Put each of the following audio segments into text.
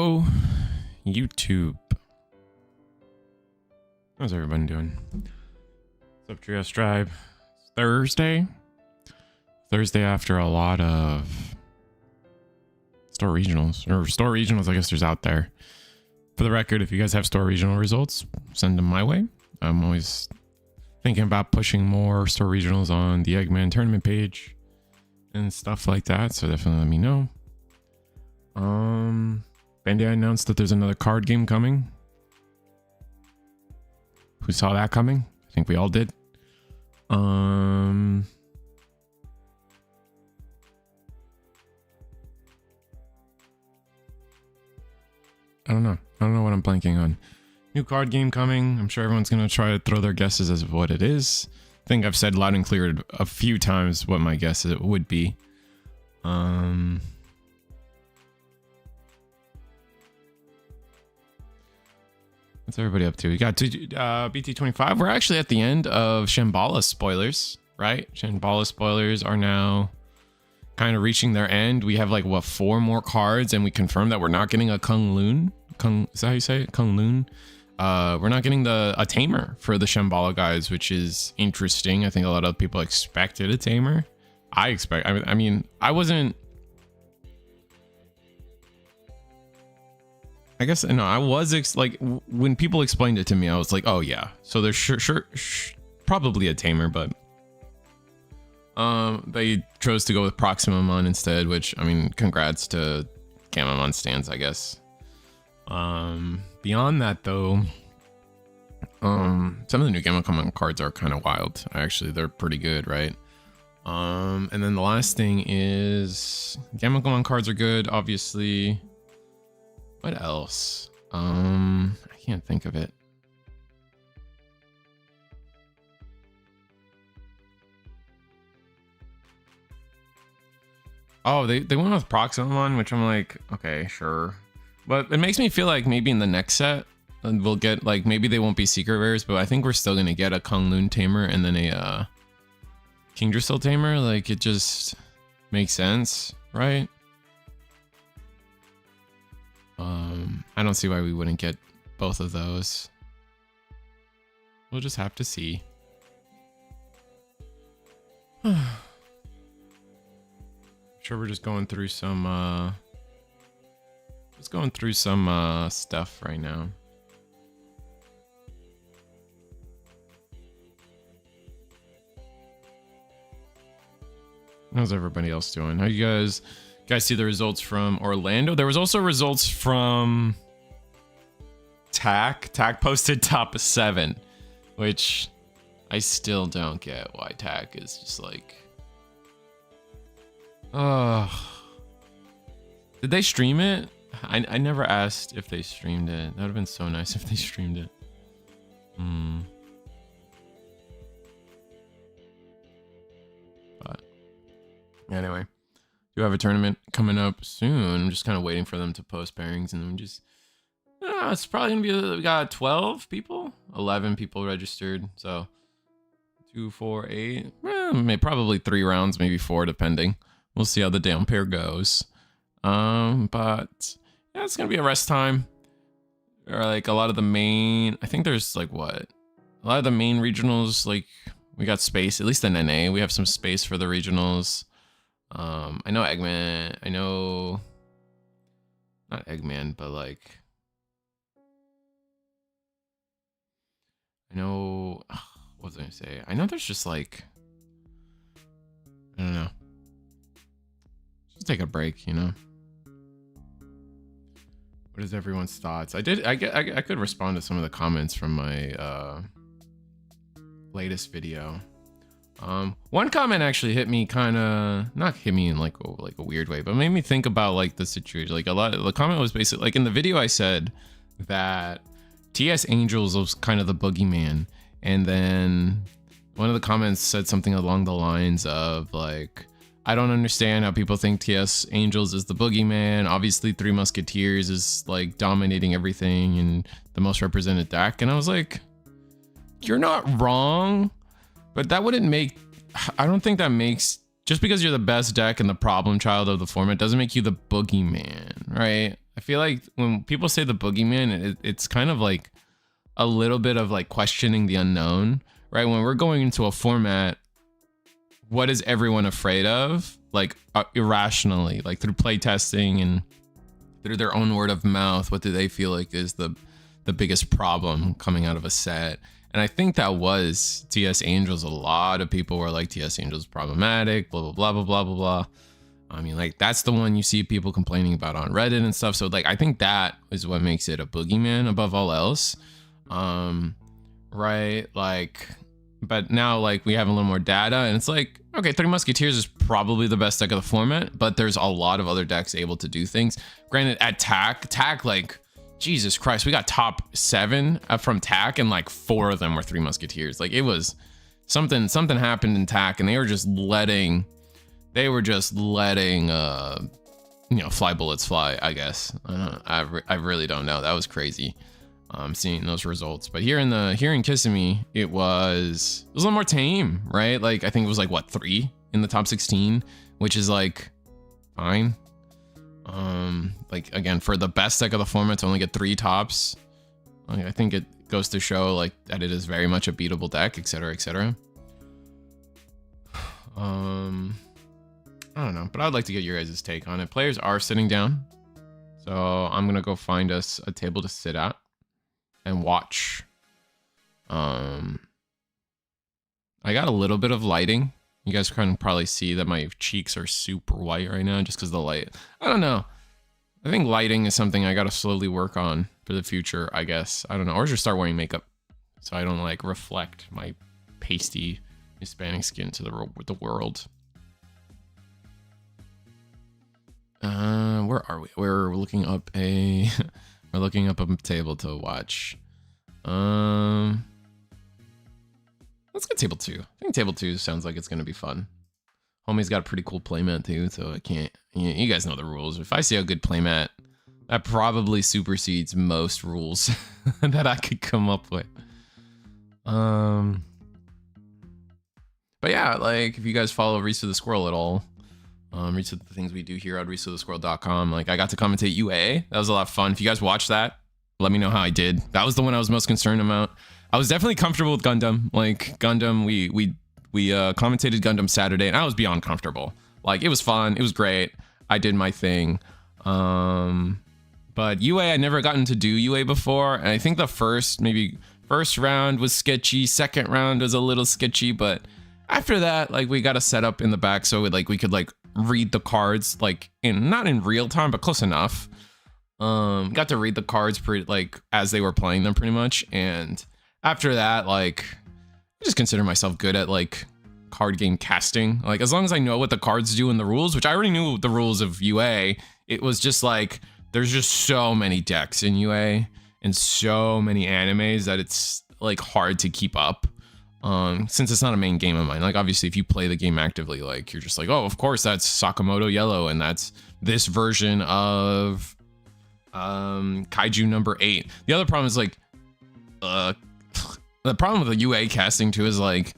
Hello, YouTube. How's everyone doing? What's up, Trios Tribe? It's Thursday. Thursday after a lot of store regionals, I guess there's out there. For the record, if you guys have store regional results, send them my way. I'm always thinking about pushing more store regionals on the Eggman tournament page and stuff like that, so definitely let me know. Bandai announced that there's another card game coming. Who saw that coming? I think we all did. I don't know. I don't know what I'm blanking on. New card game coming. I'm sure everyone's gonna try to throw their guesses as what it is. I think I've said loud and clear a few times what my guess it would be. What's everybody up to? We got BT25. We're actually at the end of Shambhala spoilers, right? Shambhala spoilers are now kind of reaching their end. We have like, what, 4 more cards, and we confirmed that we're not getting a Kung Loon. Is that how you say it? Kung Loon. We're not getting a tamer for the Shambhala guys, which is interesting. I think a lot of people expected a tamer. I mean, I wasn't. I guess, no, I was like, when people explained it to me, I was like, oh yeah, so there's sure probably a tamer, but they chose to go with Proximamon instead, which, I mean, congrats to Gamamon stands, I guess. Beyond that though, some of the new Gamamon cards are kind of wild. Actually, they're pretty good, right? And then the last thing is Gamamon cards are good, obviously. What else? I can't think of it. Oh, they went with Proximamon, which I'm like, okay, sure. But it makes me feel like maybe in the next set we'll get, like, maybe they won't be secret rares, but I think we're still gonna get a Kung Loon tamer and then a Kingdrasil tamer. Like, it just makes sense, right? I don't see why we wouldn't get both of those. We'll just have to see. Sure, we're just going through some stuff right now. How's everybody else doing? How you guys see the results from Orlando? There was also results from TAC. TAC posted top 7, which I still don't get why TAC is just like, did they stream it? I never asked if they streamed it. That would have been so nice if they streamed it. But anyway, do have a tournament coming up soon. I'm just kind of waiting for them to post pairings, and then just it's probably gonna be, we got 12 people, 11 people registered, so 2, 4, 8, maybe probably 3 rounds, maybe 4, depending. We'll see how the down pair goes. But yeah, it's gonna be a rest time. Or like a lot of the main, I think there's like what, a lot of the main regionals, like we got space, at least in NA we have some space for the regionals. I know Eggman, I know, not Eggman, but like, I know, what was I gonna say? I know there's just like, I don't know. Just take a break, you know? What is everyone's thoughts? I could respond to some of the comments from my latest video. One comment actually hit me kind of, not hit me in like a weird way, but made me think about like the situation. Like a lot of the comment was basically like, in the video I said that TS Angels was kind of the boogeyman, and then one of the comments said something along the lines of like, I don't understand how people think TS Angels is the boogeyman. Obviously 3 Musketeers is like dominating everything and the most represented deck. And I was like, you're not wrong, but that wouldn't make, I don't think that makes, just because you're the best deck and the problem child of the format doesn't make you the boogeyman, right? I feel like when people say the boogeyman, it's kind of like a little bit of like questioning the unknown, right? When we're going into a format, what is everyone afraid of? Like irrationally, like through playtesting and through their own word of mouth, what do they feel like is the biggest problem coming out of a set? And I think that was TS Angels. A lot of people were like, TS Angels is problematic, blah, blah, blah, blah, blah, blah, blah. I mean, like, that's the one you see people complaining about on Reddit and stuff. So, like, I think that is what makes it a boogeyman above all else. Right? Like, but now, like, we have a little more data, and it's like, okay, Three Musketeers is probably the best deck of the format, but there's a lot of other decks able to do things. Granted, at TAC, like, Jesus Christ, we got top 7 from TAC, and like 4 of them were Three Musketeers. Like, it was something happened in TAC, and they were just letting you know, fly bullets fly, I guess. I really don't know. That was crazy, seeing those results. But here in Kissimmee, it was a little more tame, right? Like, I think it was like, what, 3 in the top 16, which is like fine. Like, again, for the best deck of the format to only get 3 tops, I think it goes to show like that it is very much a beatable deck, etc., etc. I don't know, but I'd like to get your guys' take on it. Players are sitting down, so I'm gonna go find us a table to sit at and watch. I got a little bit of lighting. You guys can probably see that my cheeks are super white right now just because the light. I don't know. I think lighting is something I gotta slowly work on for the future, I guess. I don't know, or just start wearing makeup so I don't like reflect my pasty Hispanic skin to the world. Where are we? We're looking up a table to watch. Let's get table 2. I think table 2 sounds like it's gonna be fun. Homie's got a pretty cool playmat too, so I can't. You guys know the rules. If I see a good playmat, that probably supersedes most rules that I could come up with. But yeah, like, if you guys follow Reese the Squirrel at all, reach the things we do here at researchthesquirrel.com. Like, I got to commentate UA. That was a lot of fun. If you guys watched that, let me know how I did. That was the one I was most concerned about. I was definitely comfortable with Gundam. Like, Gundam, we commentated Gundam Saturday, and I was beyond comfortable. Like, it was fun. It was great. I did my thing. But UA, I'd never gotten to do UA before. And I think the first round was sketchy. Second round was a little sketchy, but after that, like, we got a setup in the back so we could like read the cards, like, not in real time, but close enough. Got to read the cards pretty, like, as they were playing them pretty much. And after that, like, I just consider myself good at like card game casting. Like, as long as I know what the cards do in the rules, which I already knew the rules of UA, it was just like, there's just so many decks in UA and so many animes that it's like hard to keep up. Since it's not a main game of mine. Like, obviously, if you play the game actively, like, you're just like, oh, of course, that's Sakamoto Yellow, and that's this version of Kaiju number 8. The other problem is, like, the problem with the UA casting, too, is, like,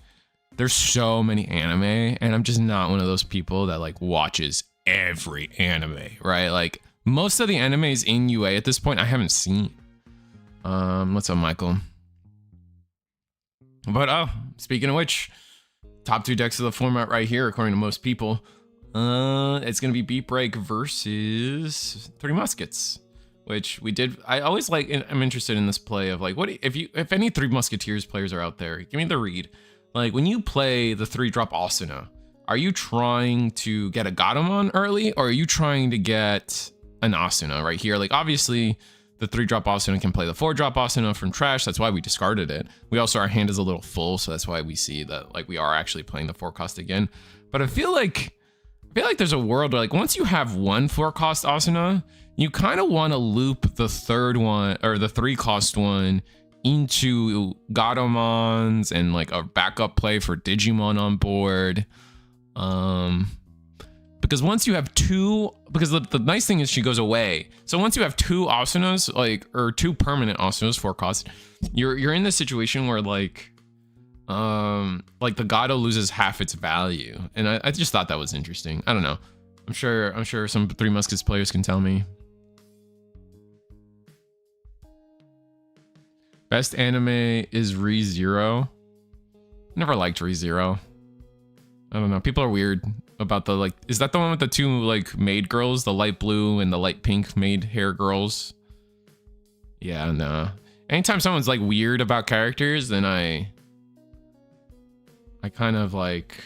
there's so many anime, and I'm just not one of those people that, like, watches every anime, right? Like, most of the animes in UA at this point, I haven't seen. What's up, Michael? But, oh, speaking of which, top 2 decks of the format right here, according to most people. It's going to be Beat Break versus Three Muskets, which we did. I always like, I'm interested in this play of like, what if any Three Musketeers players are out there, give me the read. Like, when you play the 3-drop Asuna, are you trying to get a Gatomon early, or are you trying to get an Asuna right here? Like, obviously, the 3-drop Asuna can play the 4-drop Asuna from trash. That's why we discarded it. We also, our hand is a little full, so that's why we see that, like, we are actually playing the 4-cost again. But I feel like there's a world where, like, once you have one 4-cost Asuna, you kind of want to loop the third one, or the 3-cost one, into Gatomons and like a backup play for Digimon on board. Because once you have 2, because the nice thing is she goes away. So once you have 2 Asunas, like, or 2 permanent Asunas, 4-cost, you're in this situation where like the Gato loses half its value. And I just thought that was interesting. I don't know. I'm sure some Three Muskets players can tell me. Best anime is ReZero. Never liked ReZero. I don't know. People are weird about the like. Is that the one with the two like maid girls, the light blue and the light pink maid hair girls? Yeah, no. Anytime someone's like weird about characters, then I kind of like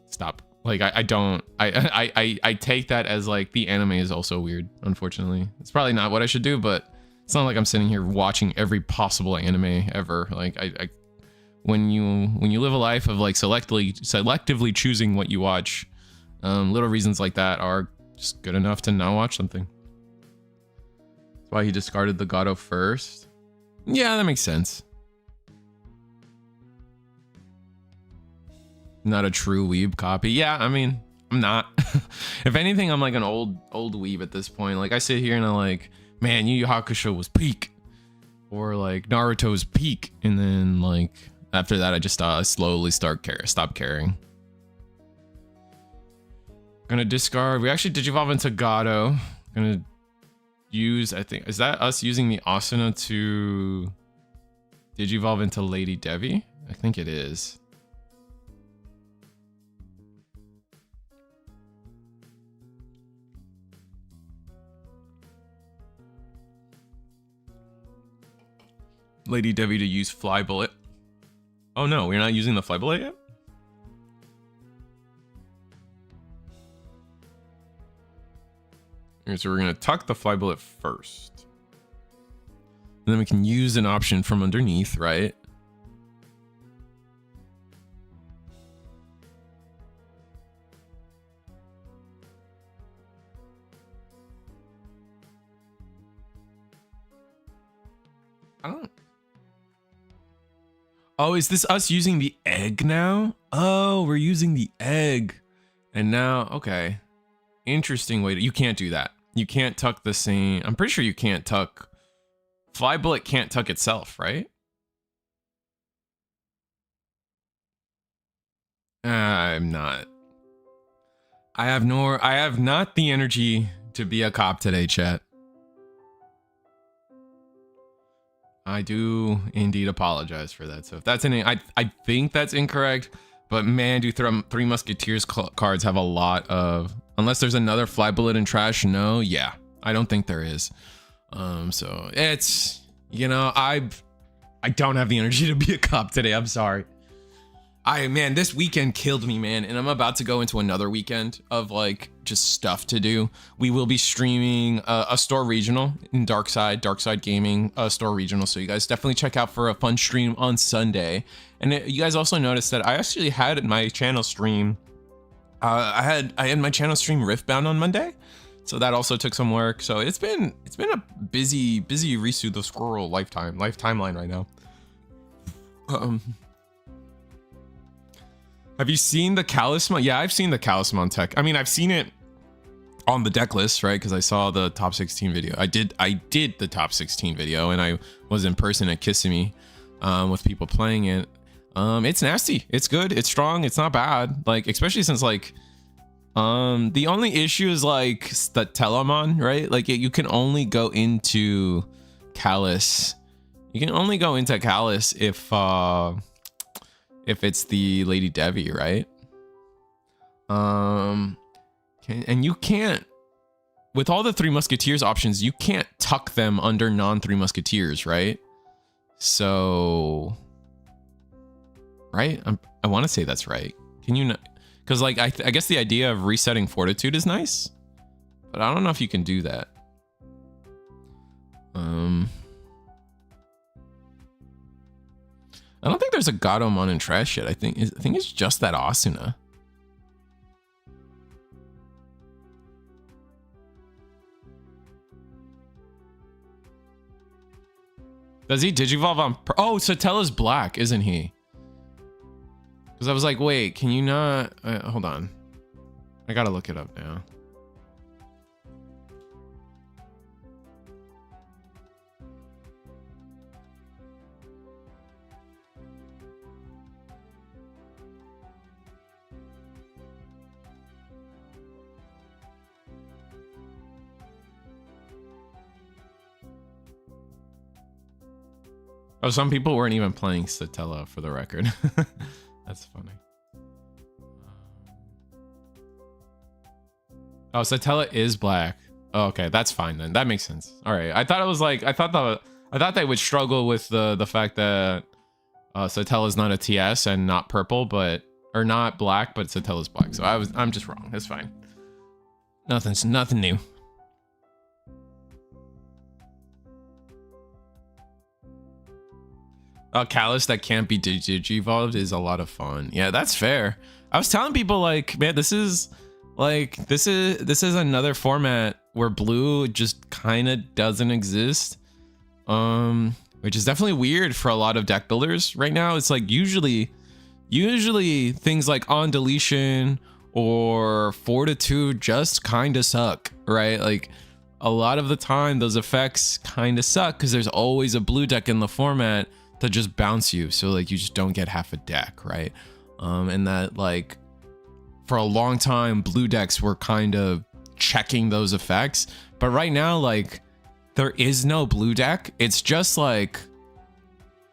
stop. Like I don't. I take that as like the anime is also weird. Unfortunately, it's probably not what I should do, but it's not like I'm sitting here watching every possible anime ever. Like when you live a life of like selectively choosing what you watch, little reasons like that are just good enough to not watch something. That's why he discarded the Gato first. Yeah, that makes sense. Not a true weeb copy. Yeah, I mean, I'm not. If anything, I'm like an old weeb at this point. Like I sit here and I'm like, man, Yu Yu Hakusho was peak, or like Naruto's peak, and then like after that, I just slowly stop caring. Gonna discard. We actually digivolve into Gato. Gonna use. I think is that us using the Asuna to digivolve into Lady Devi? I think it is. Lady Devi to use Fly Bullet. Oh no, we're not using the Fly Bullet yet? Okay, so we're gonna tuck the Fly Bullet first. And then we can use an option from underneath, right? I don't... Oh, is this us using the egg now? Oh, we're using the egg. And now, okay. Interesting way to... You can't do that. You can't tuck the same... I'm pretty sure you can't tuck... Fly Bullet can't tuck itself, right? I'm not. I have not the energy to be a cop today, chat. I do indeed apologize for that. So if that's I think that's incorrect, but man, do Three Musketeers cards have a lot of, unless there's another Fly Bullet in trash? No, yeah, I don't think there is. So it's, you know, I don't have the energy to be a cop today. I'm sorry. Man, this weekend killed me, man. And I'm about to go into another weekend of like just stuff to do. We will be streaming a store regional in Darkside Gaming, store regional. So you guys definitely check out for a fun stream on Sunday. And you guys also noticed that I actually had my channel stream. I had my channel stream Riftbound on Monday. So that also took some work. So it's been a busy Risu the Squirrel timeline right now. Have you seen the Talisman? Yeah, I've seen the Talisman tech. I mean, I've seen it on the deck list, right? Because I saw the top 16 video. I did the top 16 video, and I was in person at Kissimmee with people playing it. It's nasty. It's good. It's strong. It's not bad. Like, especially since like the only issue is like the Telamon, right? Like you can only go into Callus. You can only go into Callus if it's the Lady Devi, right? And you can't, with all the Three Musketeers options, you can't tuck them under non-Three Musketeers, right? So, right? I want to say that's right. Can you not? Because like I guess the idea of resetting Fortitude is nice, but I don't know if you can do that. I don't think there's a Gatomon in trash yet. I think it's just that Asuna. Does he digivolve on? Oh, Satella's black, isn't he? Because I was like, wait, can you not? Hold on, I gotta look it up now. Oh, some people weren't even playing Satella for the record. That's funny. Oh, Satella is black. Oh, okay, that's fine then. That makes sense. All right. I thought it was like I thought they would struggle with the fact that Satella is not a TS and not purple, but or not black, but Satella's black. So I'm just wrong. That's fine. Nothing new. Callus that can't be Digivolved is a lot of fun. Yeah, that's fair. I was telling people like, man, this is another format where blue just kind of doesn't exist. Which is definitely weird for a lot of deck builders right now. It's like usually things like on deletion or fortitude just kind of suck, right? Like a lot of the time those effects kind of suck because there's always a blue deck in the format to just bounce you, so like you just don't get half a deck, right? And that like for a long time blue decks were kind of checking those effects, but right now like there is no blue deck. It's just like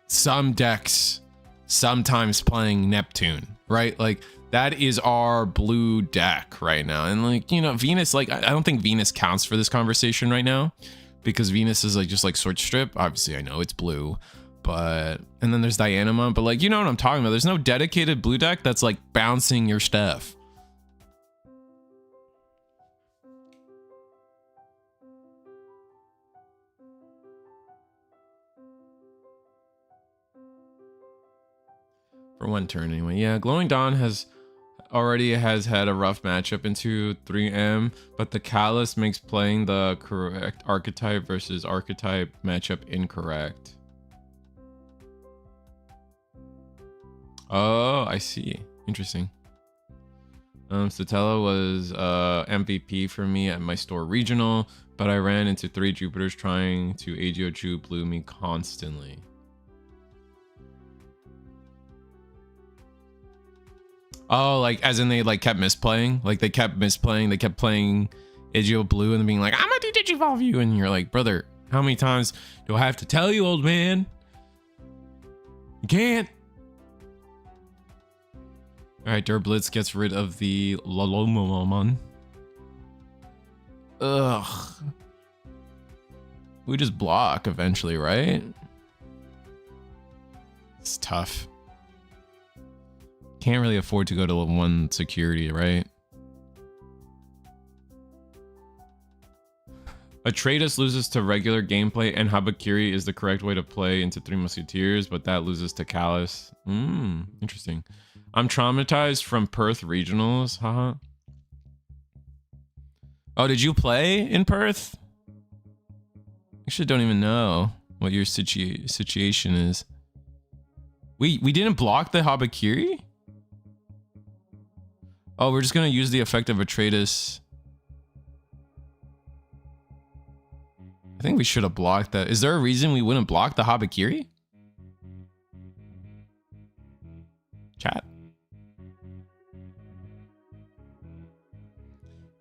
some decks sometimes playing Neptune, right? Like that is our blue deck right now. And like, you know, Venus, like I don't think Venus counts for this conversation right now because Venus is like just like Sword Strip. Obviously I know it's blue, but and then there's Dianima, but like, you know what I'm talking about. There's no dedicated blue deck that's like bouncing your stuff. For one turn anyway. Yeah, Glowing Dawn has had a rough matchup into 3M, but the Callus makes playing the correct archetype versus archetype matchup incorrect. Oh, I see. Interesting. Satella was MVP for me at my store regional, but I ran into 3 Jupiters trying to AGO2 blew me constantly. Oh, like as in they like kept misplaying? Like they kept misplaying, they kept playing Igio Blue and being like, I'm gonna Digivolve you, and you're like, brother, how many times do I have to tell you, old man? You can't. Alright, Durblitz gets rid of the Lolomomon. Ugh. We just block eventually, right? It's tough. Can't really afford to go to level 1 security, right? Atreides loses to regular gameplay, and Habakiri is the correct way to play into 3 Musketeers, but that loses to Callus. Interesting. I'm traumatized from Perth regionals, haha. Oh, did you play in Perth? Actually, don't even know what your situation is. We didn't block the Habakiri? Oh, we're just gonna use the effect of Atreides. I think we should have blocked that. Is there a reason we wouldn't block the Habakiri? Chat.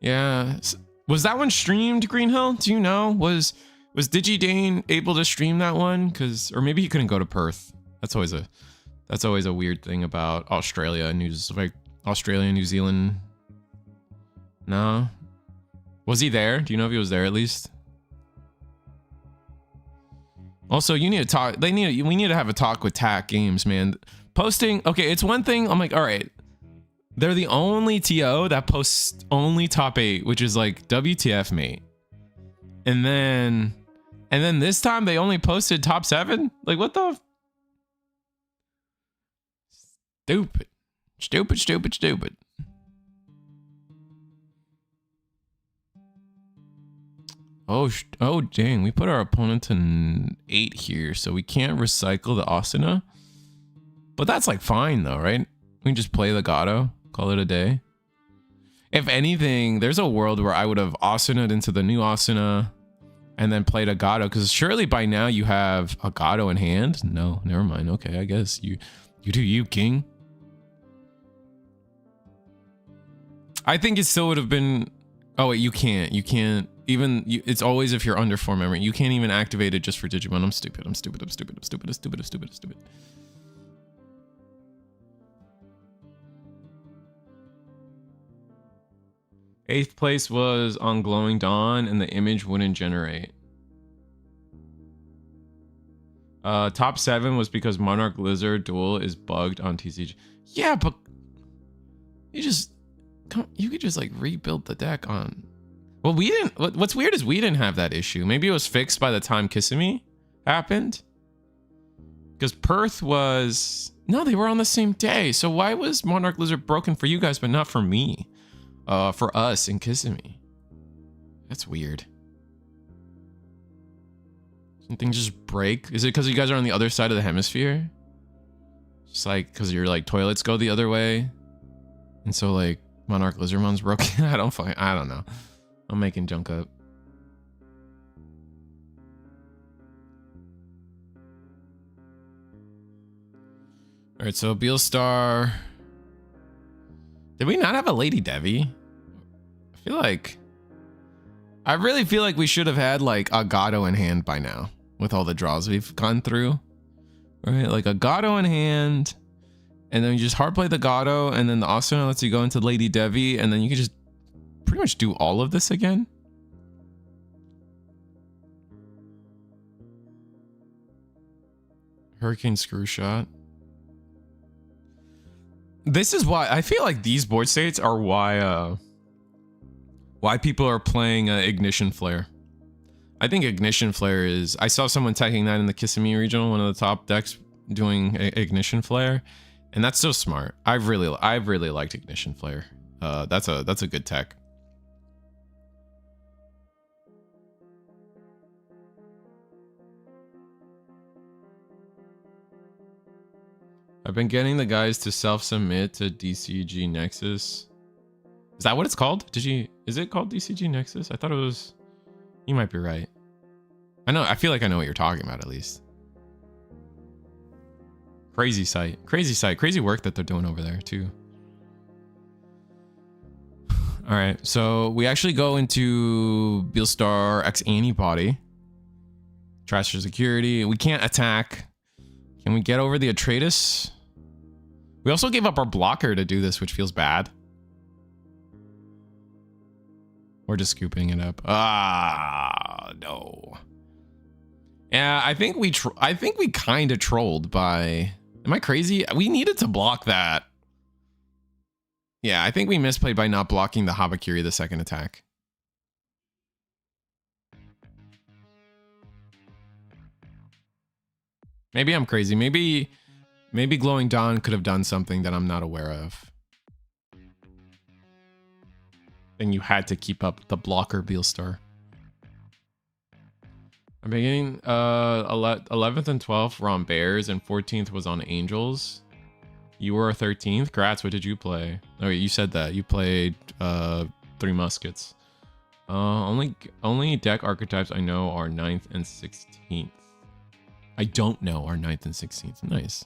Yeah. Was that one streamed, Greenhill? Do you know? Was DigiDane able to stream that one? Or maybe he couldn't go to Perth. That's always a weird thing about Australia news, like Australia, New Zealand. No. Was he there? Do you know if he was there at least? Also, you need to talk. We need to have a talk with TAC Games, man. Posting, okay, it's one thing. I'm like, all right, they're the only TO that posts only top 8, which is like WTF, mate. And then this time they only posted top 7. Like, what the? Stupid. Oh, dang. We put our opponent to 8 here, so we can't recycle the Asuna. But that's like fine though, right? We can just play the Gato, call it a day. If anything, there's a world where I would have Asuna'd into the new Asuna and then played a Gato, because surely by now you have a Gato in hand. No, never mind. Okay, I guess you do you, King. I think it still would have been... Oh wait, you can't it's always if you're under 4 memory. You can't even activate it just for Digimon. I'm stupid. I'm stupid. I'm stupid. I'm stupid. I'm stupid. I'm stupid. I'm stupid. Eighth place was on Glowing Dawn, and the image wouldn't generate. Top 7 was because Monarch Lizard Duel is bugged on TCG. Yeah, but you could just like rebuild the deck on. Well, we didn't. What's weird is we didn't have that issue. Maybe it was fixed by the time Kissimmee happened. Because Perth was... No, they were on the same day. So why was Monarch Lizard broken for you guys, but not for me? For us in Kissimmee. That's weird. Something just break? Is it because you guys are on the other side of the hemisphere? Just like, because your like toilets go the other way? And so like, Monarch Lizardmon's broken? I don't know. I'm making junk up. All right, so Beelstar. Did we not have a Lady Devi? I really feel like we should have had like a Gato in hand by now with all the draws we've gone through. Right, like a Gato in hand, and then you just hard play the Gato, and then the Asuna lets you go into Lady Devi, and then you can just pretty much do all of this again. Hurricane Screw Shot. This is why I feel like these board states are why people are playing Ignition Flare. I think Ignition Flare is... I saw someone tagging that in the Kissimmee regional, one of the top decks doing Ignition Flare, and that's so smart. I've really liked Ignition Flare. That's a good tech. I've been getting the guys to self-submit to DCG Nexus. Is that what it's called? Is it called DCG Nexus? I thought it was... You might be right. I feel like I know what you're talking about at least. Crazy site. Crazy work that they're doing over there too. All right, so we actually go into Beelstar X Antibody. Trash for security. We can't attack. Can we get over the Atreides? We also gave up our blocker to do this, which feels bad. We're just scooping it up. Ah, no. Yeah, I think we kind of trolled by... Am I crazy? We needed to block that. Yeah, I think we misplayed by not blocking the Habakiri the second attack. Maybe I'm crazy. Maybe Glowing Dawn could have done something that I'm not aware of. Then you had to keep up the blocker Beelstar. I'm beginning 11th and 12th were on Bears, and 14th was on Angels. You were 13th. Grats, what did you play? Oh, you said that. You played Three Muskets. Only deck archetypes I know are 9th and 16th. I don't know our 9th and 16th. Nice.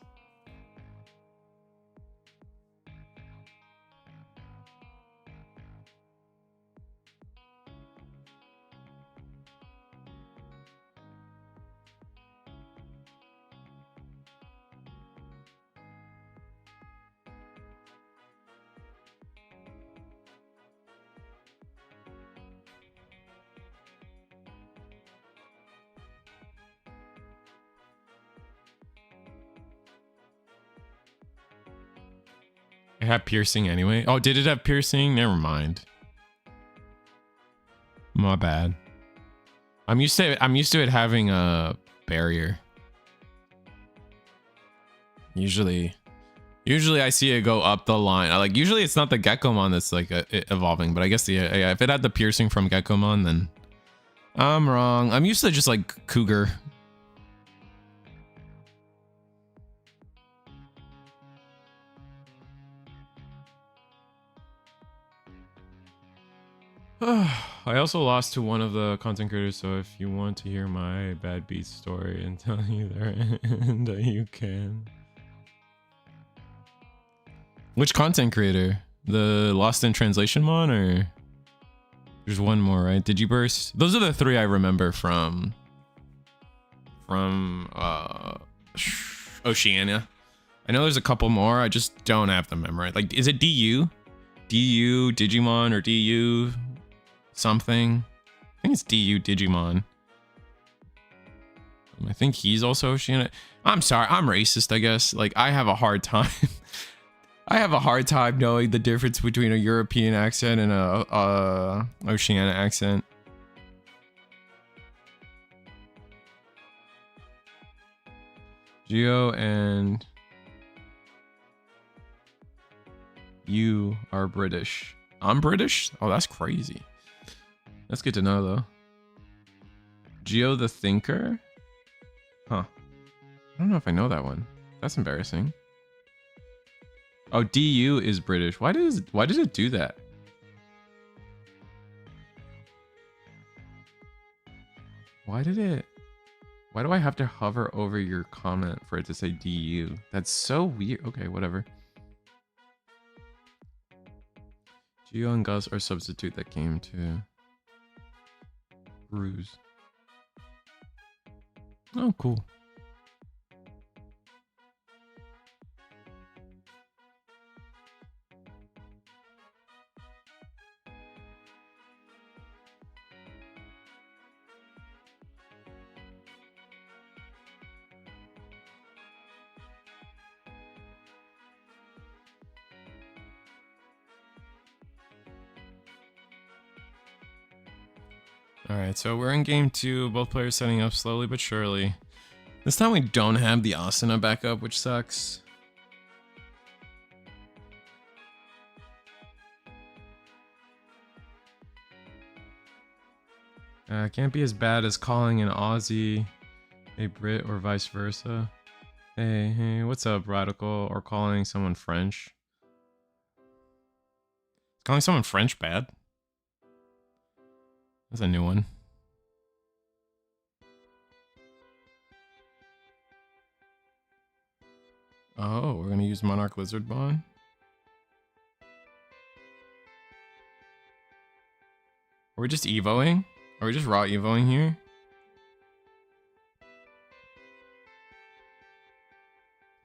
It had piercing anyway. Oh, did it have piercing? Never mind. My bad. I'm used to it having a barrier. Usually I see it go up the line. Like usually it's not the Gekkomon that's like evolving, but I guess yeah, if it had the piercing from Gekkomon, then I'm wrong. I'm used to just like Cougar. I also lost to one of the content creators, so if you want to hear my bad beat story and tell you their end, you can. Which content creator? The Lost in Translation mon, or? There's one more, right? Digiburst. Those are the three I remember from Oceania. I know there's a couple more. I just don't have them memorized. Like, is it DU? DU Digimon or DU something? I think it's DU Digimon. I think he's also Oceania. I'm sorry, I'm racist, I guess. Like, I have a hard time. I have a hard time knowing the difference between a European accent and a Oceania accent. Geo and you are British. I'm British? Oh, that's crazy. That's good to know, though. Geo the Thinker? Huh. I don't know if I know that one. That's embarrassing. Oh, DU is British. Why does it do that? Why do I have to hover over your comment for it to say DU? That's so weird. Okay, whatever. Geo and Gus are substitute that came to Ruse. Oh, cool. Alright, so we're in game 2, both players setting up slowly but surely. This time we don't have the Asuna backup, which sucks. Can't be as bad as calling an Aussie a Brit or vice versa. Hey, what's up, Radical? Or calling someone French. Is calling someone French bad? That's a new one. Oh, we're gonna use Monarch Lizard Bond. Are we just evoing? Are we just raw evoing here?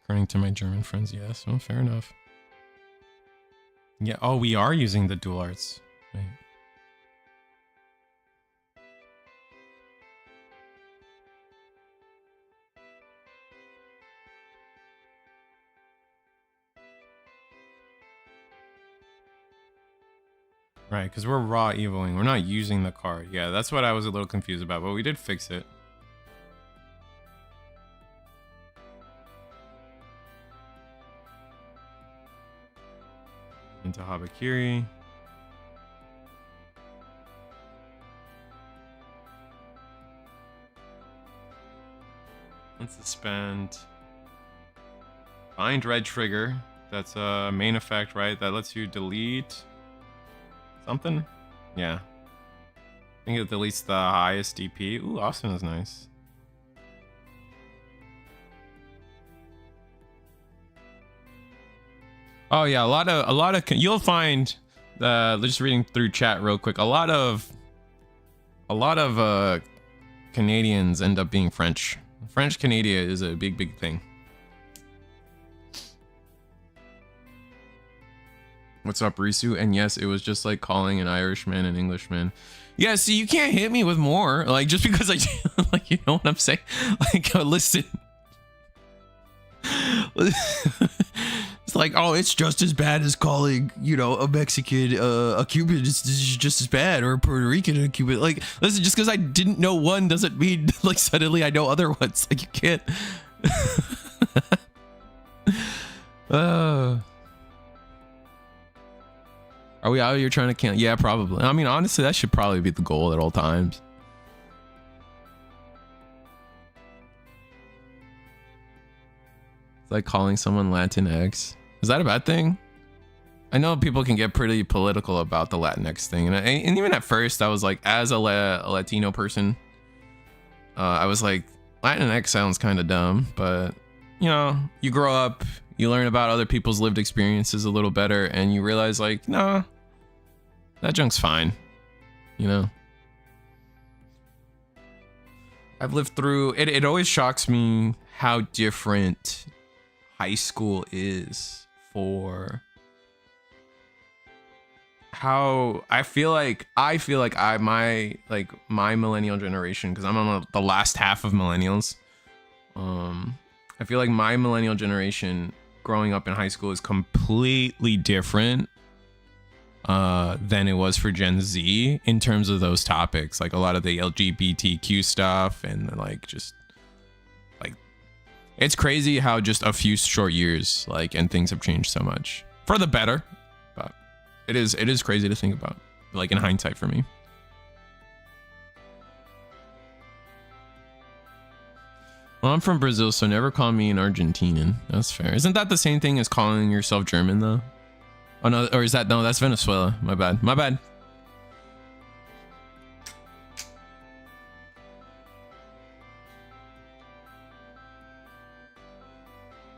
According to my German friends, yes. Oh, fair enough. Yeah, oh, we are using the dual arts. Right. Right, because we're raw evoing. We're not using the card. Yeah, that's what I was a little confused about, but we did fix it. Into Habakiri. Let's suspend. Bind red trigger. That's a main effect, right? That lets you delete something? Yeah. I think it deletes the highest DP. Ooh, Austin is nice. Oh yeah, a lot of you'll find just reading through chat real quick. A lot of Canadians end up being French. French Canada is a big thing. What's up, Risu? And yes, it was just like calling an Irishman an Englishman. Yeah, see, you can't hit me with more. Like, just because I, like, you know what I'm saying? Like, listen. It's like, oh, it's just as bad as calling, you know, a Mexican a Cuban is just as bad, or a Puerto Rican a Cuban. Like, listen, just because I didn't know one doesn't mean, like, suddenly I know other ones. Like, you can't. Are we out here trying to count? Yeah, probably. I mean, honestly, that should probably be the goal at all times. It's like calling someone Latinx. Is that a bad thing? I know people can get pretty political about the Latinx thing. And even at first, I was like, as a Latino person, I was like, Latinx sounds kind of dumb. But, you know, you grow up, you learn about other people's lived experiences a little better, and you realize, like, nah, that junk's fine. you know. I've lived through it. It always shocks me how different high school is for how I feel like my millennial generation, because I'm on the last half of millennials. I feel like my millennial generation growing up in high school is completely different than it was for Gen Z in terms of those topics, like a lot of the LGBTQ stuff, and like just like it's crazy how just a few short years like and things have changed so much for the better. But it is crazy to think about, like in hindsight for me. Well, I'm from Brazil, so never call me an Argentinian. That's fair. Isn't that the same thing as calling yourself German though? Oh no, or is that, no, that's Venezuela. My bad. My bad.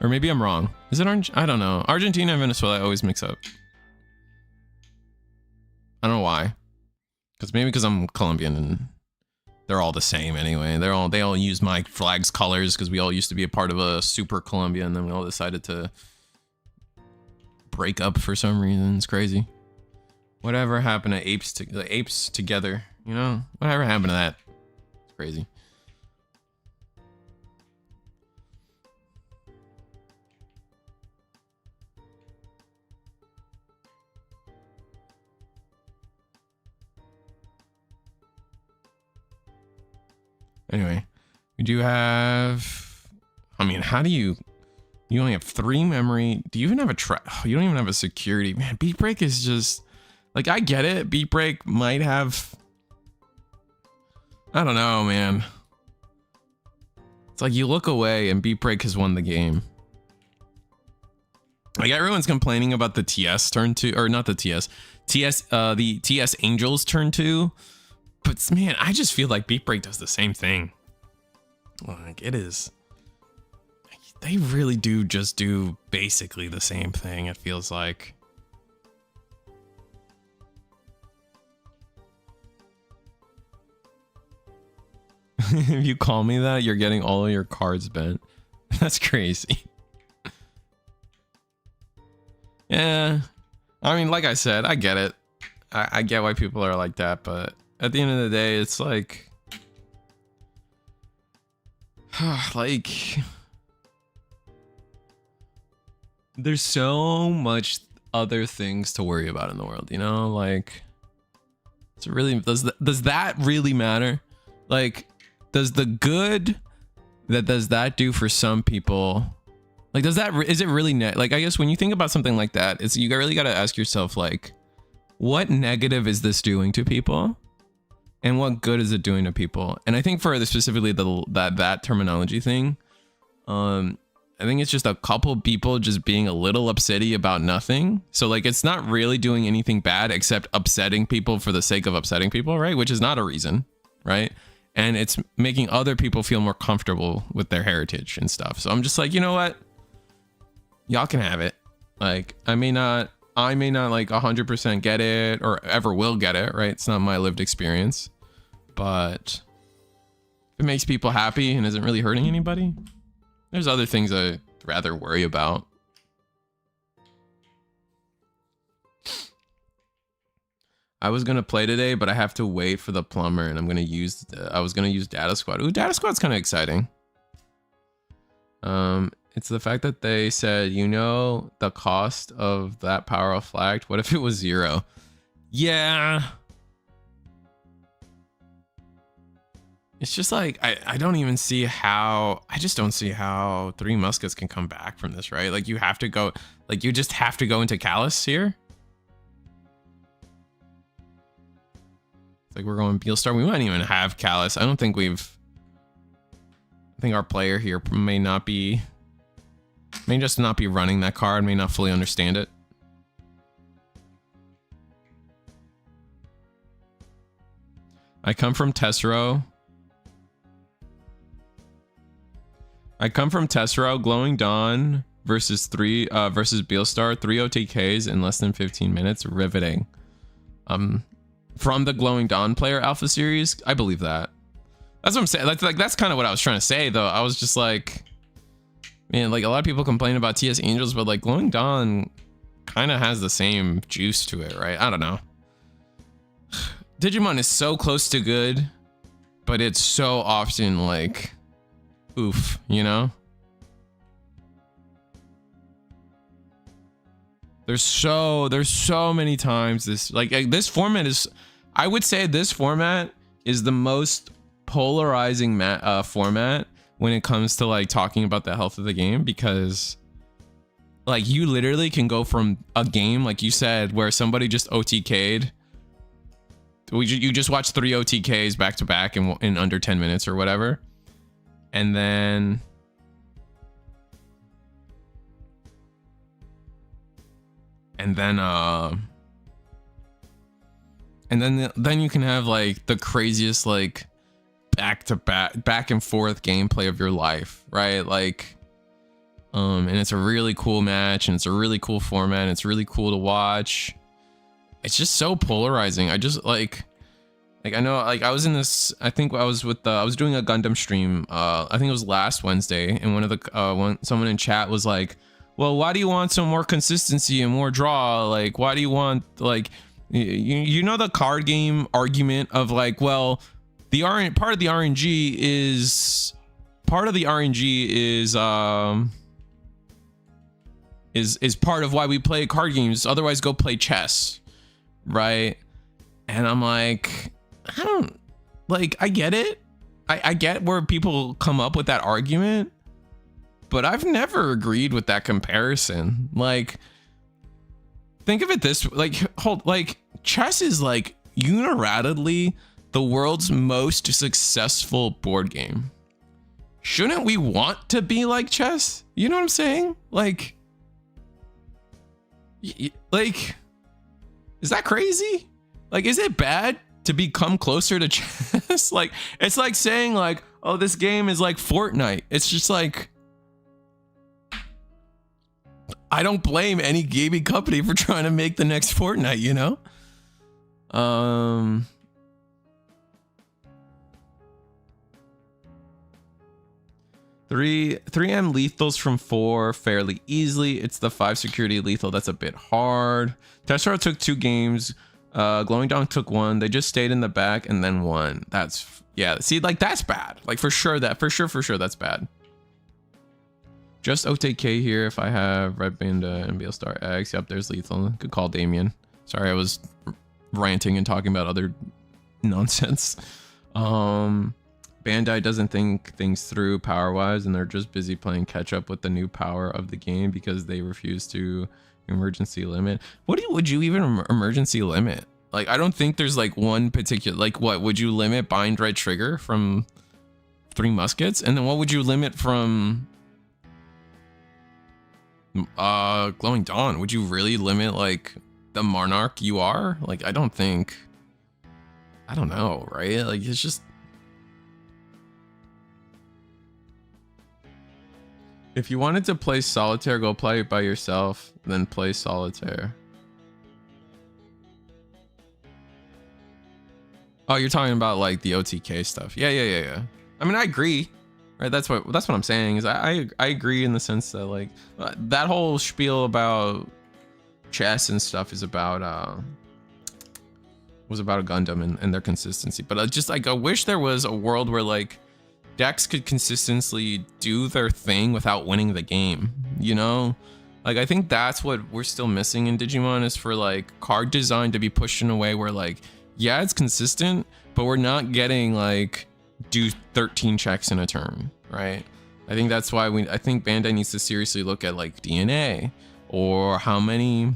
Or maybe I'm wrong. Is it orange? I don't know. Argentina and Venezuela I always mix up. I don't know why. Because I'm Colombian and they're all the same anyway. They all use my flag's colors because we all used to be a part of a super Colombia, and then we all decided to break up for some reason. It's crazy. Whatever happened to the apes together? You know, whatever happened to that? It's crazy. Anyway, we do have, I mean, how do you only have 3 memory. Do you even have you don't even have a security. Man, Beat Break is just, like, I get it. Beat Break might have, I don't know, man. It's like you look away and Beat Break has won the game. Like everyone's complaining about the TS turn 2, or not the TS, the TS Angels turn 2. But man, I just feel like Beat Break does the same thing. Like it is, they really do just do basically the same thing. It feels like. If you call me that, you're getting all of your cards bent. That's crazy. Yeah, I mean, like I said, I get it. I get why people are like that, but at the end of the day, it's like, like, there's so much other things to worry about in the world, you know? Like, it's really, does that really matter? Like, does the good does that do for some people? Like, is it really like, I guess when you think about something like that, you really got to ask yourself, like, what negative is this doing to people? And what good is it doing to people? And I think for specifically that terminology thing, I think it's just a couple people just being a little upsetty about nothing. So like, it's not really doing anything bad except upsetting people for the sake of upsetting people, right? Which is not a reason, right? And it's making other people feel more comfortable with their heritage and stuff. So I'm just like, you know what? Y'all can have it. Like, I may not like 100% get it or ever will get it, right? It's not my lived experience, but if it makes people happy and isn't really hurting anybody, there's other things I'd rather worry about. I was gonna play today, but I have to wait for the plumber, and I was gonna use Data Squad. Ooh, Data Squad's kind of exciting. It's the fact that they said, you know, the cost of that power of flagged. What if it was 0? Yeah. It's just like, I don't even see how, I just don't see how Three Muskets can come back from this, right? Like you have to go, like you just have to go into Callus here. It's like we're going Beelstar. We might even have Callus. I think our player here may just not be running that card, may not fully understand it. I come from Tessero. Glowing Dawn versus Beelstar, 3 OTKs in less than 15 minutes. Riveting. from the Glowing Dawn player alpha series. I believe that. That's what I'm saying. That's kind of what I was trying to say, though. I was just like, man, like a lot of people complain about TS Angels, but like Glowing Dawn kind of has the same juice to it, right? I don't know. Digimon is so close to good, but it's so often like, oof, you know? There's so many times this format is, I would say this format is the most polarizing format when it comes to like talking about the health of the game, because like you literally can go from a game, like you said, where somebody just OTK'd. You just watch 3 OTKs back to back in under 10 minutes or whatever. And then you can have like the craziest like back and forth gameplay of your life, right? Like and it's a really cool match, and it's a really cool format, and it's really cool to watch. It's just so polarizing. I just like I know, like I was in this, I think I was with I was doing a Gundam stream, I think it was last Wednesday, and one of the someone in chat was like, well, why do you want some more consistency and more draw? Like, why do you want, like, you know, the card game argument of like, well, part of the RNG is part of why we play card games. Otherwise, go play chess, right? And I'm like, I don't, like, I get it. I get where people come up with that argument, but I've never agreed with that comparison. Like, think of it this, like, chess is like unilaterally the world's most successful board game. Shouldn't we want to be like chess? You know what I'm saying? Like, is that crazy? Like, is it bad to become closer to chess? Like, it's like saying like, oh, this game is like Fortnite. It's just like, I don't blame any gaming company for trying to make the next Fortnite, you know? 3M lethals from 4 fairly easily. It's the 5 security lethal that's a bit hard. Tessera took 2 games. Glowing Dawn took 1. They just stayed in the back and then won. That's, yeah, see, like, that's bad. Like, for sure, that's bad. Just OTK here if I have Red Panda and BL Star X. Yep, there's lethal. Good call, Damien. Sorry, I was ranting and talking about other nonsense. Bandai doesn't think things through power-wise, and they're just busy playing catch-up with the new power of the game because they refuse to emergency limit. Would you even emergency limit? Like, I don't think there's like one particular, like, what would you limit? Bind Red Trigger from 3 Muskets? And then what would you limit from Glowing Dawn? Would you really limit like the Monarch UR? Like, I don't know, right? Like, it's just, if you wanted to play solitaire, go play it by yourself, then play solitaire. Oh, you're talking about like the OTK stuff. Yeah. I mean, I agree, right? That's what I'm saying is I agree in the sense that like that whole spiel about chess and stuff is about was about a Gundam and their consistency. But just like, I wish there was a world where like decks could consistently do their thing without winning the game, you know? Like, I think that's what we're still missing in Digimon, is for like card design to be pushed in a way where like, yeah, it's consistent, but we're not getting like do 13 checks in a turn, right? I think that's why I think Bandai needs to seriously look at like DNA, or how many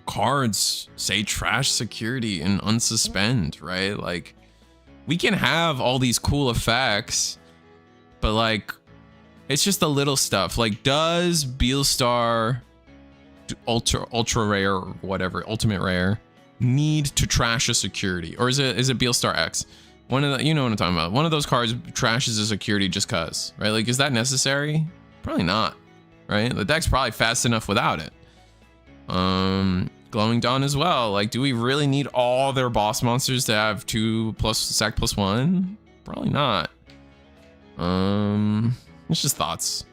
cards say trash security and unsuspend, right? Like, we can have all these cool effects, but like, it's just the little stuff. Like, does Beelstar ultra rare or whatever, ultimate rare, need to trash a security? Or is it Beelstar X? One of the, you know what I'm talking about. One of those cards trashes a security just cause, right? Like, is that necessary? Probably not, right? The deck's probably fast enough without it. Glowing Dawn as well. Like, do we really need all their boss monsters to have 2 plus sack plus 1? Probably not. It's just thoughts.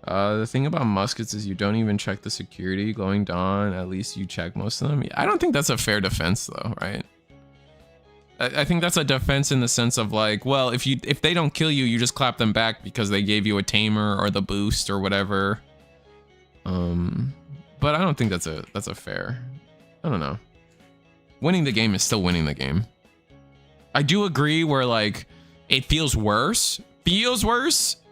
The thing about muskets is you don't even check the security. Glowing Dawn, at least you check most of them. I don't think that's a fair defense though, right? I think that's a defense in the sense of like, well, if they don't kill you, you just clap them back because they gave you a tamer or the boost or whatever. But I don't think that's a fair. I don't know. Winning the game is still winning the game. I do agree where like it feels worse,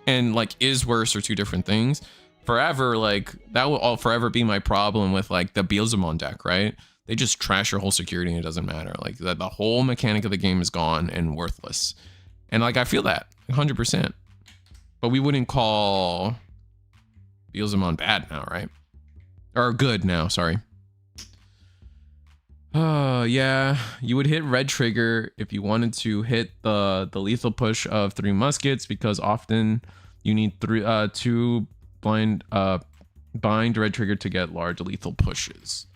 and like is worse are two different things. Forever, like that will all forever be my problem with like the Digimon deck, right? They just trash your whole security and it doesn't matter. Like the whole mechanic of the game is gone and worthless. And like I feel that 100%. But we wouldn't call Digimon bad now, right? Or good now, sorry. Yeah, you would hit red trigger if you wanted to hit the lethal push of 3 muskets, because often you need 2 bind red trigger to get large lethal pushes.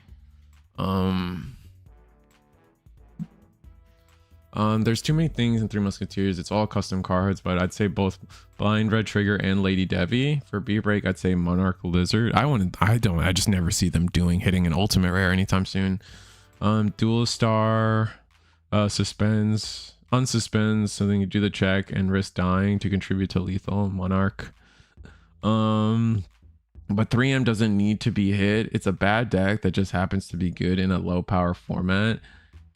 There's too many things in 3 Musketeers. It's all custom cards, but I'd say both Blind Red Trigger and Lady Debbie. For B break, I'd say Monarch Lizard. I just never see them hitting an ultimate rare anytime soon. Dual Star, unsuspends, so then you do the check and risk dying to contribute to lethal. Monarch. But 3M doesn't need to be hit. It's a bad deck that just happens to be good in a low power format.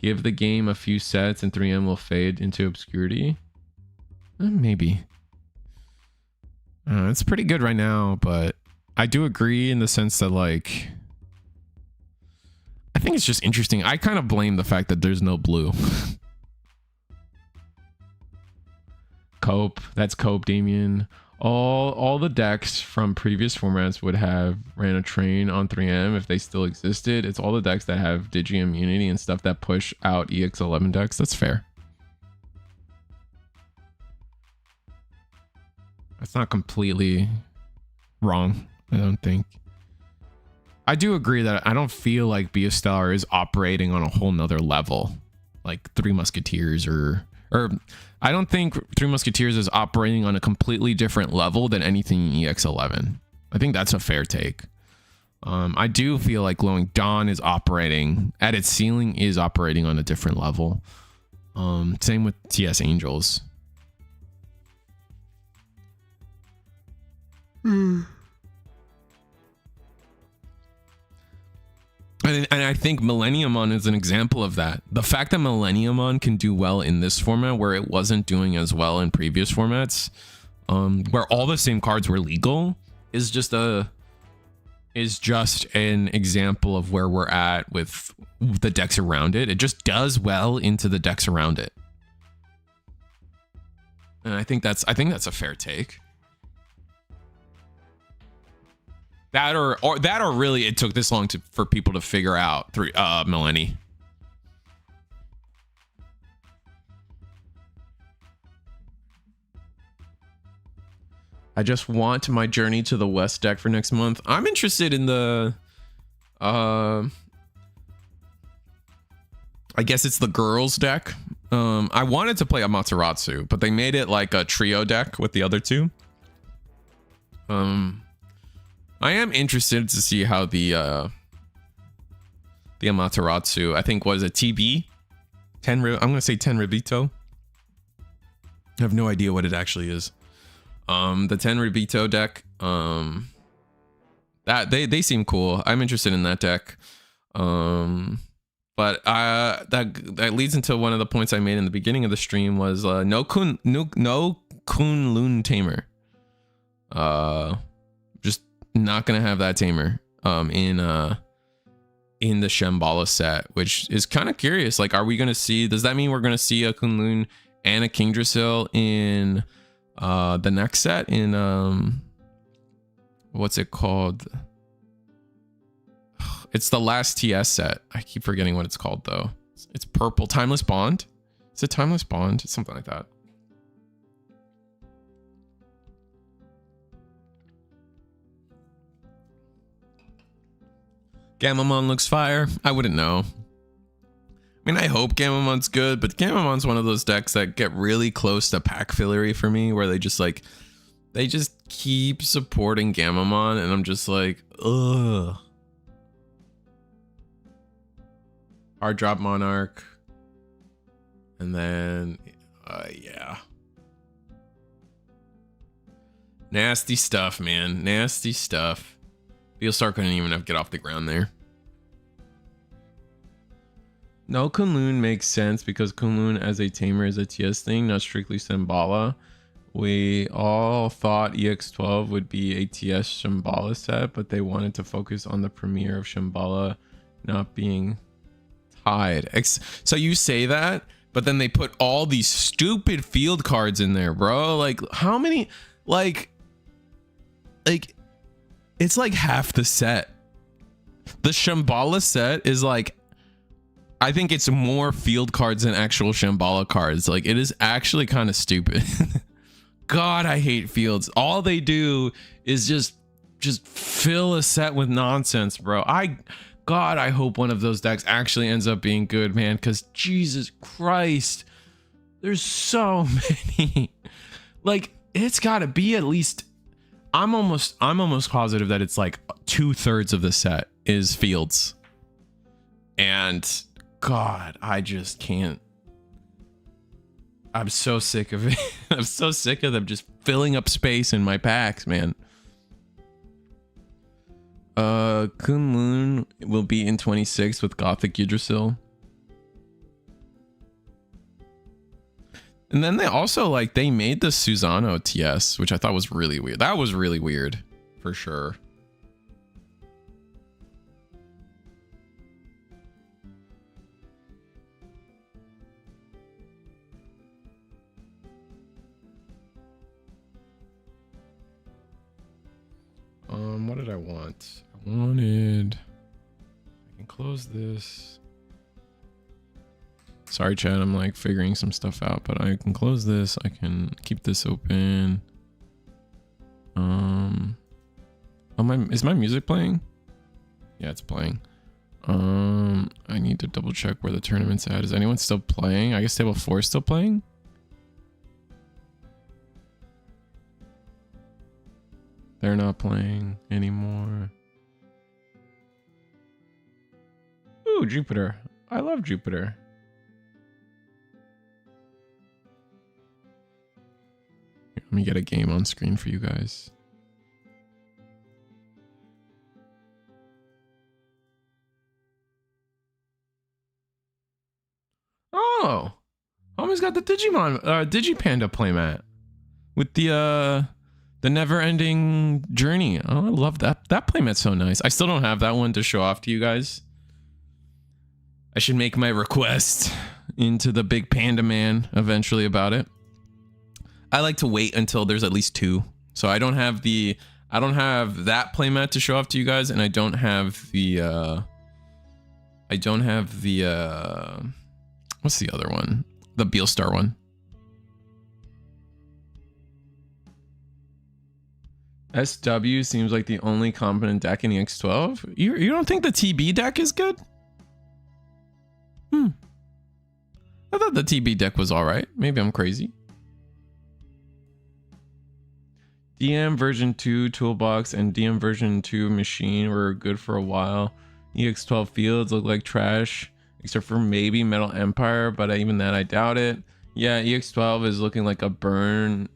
Give the game a few sets and 3M will fade into obscurity. Maybe. It's pretty good right now, but I do agree in the sense that like, I think it's just interesting. I kind of blame the fact that there's no blue. Cope, that's Cope, Damien. All the decks from previous formats would have ran a train on 3M if they still existed. It's all the decks that have Digi immunity and stuff that push out EX11 decks. That's fair. That's not completely wrong, I don't think. I do agree that I don't feel like Beostar is operating on a whole nother level, like 3 Musketeers or I don't think 3 Musketeers is operating on a completely different level than anything in EX11. I think that's a fair take. I do feel like Glowing Dawn is operating at its ceiling, is operating on a different level. Same with TS Angels. And I think Millenniumon is an example of that. The fact that Millenniumon can do well in this format where it wasn't doing as well in previous formats, where all the same cards were legal, is just an example of where we're at with the decks around it. It just does well into the decks around it. And I think that's a fair take. That or really it took this long for people to figure out through Millennium. I just want my Journey to the West deck for next month. I'm interested in the I guess it's the girls deck. I wanted to play Amaterasu, but they made it like a trio deck with the other 2. I am interested to see how the Amaterasu, I think, was a TB 10. I'm gonna say 10 Ribito. I have no idea what it actually is. The 10 Ribito deck, that they seem cool. I'm interested in that deck. But that leads into one of the points I made in the beginning of the stream was no Kunlun Tamer. Just not gonna have that tamer in the Shambhala set, which is kind of curious. Like, are we gonna see, does that mean we're gonna see a Kunlun and a Kingdrasil in the next set in what's it called? It's the last TS set. I keep forgetting what it's called though. It's purple. Timeless Bond. Is it Timeless Bond? It's something like that. Gamamon looks fire. I wouldn't know. I mean, I hope Gamamon's good, but Gamamon's one of those decks that get really close to pack fillery for me, where they just keep supporting Gamamon, and I'm just like, ugh. Hard drop Monarch. And then, yeah. Nasty stuff, man. Nasty stuff. Beelstar couldn't even get off the ground there. No, Kunlun makes sense because Kunlun as a tamer is a TS thing, not strictly Shambhala. We all thought EX12 would be a TS Shambhala set, but they wanted to focus on the premiere of Shambhala not being tied. So you say that, but then they put all these stupid field cards in there, bro. Like, how many? Like it's like half the set. The Shambhala set is like, I think it's more field cards than actual Shambhala cards. Like, it is actually kind of stupid. God, I hate fields. All they do is just fill a set with nonsense, bro. God, I hope one of those decks actually ends up being good, man, because Jesus Christ, there's so many. Like, it's got to be at least, I'm almost positive that it's like 2/3 of the set is fields. And God, I just can't. I'm so sick of it. I'm so sick of them just filling up space in my packs, man. Kunlun will be in 26 with Gothic Yggdrasil. And then they also, like, they made the Susano TS, which I thought was really weird. That was really weird, for sure. What did I want? I wanted... I can close this. Sorry, Chad, I'm like figuring some stuff out, but I can close this. I can keep this open. Is my music playing? Yeah, it's playing. I need to double check where the tournament's at. Is anyone still playing? I guess table 4 is still playing. They're not playing anymore. Ooh, Jupiter. I love Jupiter. Here, let me get a game on screen for you guys. Oh, homie's got the Digimon, Digipanda playmat with the never-ending journey. Oh, I love that. That playmat's so nice. I still don't have that one to show off to you guys. I should make my request into the big panda man eventually about it. I like to wait until there's at least 2. So I don't have that playmat to show off to you guys, and I don't have the what's the other one? The Beelstar one. SW seems like the only competent deck in EX12. You don't think the TB deck is good? I thought the TB deck was all right. Maybe I'm crazy. DM version 2 toolbox and DM version 2 machine were good for a while. EX12 fields look like trash, except for maybe Metal Empire, but even that I doubt it. Yeah, EX12 is looking like a burn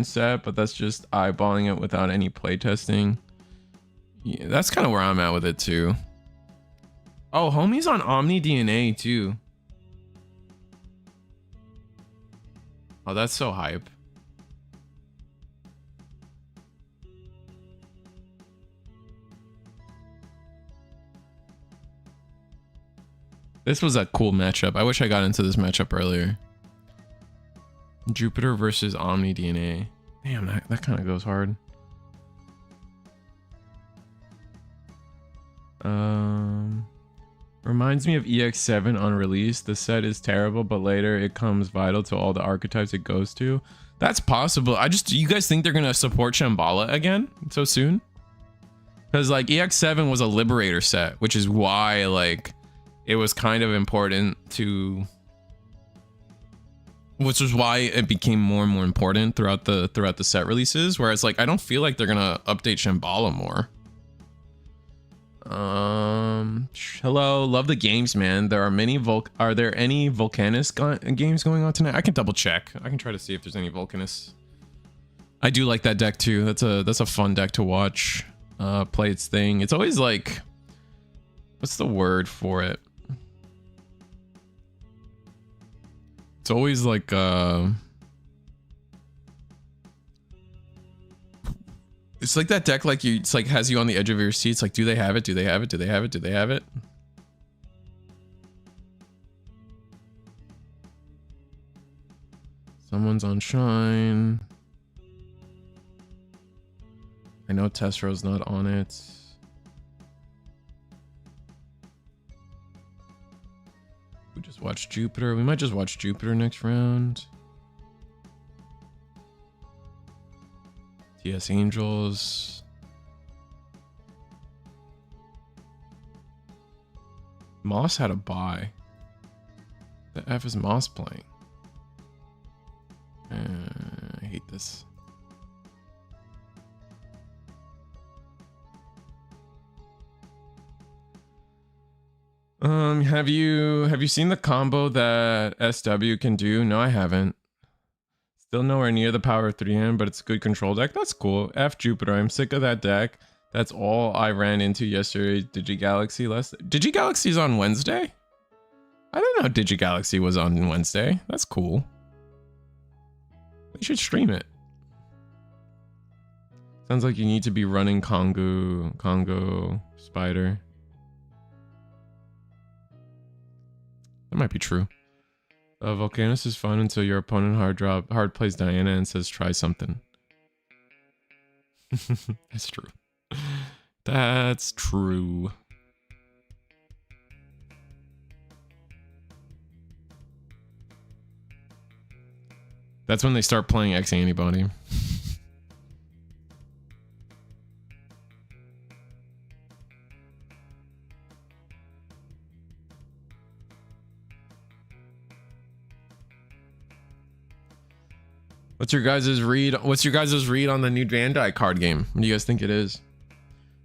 set, but that's just eyeballing it without any playtesting. Yeah, that's kind of where I'm at with it too. Oh, homie's on Omni DNA too. Oh, that's so hype. This was a cool matchup. I wish I got into this matchup earlier. Jupiter versus Omni DNA. Damn, that kind of goes hard. Reminds me of EX7 on release. The set is terrible, but later it comes vital to all the archetypes it goes to. That's possible. You guys think they're gonna support Shambhala again so soon? Because like EX7 was a Liberator set, which is why like it was kind of important to, which is why it became more and more important throughout the set releases. Whereas like I don't feel like they're gonna update Shambhala more. Hello, love the games, man. There are many are there any Volcanus games going on tonight? I can double check. I can try to see if there's any Volcanus. I do like that deck too. That's a fun deck to watch play its thing. It's always like, what's the word for it? It's always like it's like that deck, like it's like has you on the edge of your seats. Like, do they have it? Do they have it? Do they have it? Do they have it? Someone's on Shine. I know Testro's not on it. We just watched Jupiter. We might just watch Jupiter next round. TS Angels. Moss had a bye. The F is Moss playing? I hate this. Have you seen the combo that SW can do? No, I haven't. Still nowhere near the power of 3M, but it's a good control deck. That's cool. F Jupiter. I'm sick of that deck. That's all I ran into yesterday. DigiGalaxy DigiGalaxy's on Wednesday? I didn't know DigiGalaxy was on Wednesday. That's cool. We should stream it. Sounds like you need to be running Congo Spider. That might be true. Volcanus is fun until your opponent hard plays Diana and says try something. That's true. That's true. That's when they start playing X Antibody. What's your guys' read? What's your guys' read on the new Bandai card game? What do you guys think it is?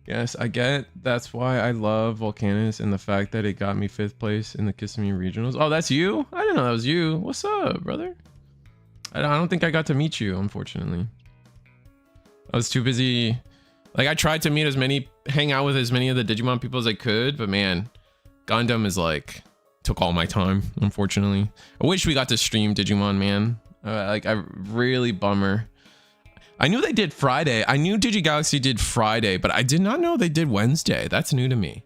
Yes, I get. That's why I love Volcanus and the fact that it got me 5th place in the Kissimmee Regionals. Oh, that's you? I didn't know that was you. What's up, brother? I don't think I got to meet you, unfortunately. I was too busy. Like, I tried to hang out with as many of the Digimon people as I could, but man, Gundam is like, took all my time, unfortunately. I wish we got to stream Digimon, man. Like, I really bummer. I knew they did Friday. I knew DigiGalaxy did Friday, but I did not know they did Wednesday. That's new to me.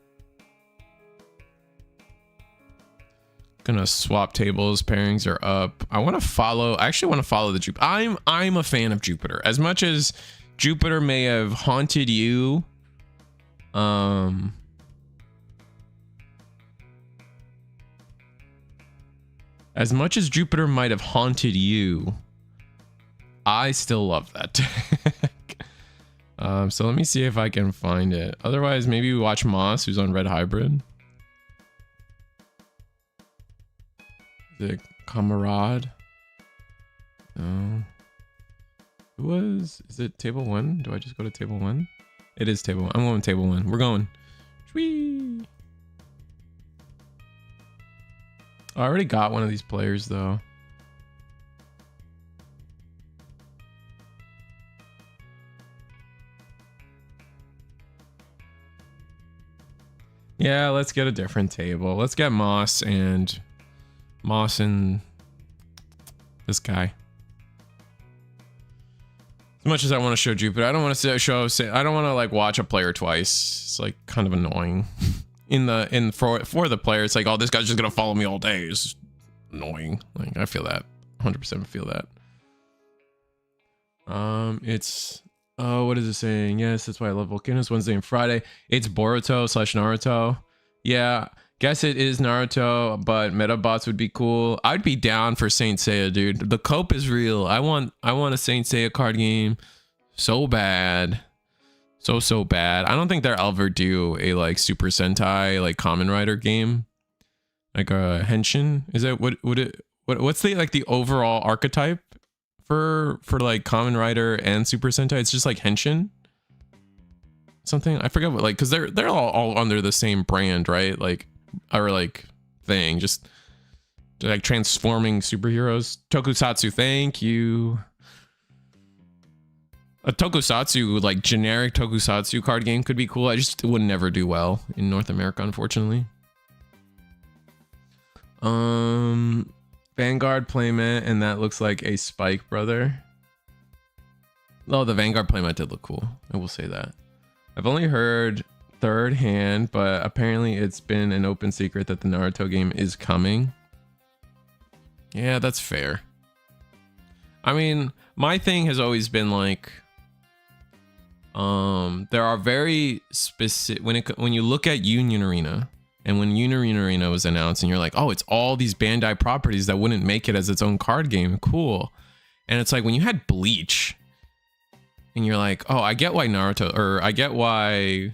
Gonna swap tables. Pairings are up. I actually want to follow the Jupiter. I'm a fan of Jupiter. As much as Jupiter may have haunted you, as much as Jupiter might have haunted you, I still love that deck. So let me see if I can find it. Otherwise, maybe we watch Moss, who's on Red Hybrid. The Camarade. No. Who was? Is it table 1? Do I just go to table 1? It is table 1. I'm going table 1. We're going. Whee! I already got one of these players though. Yeah, let's get a different table. Let's get Moss and this guy. As much as I want to show Jupiter, I don't want to I don't want to like watch a player twice. It's like kind of annoying. For the player, it's like, oh, this guy's just gonna follow me all day. It's just annoying. Like, I feel that. 100% feel that. What is it saying? Yes, that's why I love Volcanus. Wednesday and Friday. It's Boruto/Naruto. Yeah, guess it is Naruto, but Metabots would be cool. I'd be down for Saint Seiya, dude. The cope is real. I want a Saint Seiya card game so bad. So bad. I don't think they'll ever do a like Super Sentai like Kamen Rider game, like a Henshin. Is it what's the like the overall archetype for like Kamen Rider and Super Sentai? It's just like Henshin. Something I forget what, like, because they're all under the same brand, right? Like, or like thing, just like transforming superheroes. Tokusatsu, thank you. A tokusatsu, like generic tokusatsu card game could be cool. I just would never do well in North America, unfortunately. Vanguard playmat, and that looks like a Spike brother. Oh, the Vanguard playmat did look cool. I will say that. I've only heard third hand, but apparently it's been an open secret that the Naruto game is coming. Yeah, that's fair. I mean, my thing has always been like, there are very specific, when you look at Union Arena, and when Union Arena was announced and you're like, oh, it's all these Bandai properties that wouldn't make it as its own card game. Cool. And it's like when you had Bleach and you're like, oh, I get why Naruto, or I get why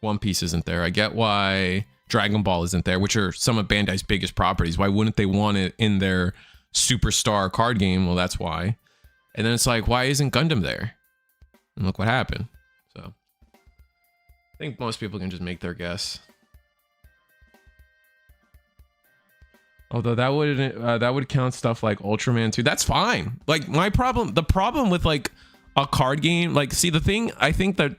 One Piece isn't there. I get why Dragon Ball isn't there, which are some of Bandai's biggest properties. Why wouldn't they want it in their superstar card game? Well, that's why. And then it's like, why isn't Gundam there? And look what happened. So I think most people can just make their guess. Although that would count stuff like Ultraman 2. That's fine. Like the problem with like a card game, like, see, the thing I think that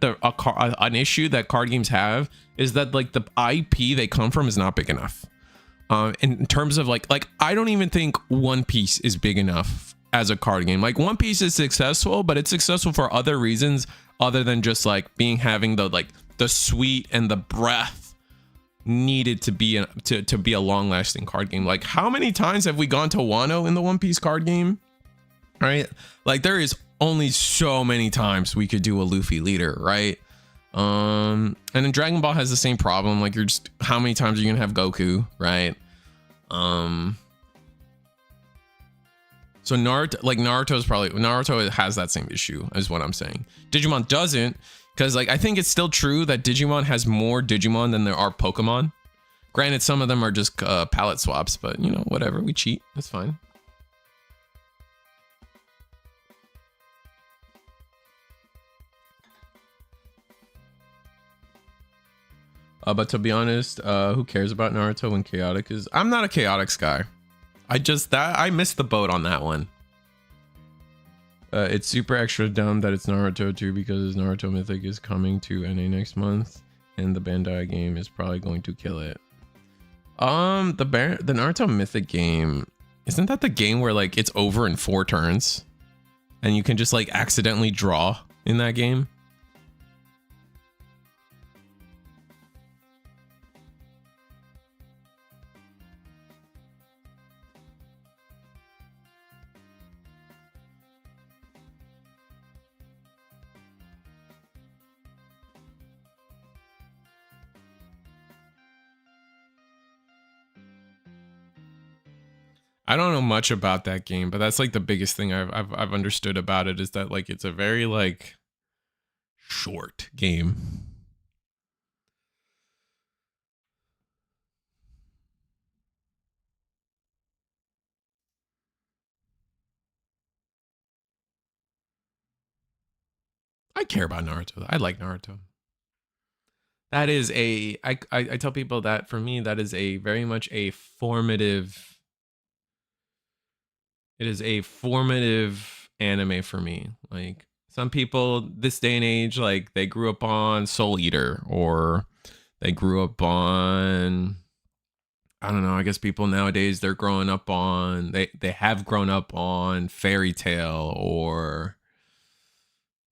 an issue that card games have is that like the IP they come from is not big enough. In terms of like I don't even think One Piece is big enough as a card game. Like One Piece is successful, but it's successful for other reasons other than just like having the sweet and the breath needed to be a long-lasting card game. Like, how many times have we gone to Wano in the One Piece card game? Right? Like, there is only so many times we could do a Luffy leader, right? And then Dragon Ball has the same problem. Like, you're just, how many times are you gonna have Goku, right? So Naruto has that same issue, is what I'm saying. Digimon doesn't, because like I think it's still true that Digimon has more Digimon than there are Pokemon. Granted, some of them are just palette swaps, but you know, whatever, we cheat, that's fine. But to be honest, who cares about Naruto when Chaotic is? I'm not a Chaotix guy. I missed the boat on that one. It's super extra dumb that it's Naruto too, because Naruto Mythic is coming to NA next month, and the Bandai game is probably going to kill it. The Naruto Mythic game, isn't that the game where like it's over in 4 turns, and you can just like accidentally draw in that game? I don't know much about that game, but that's like the biggest thing I've understood about it, is that like it's a very like short game. I care about Naruto. I like Naruto. That is I tell people that for me, that is a very much a formative. It is a formative anime for me. Like some people this day and age, like they grew up on Soul Eater, or they grew up on, I don't know, I guess people nowadays they're growing up on, they have grown up on Fairy Tail, or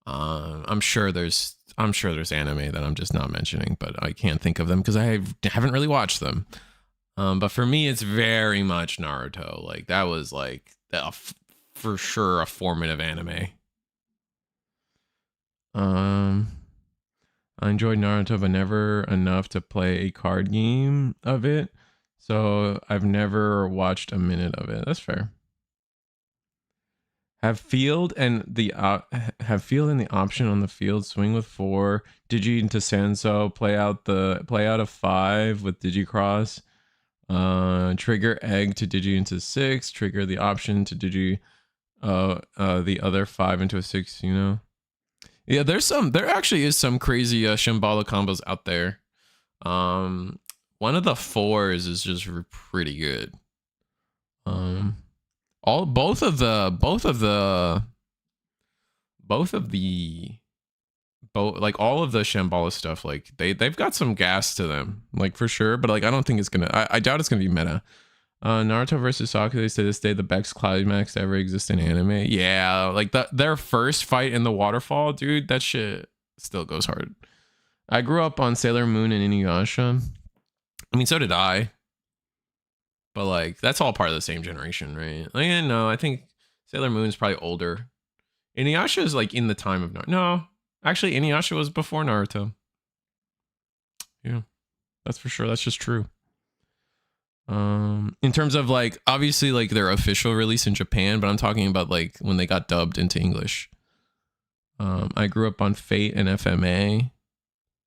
I'm sure there's anime that I'm just not mentioning, but I can't think of them because I haven't really watched them. But for me, it's very much Naruto. Like that was like for sure a formative anime. I enjoyed Naruto, but never enough to play a card game of it. So I've never watched a minute of it. That's fair. Have field and the option on the field. Swing with 4. Digi into Sanso. Play out a 5 with Digicross. Trigger egg to Digi into 6. Trigger the option to Digi the other 5 into a 6. You know. Yeah, there actually is some crazy Shambhala combos out there. One of the 4s is just pretty good. Both of the like all of the Shambhala stuff, like they've got some gas to them, like for sure, but like I don't think it's gonna, I doubt it's gonna be meta. Naruto versus Sakura to this day the best climax to ever exist in anime. Yeah, like their first fight in the waterfall, dude, that shit still goes hard. I grew up on Sailor Moon and Inuyasha. I mean, so did I. But like that's all part of the same generation, right? Like, no, I think Sailor Moon is probably older. Inuyasha is like in the time of Naruto. No, actually, Inuyasha was before Naruto. Yeah, that's for sure. That's just true. In terms of like obviously like their official release in Japan, but I'm talking about like when they got dubbed into English. I grew up on Fate and FMA.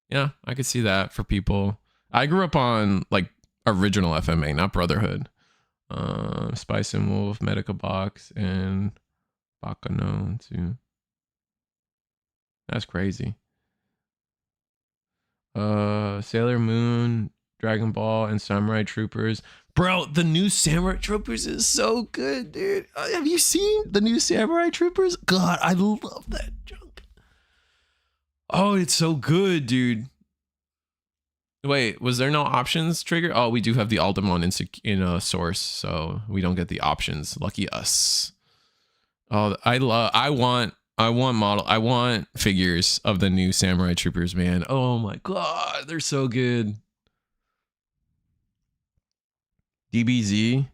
Yeah, I could see that for people. I grew up on like original FMA, not Brotherhood. Spice and Wolf, Medica Box, and Bakano too. That's crazy. Sailor Moon, Dragon Ball, and Samurai Troopers. Bro, the new Samurai Troopers is so good, dude. Have you seen the new Samurai Troopers? God, I love that junk. Oh, it's so good, dude. Wait, was there no options trigger? Oh, we do have the Aldemon in a source, so we don't get the options. Lucky us. Oh, I want figures of the new Samurai Troopers, man. Oh my god, they're so good. DBZ.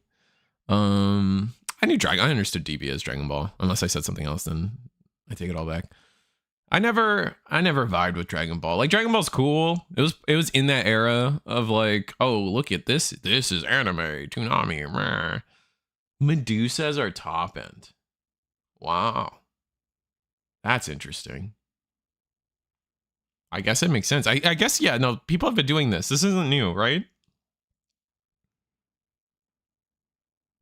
I understood DB as Dragon Ball. Unless I said something else, then I take it all back. I never vibed with Dragon Ball. Like Dragon Ball's cool. It was in that era of like, oh, look at this. This is anime. Toonami. Meh. Medusa's our top end. Wow. That's interesting. I guess it makes sense. I guess, yeah, no, people have been doing this. This isn't new, right?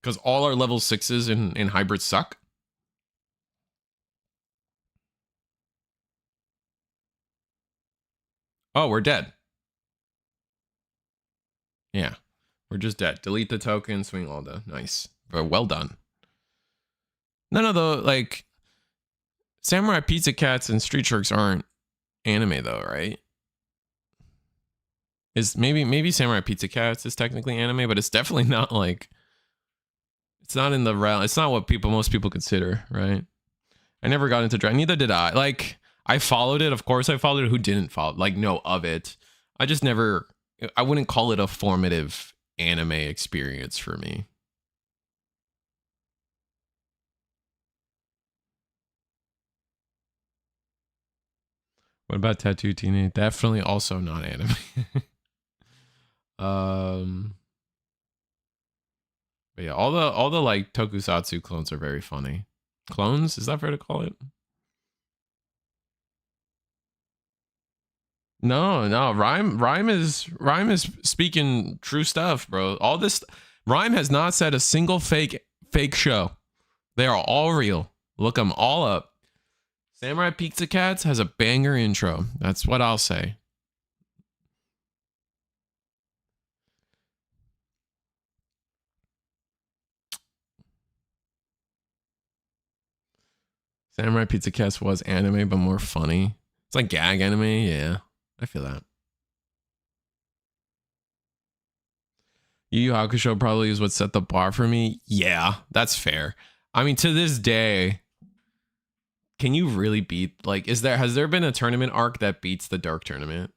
Because all our level 6s in hybrid suck. Oh, we're dead. Yeah, we're just dead. Delete the token, swing all the nice. Well done. None of the like Samurai Pizza Cats and Street Sharks aren't anime though, right? Is maybe Samurai Pizza Cats is technically anime, but it's definitely not like it's not in the realm. It's not what most people consider, right? I never got into Dragon. Neither did I. Like I followed it. Of course I followed it. Who didn't follow? Like know of it. I just never. I wouldn't call it a formative anime experience for me. What about Tattoo Teenage? Definitely also not anime. But yeah, all the like tokusatsu clones are very funny. Clones? Is that fair to call it? No, Rhyme is speaking true stuff, bro. All this Rhyme has not said a single fake show. They are all real. Look them all up. Samurai Pizza Cats has a banger intro. That's what I'll say. Samurai Pizza Cats was anime, but more funny. It's like gag anime. Yeah, I feel that. Yu Yu Hakusho probably is what set the bar for me. Yeah, that's fair. I mean, to this day, can you really beat like has there been a tournament arc that beats the Dark Tournament?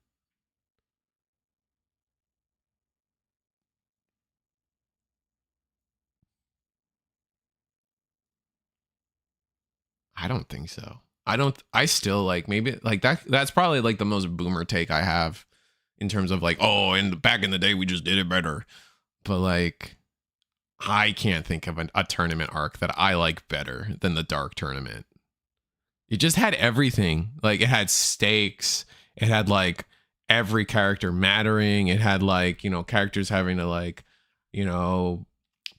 I don't think so. I still like maybe like that's probably like the most boomer take I have in terms of like, oh, and back in the day we just did it better. But like I can't think of a tournament arc that I like better than the Dark Tournament. It just had everything. Like, it had stakes. It had like every character mattering. It had like, you know, characters having to like, you know,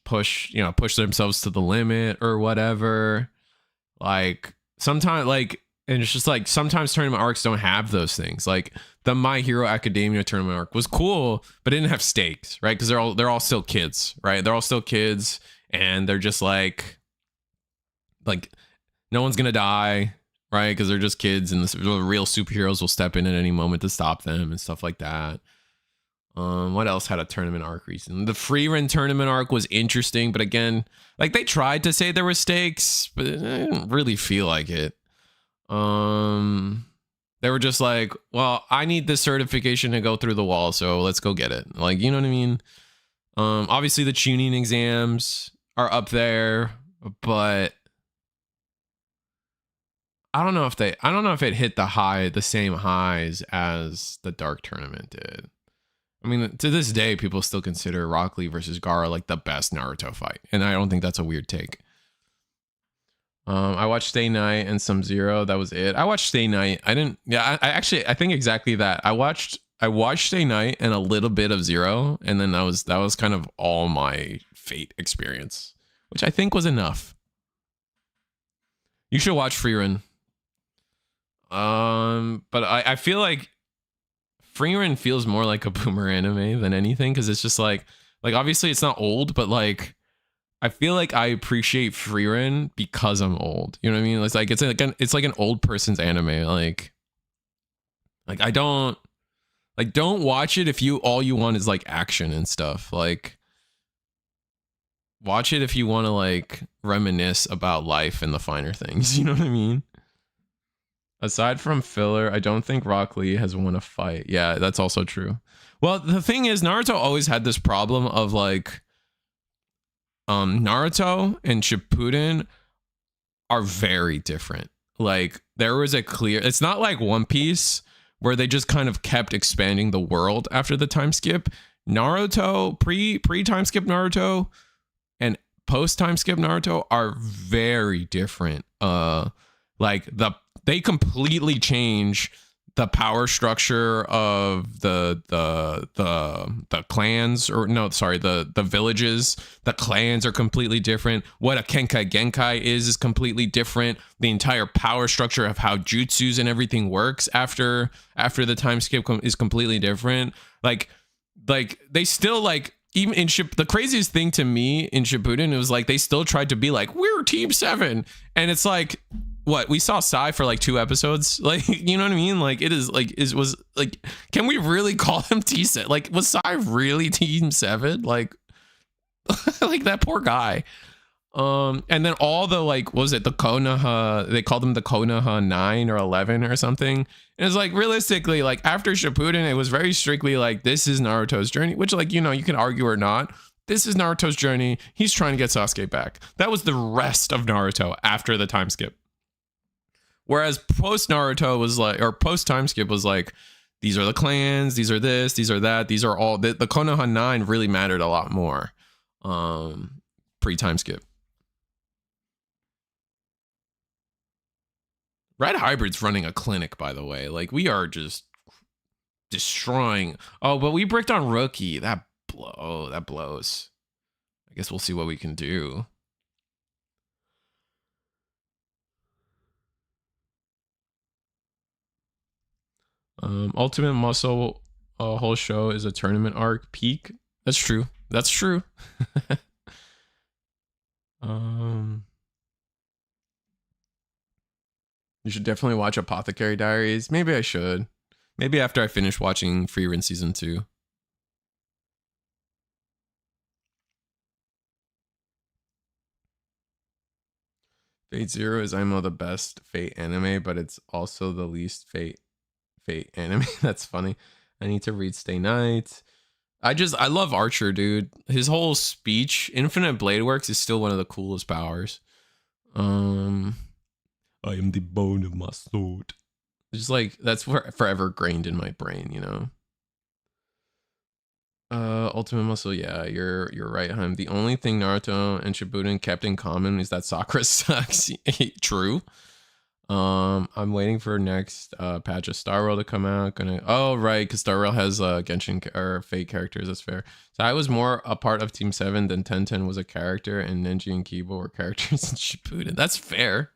push themselves to the limit or whatever. Like, sometimes, like, and it's just like sometimes tournament arcs don't have those things. Like the My Hero Academia tournament arc was cool, but it didn't have stakes, right? Because they're all still kids, right? They're all still kids, and they're just like no one's gonna die, right? Because they're just kids, and the real superheroes will step in at any moment to stop them and stuff like that. What else had a tournament arc recently? The Freerun tournament arc was interesting, but again, like they tried to say there were stakes, but I didn't really feel like it. They were just like, well, I need this certification to go through the wall, so let's go get it. Like, you know what I mean? Obviously the tuning exams are up there, but I don't know if it hit the same highs as the Dark Tournament did. I mean, to this day, people still consider Rock Lee versus Gaara like the best Naruto fight, and I don't think that's a weird take. I watched Stay Night and some Zero. That was it. I watched Stay Night. I didn't. Yeah, I actually I think exactly that. I watched Stay Night and a little bit of Zero, and then that was kind of all my Fate experience, which I think was enough. You should watch Freerun. But I feel like Freerun feels more like a boomer anime than anything, because it's just like obviously it's not old, but like I feel like I appreciate Freerun because I'm old. You know what I mean? It's like an old person's anime. Like I don't watch it if all you want is like action and stuff. Like watch it if you want to like reminisce about life and the finer things. You know what I mean? Aside from filler, I don't think Rock Lee has won a fight. Yeah, that's also true. Well, the thing is, Naruto always had this problem of like Naruto and Shippuden are very different. Like there was a clear, it's not like One Piece where they just kind of kept expanding the world after the time skip. Naruto, pre time skip Naruto and post time skip Naruto are very different. Like they completely change the power structure of the clans, or no, sorry, the villages. The clans are completely different. What a Kenkai Genkai is completely different. The entire power structure of how jutsus and everything works after the time skip is completely different. Like they still like, even in the craziest thing to me in Shippuden, it was like they still tried to be like, we're Team 7, and it's like, what, we saw Sai for like 2 episodes, like, you know what I mean? Like it is like was like, can we really call him T7? Like, was Sai really Team 7? Like like that poor guy. And then all the like, what was it, the Konoha, they called them the Konoha 9 or 11 or something. And it's like, realistically, like after Shippuden, it was very strictly like, this is Naruto's journey, which, like, you know, you can argue or not. This is Naruto's journey. He's trying to get Sasuke back. That was the rest of Naruto after the time skip. Whereas post Naruto was like, or post time skip was like, these are the clans, these are this, these are that, these are all, the Konoha 9 really mattered a lot more pre time skip. Red Hybrid's running a clinic, by the way. Like, we are just destroying. Oh, but we bricked on Rookie. That blows. I guess we'll see what we can do. Ultimate Muscle whole show is a tournament arc peak. That's true. That's true. You should definitely watch Apothecary Diaries. Maybe I should. Maybe after I finish watching Freerun Season 2. Fate Zero is IMO the best Fate anime, but it's also the least Fate anime. That's funny. I need to read Stay Night. I love Archer, dude. His whole speech, Infinite Blade Works, is still one of the coolest powers. I am the bone of my sword. Just like, that's forever grained in my brain, you know? Ultimate Muscle, yeah, you're right, hon. The only thing Naruto and Shippuden kept in common is that Sakura sucks. True. I'm waiting for next patch of Star Rail to come out. Oh right, because Star Rail has Genshin or Fate characters. That's fair. So I was more a part of Team 7 than Tenten was a character, and Nenji and Kibo were characters in Shippuden. That's fair.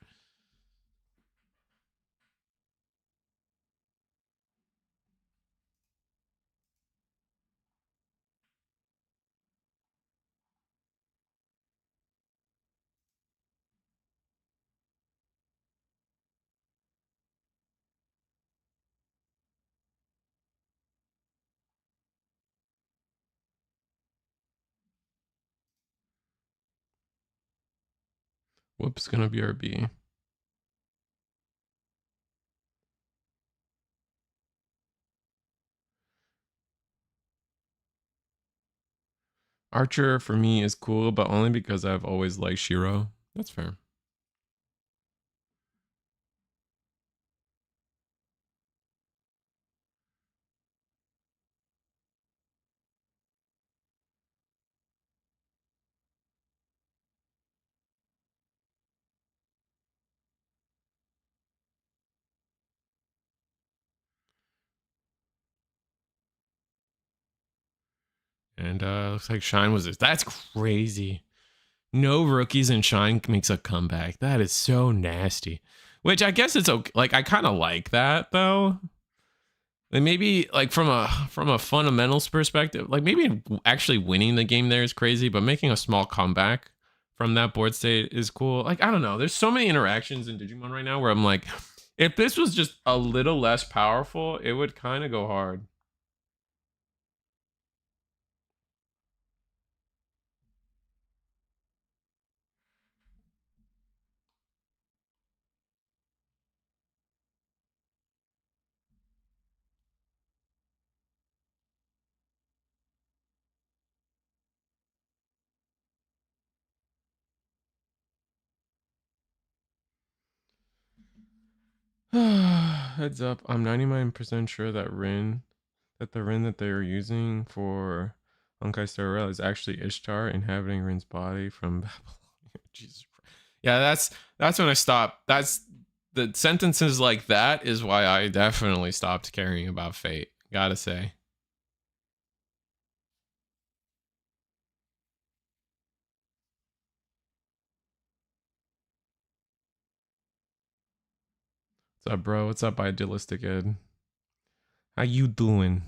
Whoops, gonna be RB. Archer for me is cool, but only because I've always liked Shiro. That's fair. And looks like Shine was this. That's crazy. No rookies and Shine makes a comeback. That is so nasty. Which I guess it's okay. Like I kind of like that though. Like maybe like from a fundamentals perspective, like maybe actually winning the game there is crazy, but making a small comeback from that board state is cool. Like I don't know. There's so many interactions in Digimon right now where I'm like, if this was just a little less powerful, it would kind of go hard. Heads up, I'm 99% sure that the Rin that they are using for Honkai Star Rail is actually Ishtar inhabiting Rin's body from Babylon. Jesus Christ. Yeah, that's when I stopped. That's the sentences like that is why I definitely stopped caring about Fate. Gotta say. What's up, bro? What's up, idealistic Ed? How you doing?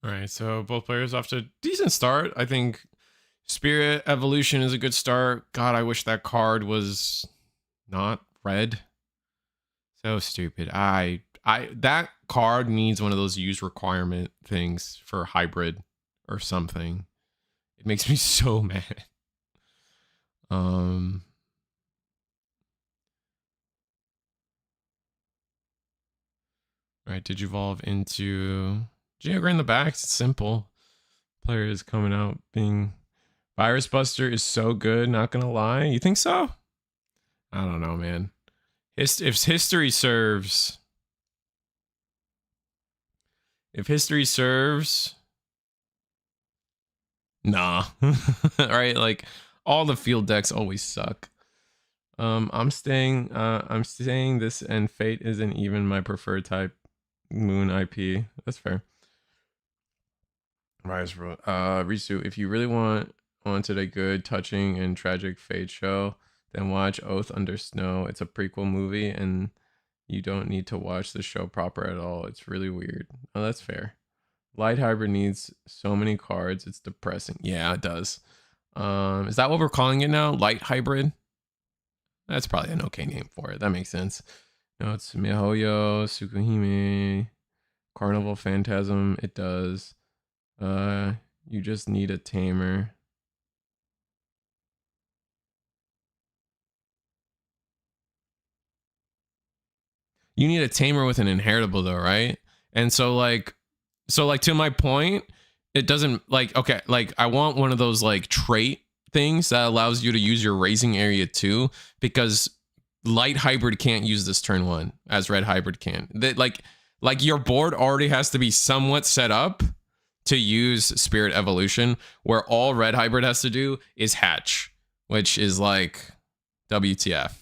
All right, so both players off to a decent start. I think Spirit Evolution is a good start. God, I wish that card was not red. So stupid. That card needs one of those use requirement things for hybrid or something. It makes me so mad. All right, did you evolve into Geogra in the back? It's simple. Player is coming out being Virus Buster is so good, not gonna lie. You think so? I don't know, man. If history serves, nah. Right, like all the field decks always suck. I'm staying this, and Fate isn't even my preferred type Moon IP. That's fair. Rise, Risu, if you really wanted a good, touching, and tragic Fate show, then watch Oath Under Snow. It's a prequel movie, and you don't need to watch the show proper at all. It's really weird. Oh, that's fair. Light Hybrid needs so many cards. It's depressing. Yeah, it does. Is that what we're calling it now? Light Hybrid? That's probably an okay name for it. That makes sense. No, it's Mihoyo, Tsukuhime, Carnival Phantasm. It does. You just need a tamer. You need a tamer with an inheritable though, right? And so to my point, it doesn't like okay, like I want one of those like trait things that allows you to use your raising area too, because light hybrid can't use this turn one as red hybrid can. That like your board already has to be somewhat set up to use spirit evolution, where all red hybrid has to do is hatch, which is like WTF.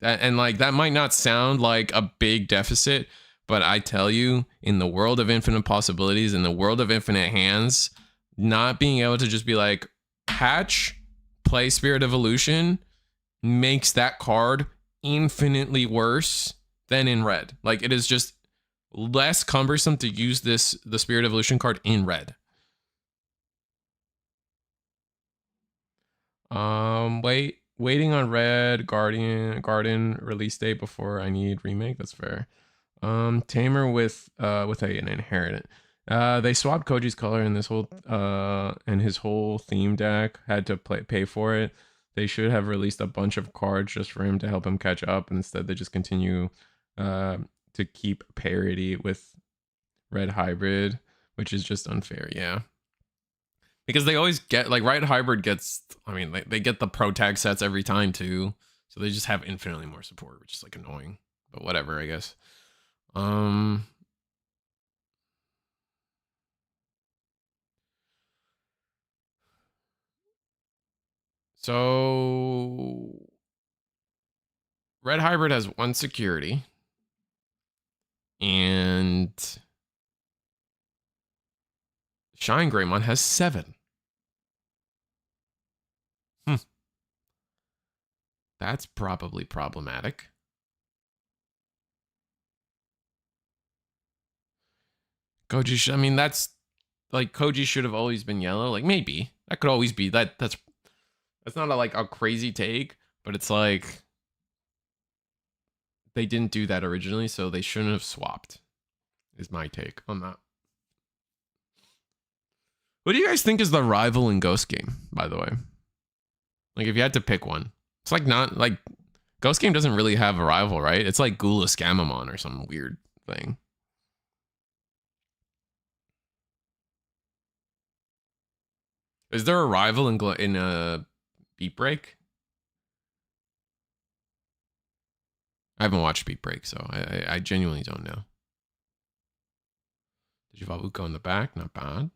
And like that might not sound like a big deficit, but I tell you, in the world of infinite possibilities, in the world of infinite hands, not being able to just be like hatch, play Spirit Evolution makes that card infinitely worse than in red. Like it is just less cumbersome to use the Spirit Evolution card in red. Waiting on Red Garden release date before I need remake. That's fair. Tamer with an inherit. They swapped Koji's color in this whole and his whole theme deck had to pay for it. They should have released a bunch of cards just for him to help him catch up. Instead, they just continue to keep parity with Red Hybrid, which is just unfair. Yeah. Because they always get like Red Hybrid gets, I mean, they get the pro tag sets every time too. So they just have infinitely more support, which is like annoying. But whatever, I guess. So Red Hybrid has one security. And Shine Greymon has 7. That's probably problematic. Koji, I mean, that's like Koji should have always been yellow. Like maybe that could always be that. That's not like a crazy take, but it's like they didn't do that originally, so they shouldn't have swapped. Is my take on that. What do you guys think is the rival in Ghost Game? By the way, like if you had to pick one, it's like not like Ghost Game doesn't really have a rival, right? It's like Gula Scamamon or some weird thing. Is there a rival in Beat Break? I haven't watched Beat Break, so I genuinely don't know. Digivolve Uko in the back, not bad.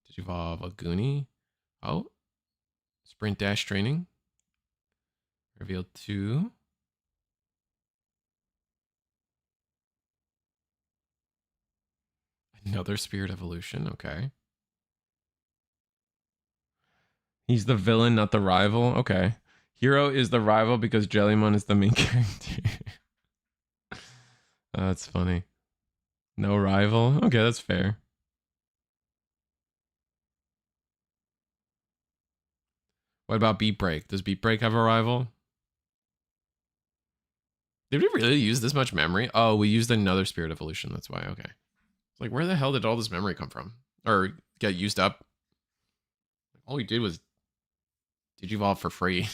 Digivolve Aguni. Oh, Sprint Dash Training. Reveal 2. Another Spirit Evolution, okay. He's the villain, not the rival. Okay. Hero is the rival because Jellymon is the main character. That's funny. No rival. Okay, that's fair. What about Beat Break? Does Beat Break have a rival? Did we really use this much memory? Oh, we used another Spirit Evolution. That's why. Okay. It's like, where the hell did all this memory come from? Or get used up? All we did was Digivolve for free.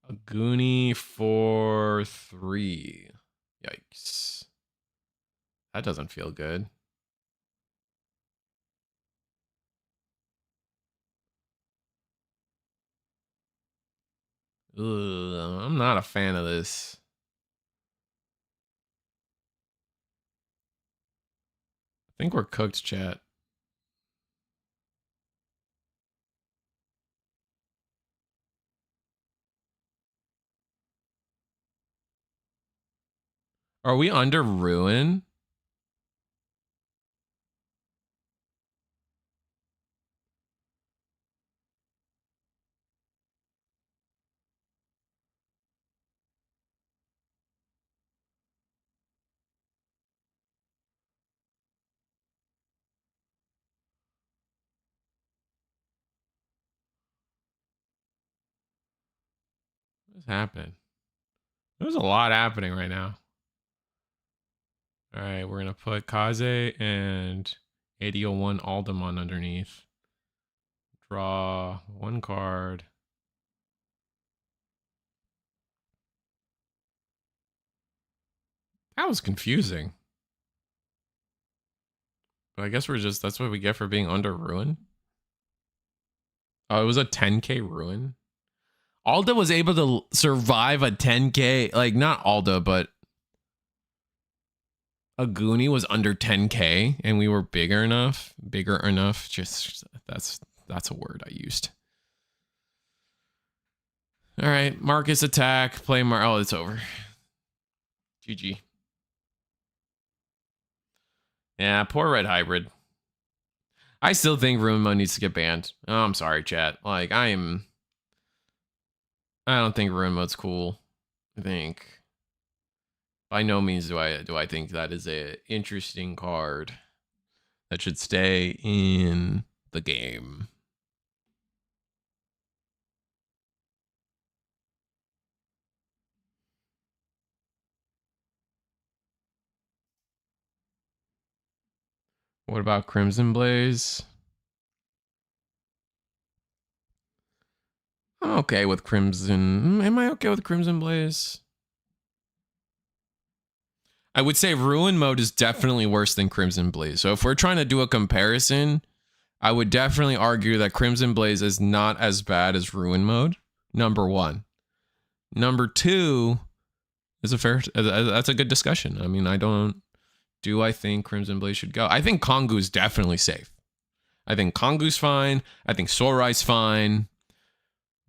A Goonie for 3. Yikes. That doesn't feel good. Ugh, I'm not a fan of this. I think we're cooked, chat. Are we under Ruin? What's happened? There's a lot happening right now. All right, we're gonna put Kaze and 8001 Aldemon underneath. Draw one card. That was confusing. But I guess that's what we get for being under Ruin. Oh, it was a 10k Ruin. Alda was able to survive a 10k, like not Alda, but a Goonie was under 10k and we were bigger enough. Just that's a word I used. All right, Marcus attack, play oh, it's over. GG. Yeah, poor red hybrid. I still think Ruin Mode needs to get banned. Oh, I'm sorry, chat. Like I don't think Ruin Mode's cool. I think by no means do I think that is a interesting card that should stay in the game. What about Crimson Blaze? I'm okay with Crimson. Am I okay with Crimson Blaze? I would say Ruin Mode is definitely worse than Crimson Blaze. So if we're trying to do a comparison, I would definitely argue that Crimson Blaze is not as bad as Ruin Mode. Number one. Number two is that's a good discussion. I mean, do I think Crimson Blaze should go? I think Kongu is definitely safe. I think Kongu's fine. I think Sorai's fine.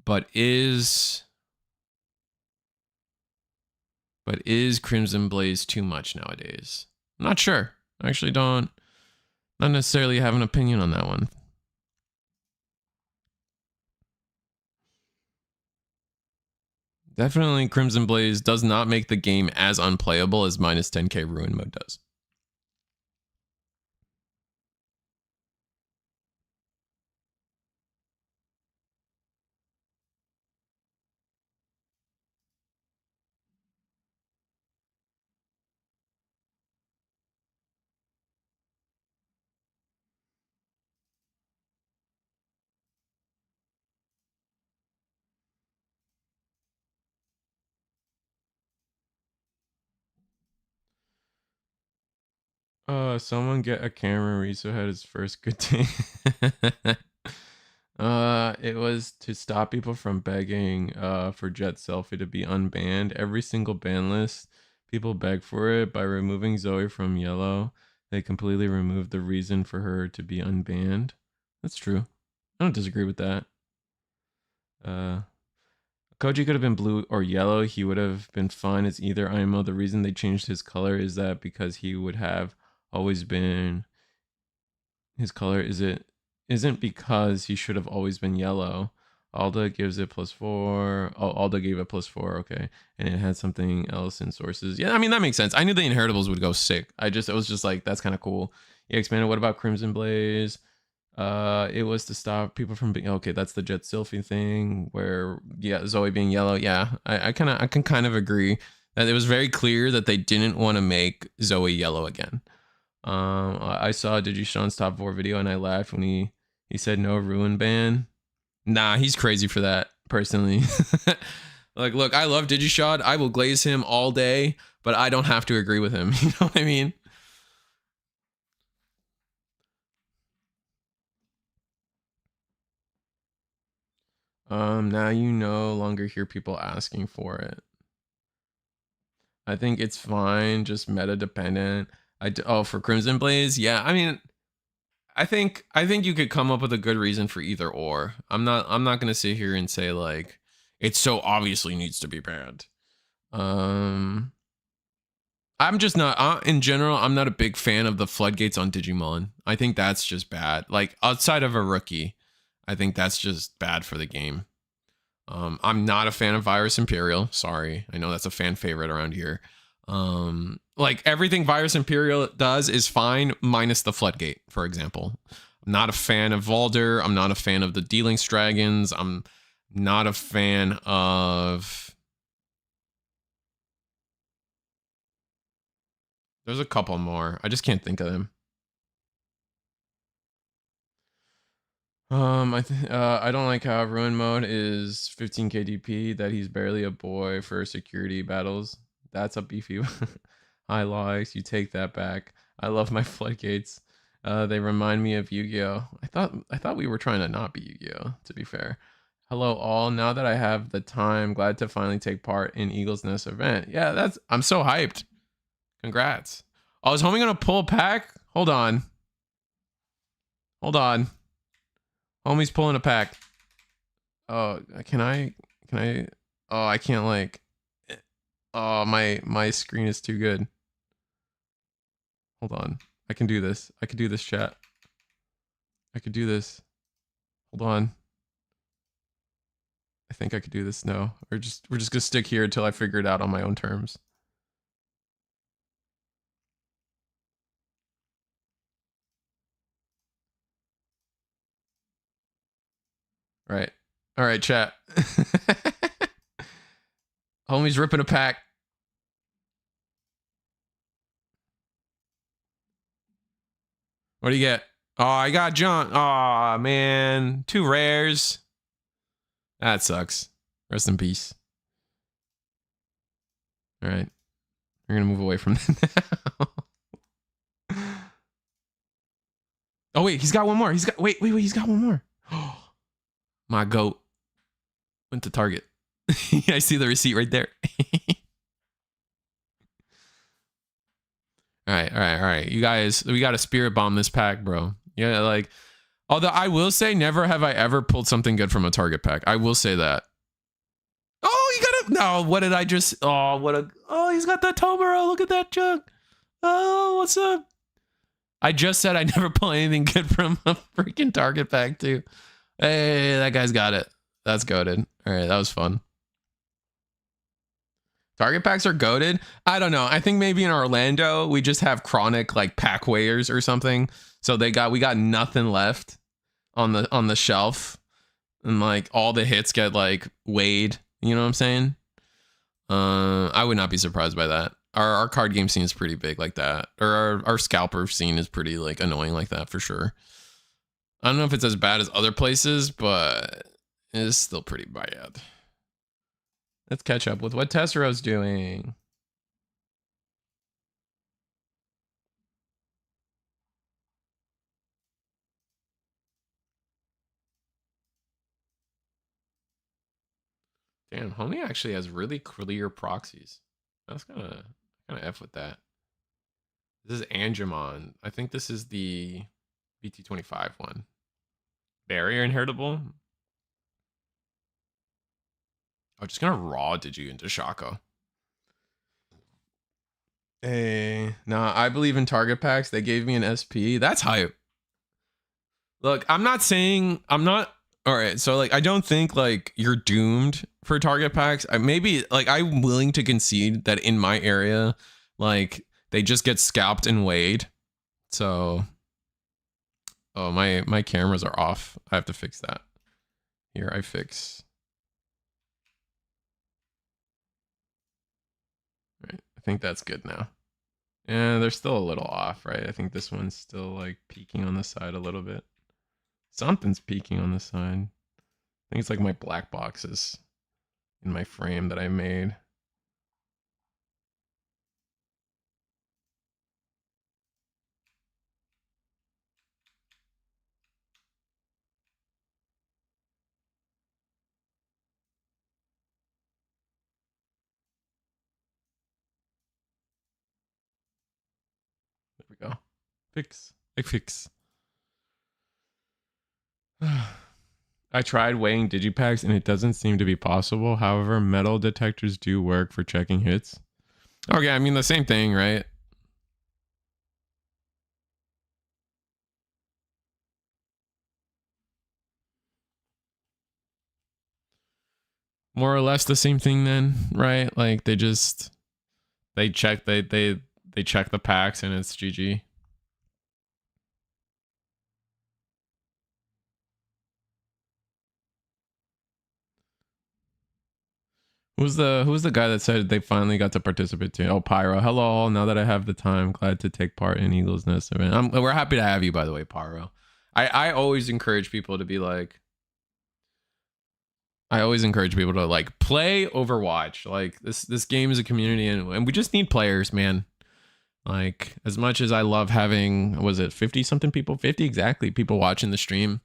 But is Crimson Blaze too much nowadays? I'm not sure. I actually not necessarily have an opinion on that one. Definitely Crimson Blaze does not make the game as unplayable as minus 10k Ruin Mode does. Someone get a camera. Riso had his first good day. It was to stop people from begging for Jet Selfie to be unbanned. Every single ban list, people beg for it. By removing Zoe from yellow, they completely removed the reason for her to be unbanned. That's true. I don't disagree with that. Koji could have been blue or yellow. He would have been fine as either IMO. The reason they changed his color is that because he would have always been his color isn't because he should have always been yellow. Alda gives it +4. Oh, Alda gave it +4. Okay, and it had something else in sources. Yeah, I mean that makes sense. I knew the inheritables would go sick. It was just like that's kind of cool. Yeah, expanded. What about Crimson Blaze? It was to stop people from being okay. That's the Jet Sylphie thing where Zoe being yellow. Yeah, I can kind of agree that it was very clear that they didn't want to make Zoe yellow again. I saw Digishan's top 4 video and I laughed when he said no Ruin ban. Nah, he's crazy for that personally. Like, look, I love Digishad. I will glaze him all day, but I don't have to agree with him. You know what I mean? Now you no longer hear people asking for it. I think it's fine, just meta dependent. For Crimson Blaze, yeah. I mean, I think you could come up with a good reason for either or. I'm not gonna sit here and say like it so obviously needs to be banned. I'm just not in general. I'm not a big fan of the floodgates on Digimon. I think that's just bad. Like outside of a rookie, I think that's just bad for the game. I'm not a fan of Virus Imperial. Sorry, I know that's a fan favorite around here. Like everything Virus Imperial does is fine, minus the floodgate, for example. I'm not a fan of Valder. I'm not a fan of the D-Links Dragons. I'm not a fan of There's a couple more. I just can't think of them. I don't like how ruin mode is 15 KDP, that he's barely a boy for security battles. That's a beefy. Hi Logs, you take that back. I love my floodgates. They remind me of Yu-Gi-Oh. I thought we were trying to not be Yu-Gi-Oh, to be fair. Hello all. Now that I have the time, glad to finally take part in Eagle's Nest event. Yeah, I'm so hyped. Congrats. Oh, is homie gonna pull a pack? Hold on. Hold on. Homie's pulling a pack. Oh, can I? Oh, I can't like. Oh, my screen is too good. Hold on. I can do this. I can do this, chat. I could do this. Hold on. I think I could do this. No, we're just gonna stick here until I figure it out on my own terms. All right, chat. Homie's ripping a pack. What do you get? Oh, I got John. Oh, man. 2 rares. That sucks. Rest in peace. All right. We're going to move away from that now. Oh, wait. He's got one more. Wait. He's got one more. Oh, my goat. Went to Target. I see the receipt right there. All right. You guys, we got to spirit bomb this pack, bro. Yeah, like, although I will say, never have I ever pulled something good from a Target pack. I will say that. Oh, you got no, what did I just, oh, he's got that Tomoro. Look at that junk. Oh, what's up? I just said I never pull anything good from a freaking Target pack, too. Hey, that guy's got it. That's goated. All right, that was fun. Target packs are goated. I don't know. I think maybe in Orlando we just have chronic like pack weighers or something. So we got nothing left on the shelf, and like all the hits get like weighed. You know what I'm saying? I would not be surprised by that. Our card game scene is pretty big like that, or our scalper scene is pretty like annoying like that for sure. I don't know if it's as bad as other places, but it's still pretty bad. Let's catch up with what Tessero's doing. Damn, homie actually has really clear proxies. That's kind of F with that. This is Angemon. I think this is the BT25 one. Barrier inheritable. I'm just gonna raw Digi into Shaco. Hey, nah, I believe in target packs. They gave me an SP. That's hype. Look, I'm not saying all right, so like I don't think like you're doomed for target packs. Maybe like I'm willing to concede that in my area, like they just get scalped and weighed. So oh, my cameras are off. I have to fix that. Here, I fix. Right. I think that's good now. Yeah, they're still a little off, right? I think this one's still like peaking on the side a little bit. Something's peaking on the side. I think it's like my black boxes in my frame that I made. There we go. Fix. I fix. I tried weighing digipacks and it doesn't seem to be possible. However, metal detectors do work for checking hits. Okay, I mean the same thing, right? More or less the same thing then, right? Like they check they check the packs and it's GG. Who's the guy that said they finally got to participate too? Oh, Pyro. Hello. Now that I have the time, glad to take part in Eagle's Nest event. We're happy to have you, by the way, Pyro. I always encourage people to be like, I always encourage people to like play Overwatch. Like this game is a community, and we just need players, man. Like as much as I love having, was it 50 something people, 50 exactly people watching the stream.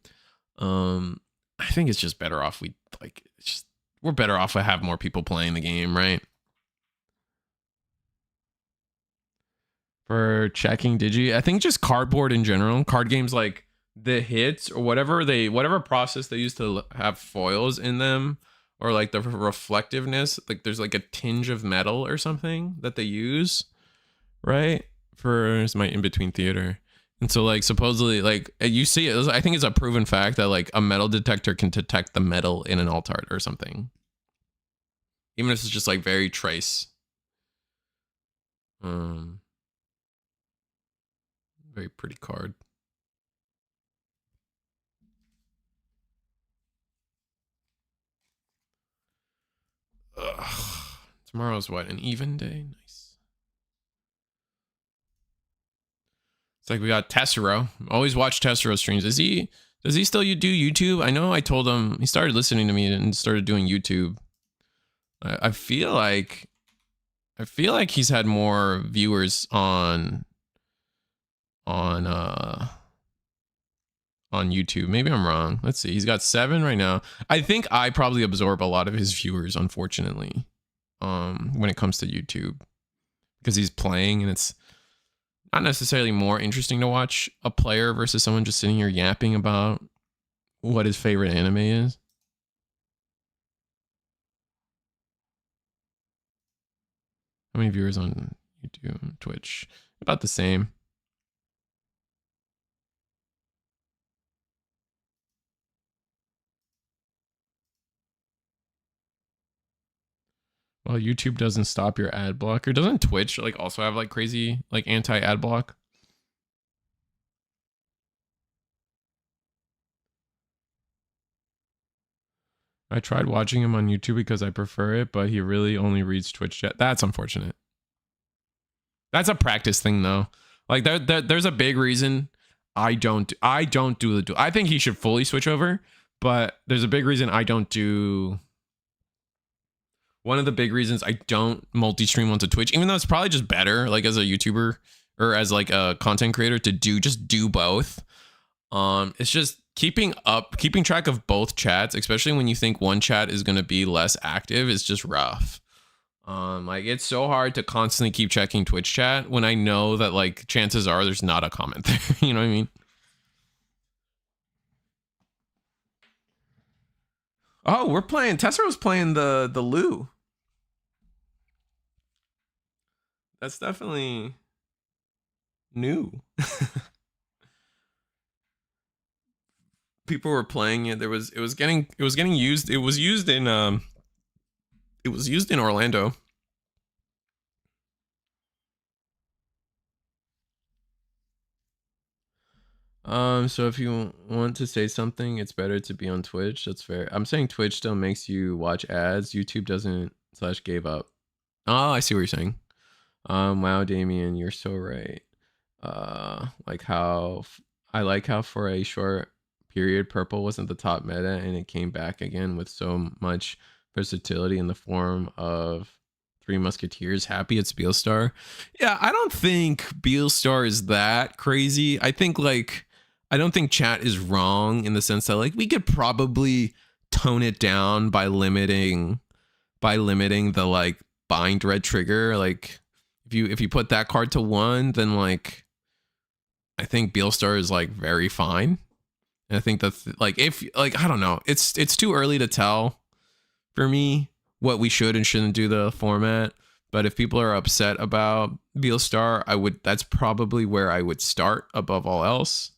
I think it's just better off we're better off to have more people playing the game, right? For checking Digi, I think just cardboard in general, card games like the hits or whatever process they use to have foils in them, or like the reflectiveness, like there's like a tinge of metal or something that they use, right? For it's my in between theater. And so like supposedly like you see it, I think it's a proven fact that like a metal detector can detect the metal in an alt art or something. Even if it's just like very trace. Very pretty card. Ugh. Tomorrow's what, an even day? Nice. It's like we got Tessero. Always watch Tessero streams. Does he still do YouTube? I know I told him he started listening to me and started doing YouTube. I feel like he's had more viewers on YouTube. Maybe I'm wrong. Let's see. He's got 7 right now. I think I probably absorb a lot of his viewers, unfortunately, when it comes to YouTube, because he's playing and it's not necessarily more interesting to watch a player versus someone just sitting here yapping about what his favorite anime is. How many viewers on YouTube, Twitch? About the same. Well, YouTube doesn't stop your ad blocker. Doesn't Twitch like also have like crazy like anti-ad block? I tried watching him on YouTube because I prefer it, but he really only reads Twitch chat. That's unfortunate. That's a practice thing though. Like there's a big reason I don't do the dual. I think he should fully switch over, but there's a big reason I don't do. One of the big reasons I don't multi-stream onto Twitch, even though it's probably just better, like as a YouTuber or as like a content creator to do both. It's just keeping track of both chats, especially when you think one chat is going to be less active, is just rough. Like it's so hard to constantly keep checking Twitch chat when I know that like chances are there's not a comment there. You know what I mean? Oh, we're playing. Tessero's playing the Lou. That's definitely new. People were playing it. It was getting used. It was used in Orlando. So if you want to say something, it's better to be on Twitch. That's fair. I'm saying Twitch still makes you watch ads. YouTube doesn't / gave up. Oh, I see what you're saying. Wow, Damien, you're so right. Like how I like how for a short period, purple wasn't the top meta, and it came back again with so much versatility in the form of Three Musketeers. Happy it's Beelstar. Yeah, I don't think Beelstar is that crazy. I think like I don't think chat is wrong in the sense that like we could probably tone it down by limiting the like bind red trigger. Like if you put that card to 1, then like I think Beelstar is like very fine. And I think that's like if like I don't know, it's too early to tell for me what we should and shouldn't do the format. But if people are upset about Beelstar, that's probably where I would start above all else.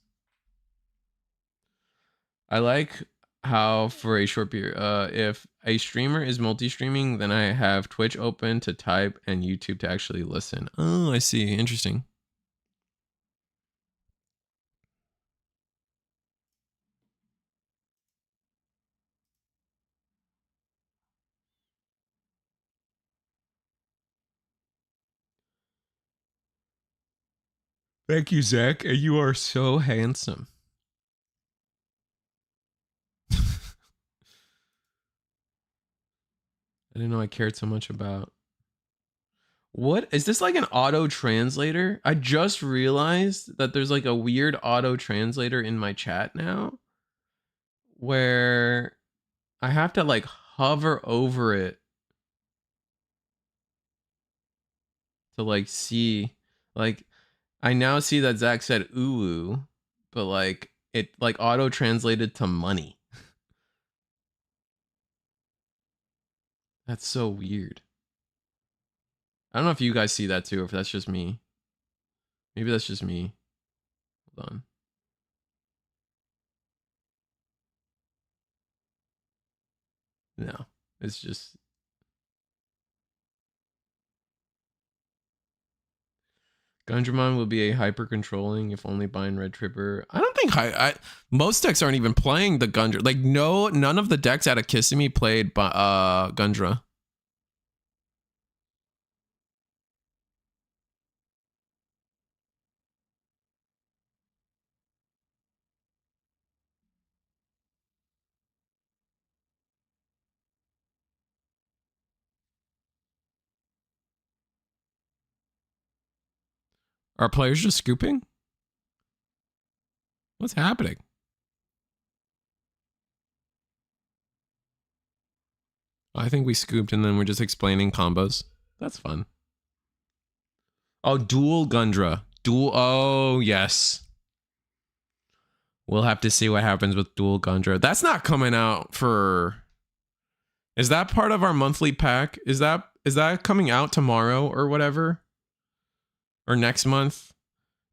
I like how for a short period, if a streamer is multi-streaming, then I have Twitch open to type and YouTube to actually listen. Oh, I see. Interesting. Thank you, Zach. You are so handsome. I didn't know I cared so much about. What is this, like an auto translator? I just realized that there's like a weird auto translator in my chat now where I have to like hover over it to like see. Like I now see that Zach said ooh, but like it like auto translated to money. That's so weird. I don't know if you guys see that too, or if that's just me. Maybe that's just me. Hold on. No, it's just. Gundramon will be a hyper controlling if only buying Red Tripper. I don't think most decks aren't even playing the Gundra. Like none of the decks out of Kissimmee played Gundra. Are players just scooping? What's happening? I think we scooped and then we're just explaining combos. That's fun. Oh, dual Gundra. Dual. Oh, yes. We'll have to see what happens with dual Gundra. That's not coming out for. Is that part of our monthly pack? Is that coming out tomorrow or whatever? Or next month?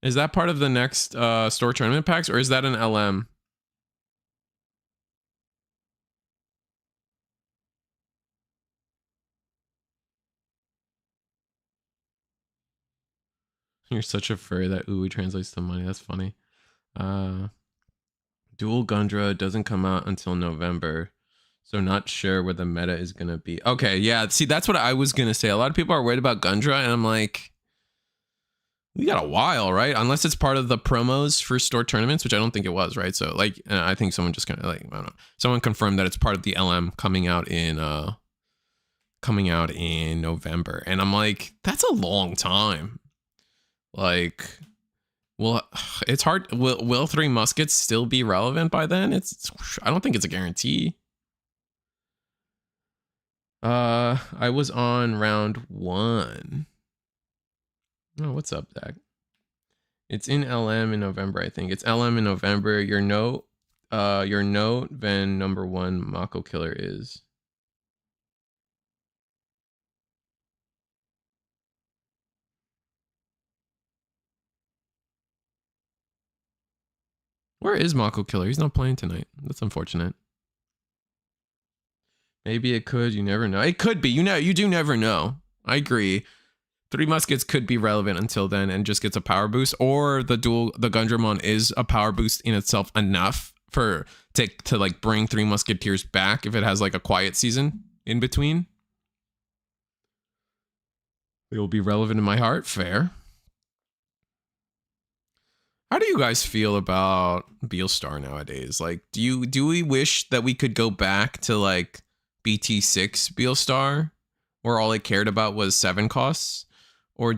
Is that part of the next store tournament packs, or is that an LM? You're such a furry that ooh translates to money. That's funny. Dual Gundra doesn't come out until November, so not sure where the meta is gonna be. Okay, yeah. See, that's what I was gonna say. A lot of people are worried about Gundra, and I'm like, we got a while, right? Unless it's part of the promos for store tournaments, which I don't think it was, right? So like, I think someone just kind of like, I don't know. Someone confirmed that it's part of the LM coming out in November, and I'm like, that's a long time. Like, well, it's hard. Will Three Muskets still be relevant by then? I don't think it's a guarantee. I was on round 1. Oh, what's up, Zach? It's in LM in November, I think. It's LM in November. Your note, then number 1 Mako Killer is. Where is Mako Killer? He's not playing tonight. That's unfortunate. Maybe it could. You never know. It could be. You do never know. I agree. Three Muskets could be relevant until then and just gets a power boost, or the Gundramon is a power boost in itself enough to like bring Three Musketeers back if it has like a quiet season in between. It will be relevant in my heart. Fair. How do you guys feel about Beelstar nowadays? Like, do we wish that we could go back to like BT6 Beelstar, where all it cared about was 7 costs? Or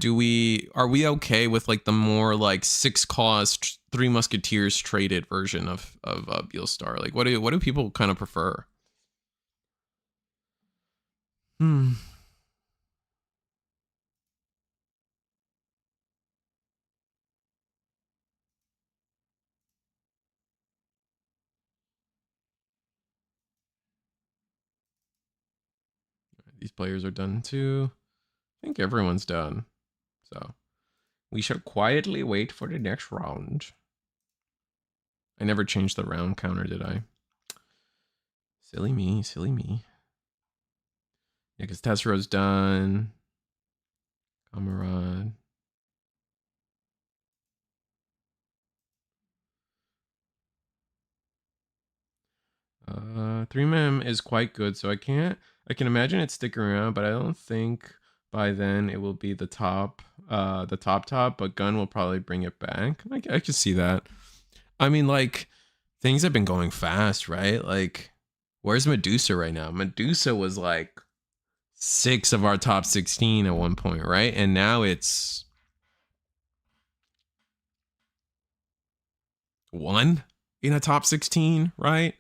are we okay with like the more like 6 cost Three Musketeers traded version of Beelstar? Like, what do people kind of prefer? These players are done too. I think everyone's done. So we shall quietly wait for the next round. I never changed the round counter, did I? Silly me, silly me. Yeah, because Tessero's done. Kamarad. Three Mem is quite good, so I can imagine it sticking around, but I don't think by then it will be the top the top, but Gun will probably bring it back. I could see that. I mean, like, things have been going fast, right? Like, where's Medusa right now? Medusa was like 6 of our top 16 at one point, right? And now it's 1 in a top 16, right?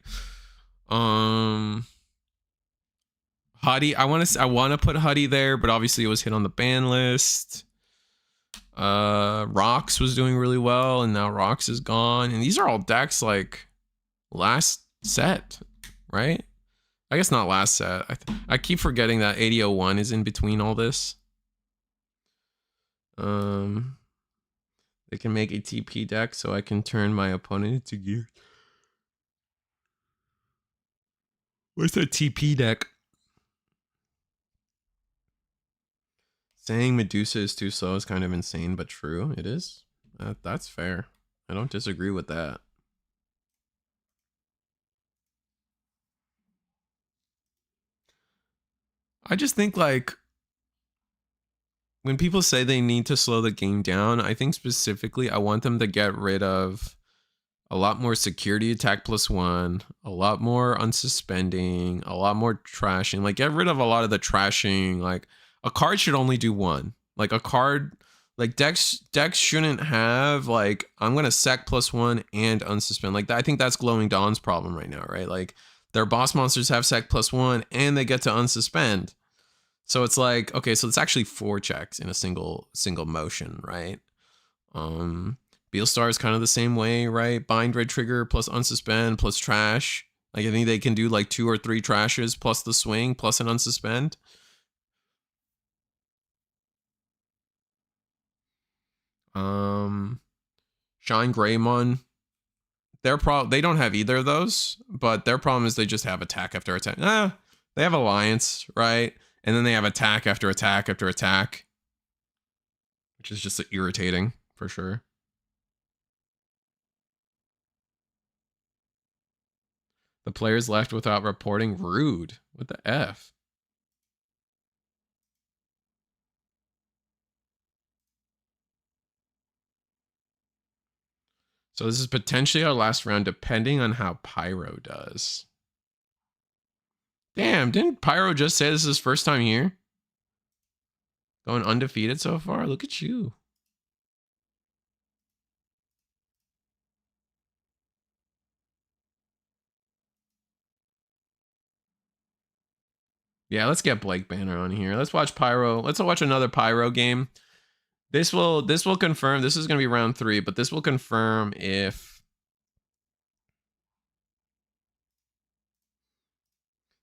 Huddy, I want to put Huddy there, but obviously it was hit on the ban list. Rox was doing really well, and now Rox is gone. And these are all decks like last set, right? I guess not last set. I keep forgetting that 8001 is in between all this. They can make a TP deck so I can turn my opponent into gear. What's a TP deck? Saying Medusa is too slow is kind of insane, but true. It is. That's fair. I don't disagree with that. I just think, like, when people say they need to slow the game down, I think specifically I want them to get rid of a lot more security attack +1, a lot more unsuspending, a lot more trashing. Like, get rid of a lot of the trashing. Like, a card should only do 1. Like, a card, like, decks shouldn't have, like, I'm gonna sec +1 and unsuspend. Like, I think that's Glowing Dawn's problem right now, right? Like, their boss monsters have sec +1 and they get to unsuspend. So it's like, okay, so it's actually 4 checks in a single motion, right? Beelstar is kind of the same way, right? Bind, red trigger plus unsuspend plus trash. Like, I think they can do like 2 or 3 trashes plus the swing plus an unsuspend. Shine Greymon. They don't have either of those, but their problem is they just have attack after attack. They have Alliance, right? And then they have attack after attack after attack, which is just irritating for sure. The players left without reporting. Rude. What the F? So this is potentially our last round, depending on how Pyro does. Damn, didn't Pyro just say this is his first time here? Going undefeated so far? Look at you. Yeah, let's get Blake Banner on here. Let's watch Pyro. Let's watch another Pyro game. This will confirm. This is going to be round 3, but this will confirm if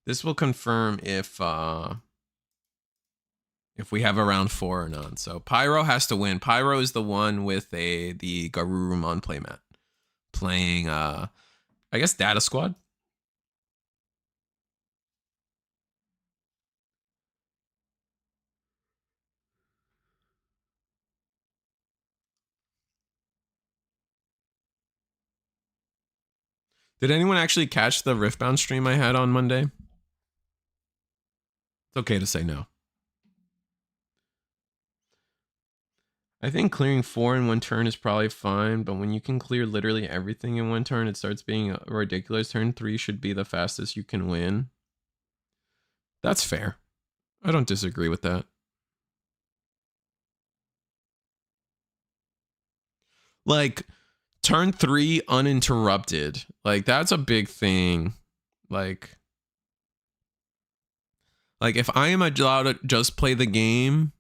if we have a round 4 or not. So Pyro has to win. Pyro is the one with the Garurumon playmat. Playing I guess Data Squad. Did anyone actually catch the Riftbound stream I had on Monday? It's okay to say no. I think clearing 4 in one turn is probably fine, but when you can clear literally everything in one turn, it starts being ridiculous. Turn 3 should be the fastest you can win. That's fair. I don't disagree with that. Like, turn 3 uninterrupted. Like, that's a big thing. Like if I am allowed to just play the game,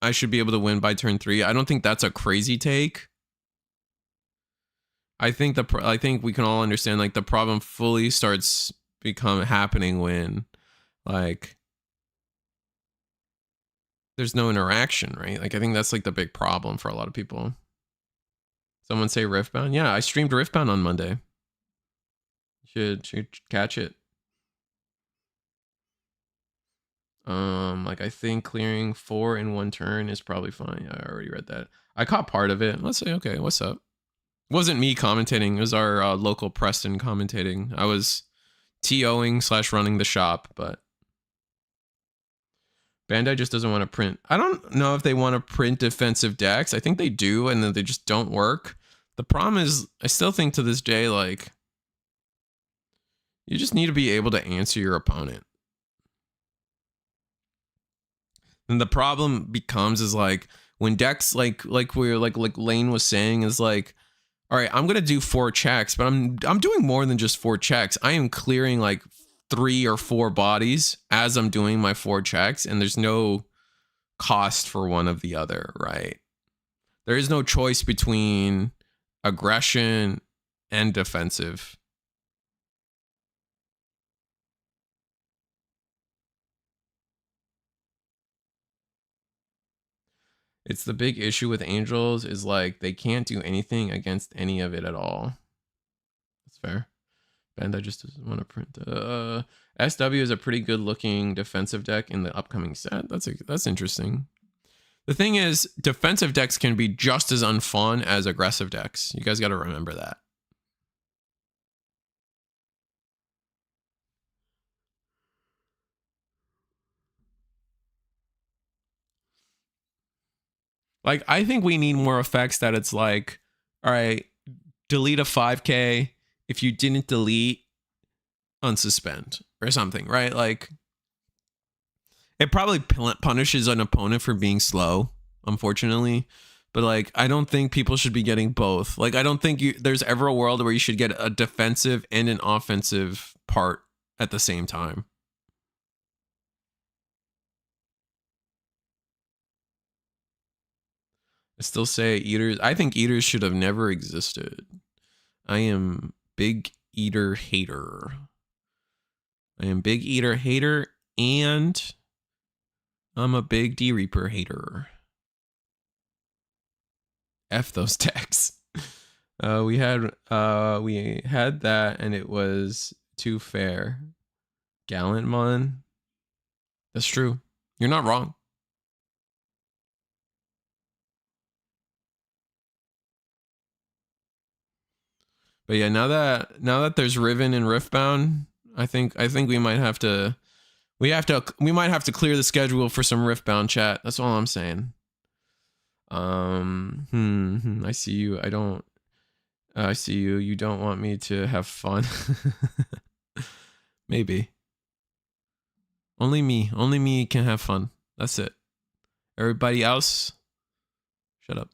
I should be able to win by turn 3. I don't think that's a crazy take. I think we can all understand, like, the problem fully starts happening when, like, there's no interaction, right? Like, I think that's like the big problem for a lot of people. Someone say Riftbound? Yeah, I streamed Riftbound on Monday. Should catch it. Like, I think clearing 4 in one turn is probably fine. I already read that. I caught part of it. Let's say, okay, what's up? It wasn't me commentating. It was our local Preston commentating. I was TOing / running the shop, but Bandai just doesn't want to print. I don't know if they want to print defensive decks. I think they do, and then they just don't work. The problem is, I still think to this day, like, you just need to be able to answer your opponent. And the problem becomes is like when decks like Lane was saying is like, all right, I'm gonna do 4 checks, but I'm doing more than just 4 checks. I am clearing like 3 or 4 bodies as I'm doing my 4 checks, and there's no cost for one of the other, right? There is no choice between aggression and defensive. It's the big issue with Angels is like they can't do anything against any of it at all. That's fair. Bandai just doesn't want to print. SW is a pretty good looking defensive deck in the upcoming set. That's interesting. The thing is, defensive decks can be just as unfun as aggressive decks. You guys got to remember that. Like, I think we need more effects that it's like, all right, delete a 5K. If you didn't delete, unsuspend or something, right? Like, it probably punishes an opponent for being slow, unfortunately. But like, I don't think people should be getting both. Like, I don't think there's ever a world where you should get a defensive and an offensive part at the same time. I still say eaters. I think eaters should have never existed. I am big eater hater. I am big eater hater, and I'm a big D Reaper hater. F those decks. We had that, and it was too fair. Gallantmon. That's true. You're not wrong. But yeah, now that there's Riven and Riftbound, I think we might have to clear the schedule for some Riftbound chat. That's all I'm saying. I see you. I see you. You don't want me to have fun. Maybe. Only me can have fun. That's it. Everybody else, shut up.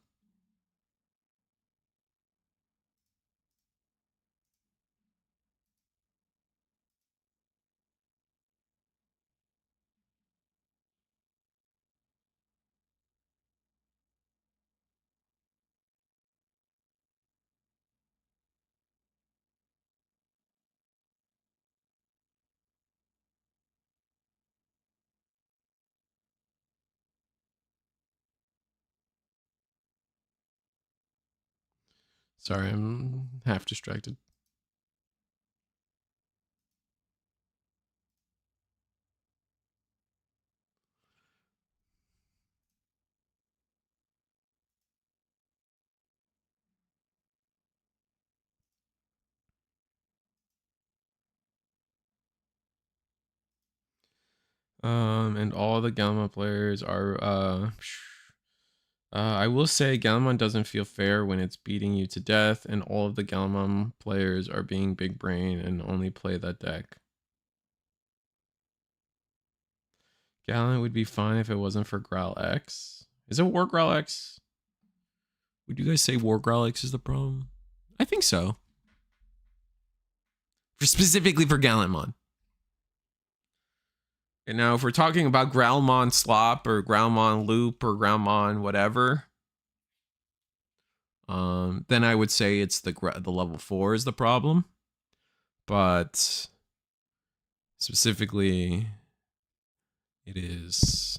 Sorry, I'm half distracted. And all the Galma players are I will say Galmon doesn't feel fair when it's beating you to death, and all of the Galmon players are being big brain and only play that deck. Gallant would be fine if it wasn't for Growl X. Is it War Growl X? Would you guys say War Growl X is the problem? I think so. Specifically for Gallantmon. And now if we're talking about Growlmon Slop or Growlmon Loop or Growlmon whatever, then I would say it's the level 4 is the problem. But specifically, it is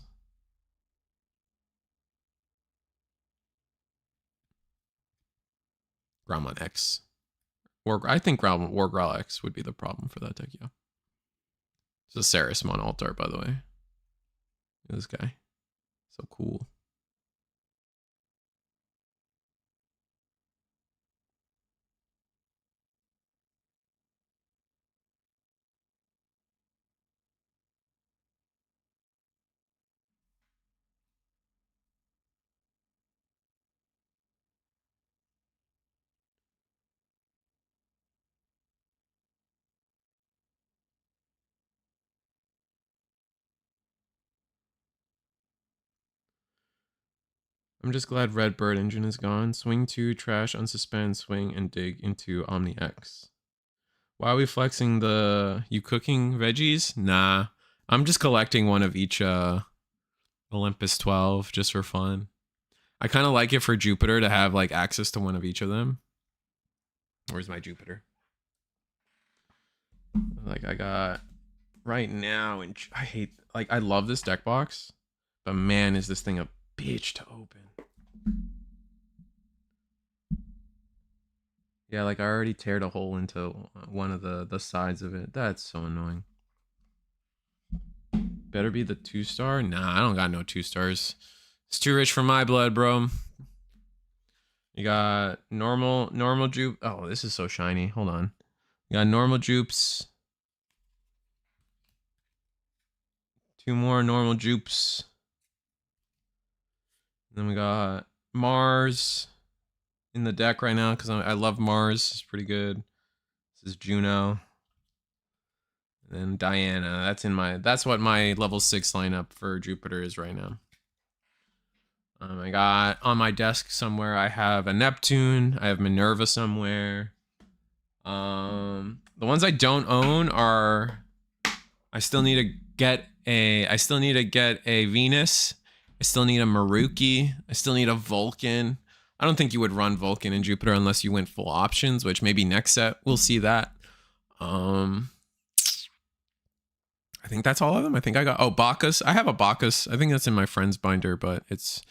Growlmon X. I think War Growl X would be the problem for that deck, yeah. It's a Sarismon Altar, by the way. This guy. So cool. I'm just glad Redbird engine is gone. Swing 2, trash, unsuspend, swing, and dig into Omni X. Why are we flexing the... You cooking veggies? Nah. I'm just collecting one of each Olympus 12 just for fun. I kind of like it for Jupiter to have like access to one of each of them. Where's my Jupiter? Like I got right now, and I hate, like, I love this deck box, but man, is this thing a bitch to open. Yeah, like I already teared a hole into one of the sides of it. That's so annoying. Better be the 2-star? Nah, I don't got no 2 stars. It's too rich for my blood, bro. You got normal jupe. Oh, this is so shiny. Hold on. You got normal jupes. 2 more normal jupes. Then we got Mars in the deck right now because I love Mars. It's pretty good. This is Juno. And then Diana. That's what my level 6 lineup for Jupiter is right now. I got on my desk somewhere, I have a Neptune. I have Minerva somewhere. The ones I don't own are, I still need to get a Venus. I still need a Maruki. I still need a Vulcan. I don't think you would run Vulcan in Jupiter unless you went full options, which maybe next set we'll see that. I think that's all of them. I think I got, oh, Bacchus. I have a Bacchus. I think that's in my friend's binder, but it's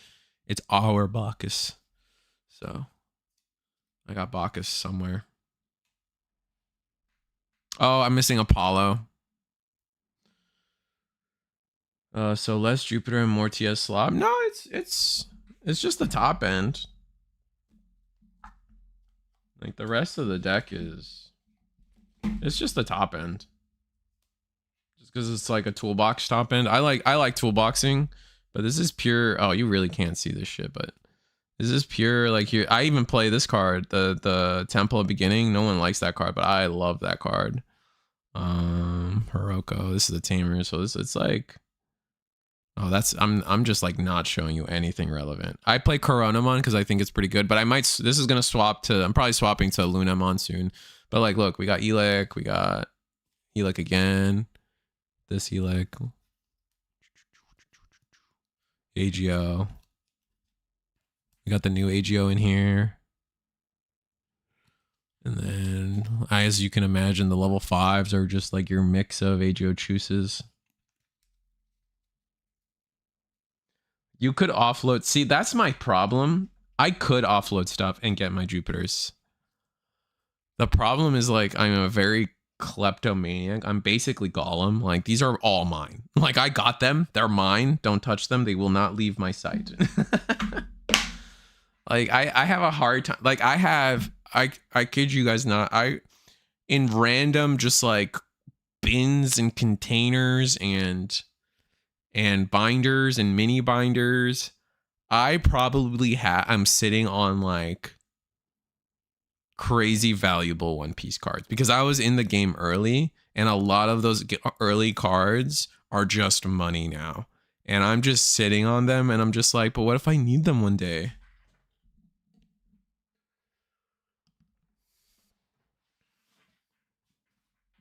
our Bacchus. So I got Bacchus somewhere. Oh, I'm missing Apollo. So less Jupiter and more TS Slob. No, it's just the top end. Like the rest of the deck it's just the top end. Just because it's like a toolbox top end. I like toolboxing, but this is pure. Oh, you really can't see this shit, but this is pure. Like here, I even play this card, the Temple of Beginning. No one likes that card, but I love that card. Hiroko. This is the Tamer, so it's like. Oh, I'm just like not showing you anything relevant. I play Coronamon because I think it's pretty good, but this is gonna swap to, I'm probably swapping to Lunamon soon. But like, look, we got Elec, we got Elec again. This Elec. AGO. We got the new AGO in here. And then, as you can imagine, the level 5s are just like your mix of AGO chooses. You could offload. See, that's my problem. I could offload stuff and get my Jupiters. The problem is, like, I'm a very kleptomaniac. I'm basically Gollum. Like, these are all mine. Like, I got them. They're mine. Don't touch them. They will not leave my sight. Like, I have a hard time. Like, I kid you guys not. In random, just like bins and containers and binders and mini binders, I probably I'm sitting on like crazy valuable One Piece cards because I was in the game early and a lot of those early cards are just money now. And I'm just sitting on them and I'm just like, but what if I need them one day?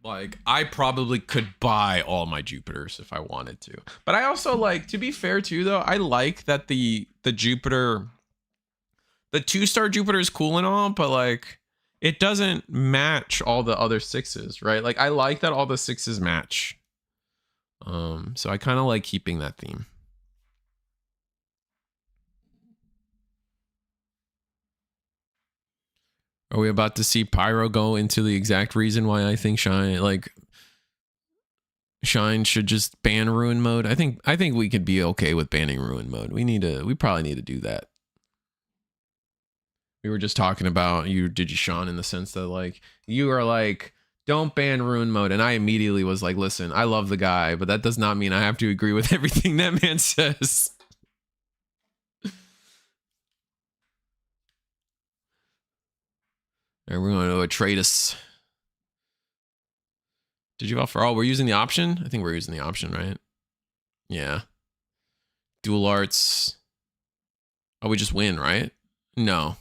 Like, I probably could buy all my Jupiters if I wanted to. But I also like, to be fair too, though, I like that the Jupiter, the 2-star Jupiter is cool and all, but like, it doesn't match all the other 6s, right? Like, I like that all the 6s match. So I kind of like keeping that theme. Are we about to see Pyro go into the exact reason why I think Shine should just ban Ruin Mode? I think we could be okay with banning Ruin Mode. We probably need to do that. We were just talking about you, Digimon, in the sense that like you are like, don't ban Ruin Mode, and I immediately was like, listen, I love the guy, but that does not mean I have to agree with everything that man says. All right, we're going to Atreides. Did you offer? Oh, we're using the option? I think we're using the option, right? Yeah. Dual Arts. Oh, we just win, right? No.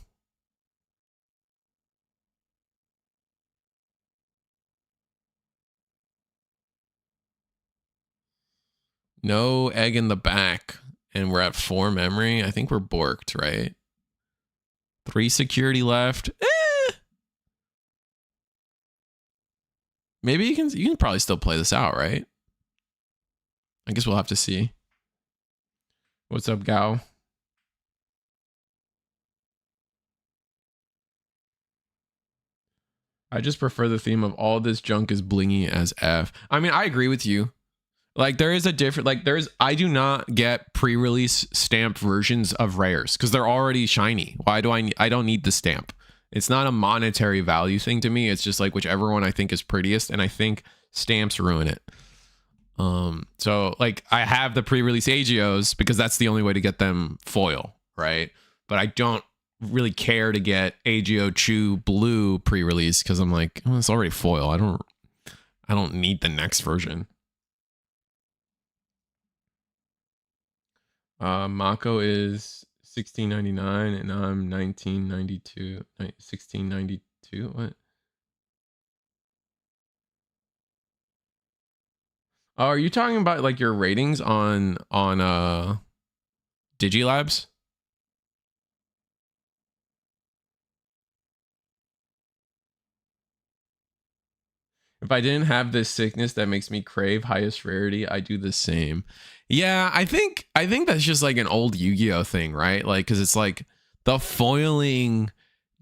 No egg in the back. And we're at 4 memory. I think we're borked, right? 3 security left. Maybe you can probably still play this out, right? I guess we'll have to see. What's up, Gao? I just prefer the theme of all this junk is blingy as F. I mean, I agree with you. Like there is a different, like I do not get pre-release stamped versions of rares because they're already shiny. Why do I don't need the stamp. It's not a monetary value thing to me. It's just like whichever one I think is prettiest. And I think stamps ruin it. So like I have the pre-release AGOs because that's the only way to get them foil, right? But I don't really care to get AGO Chew blue pre-release because I'm like, oh, it's already foil. I don't need the next version. Mako is 1699 and I'm 1992. 1692. What? Oh, are you talking about like your ratings on Digilabs? If I didn't have this sickness that makes me crave highest rarity, I do the same. Yeah, I think that's just like an old Yu-Gi-Oh thing, right? Like cuz it's like the foiling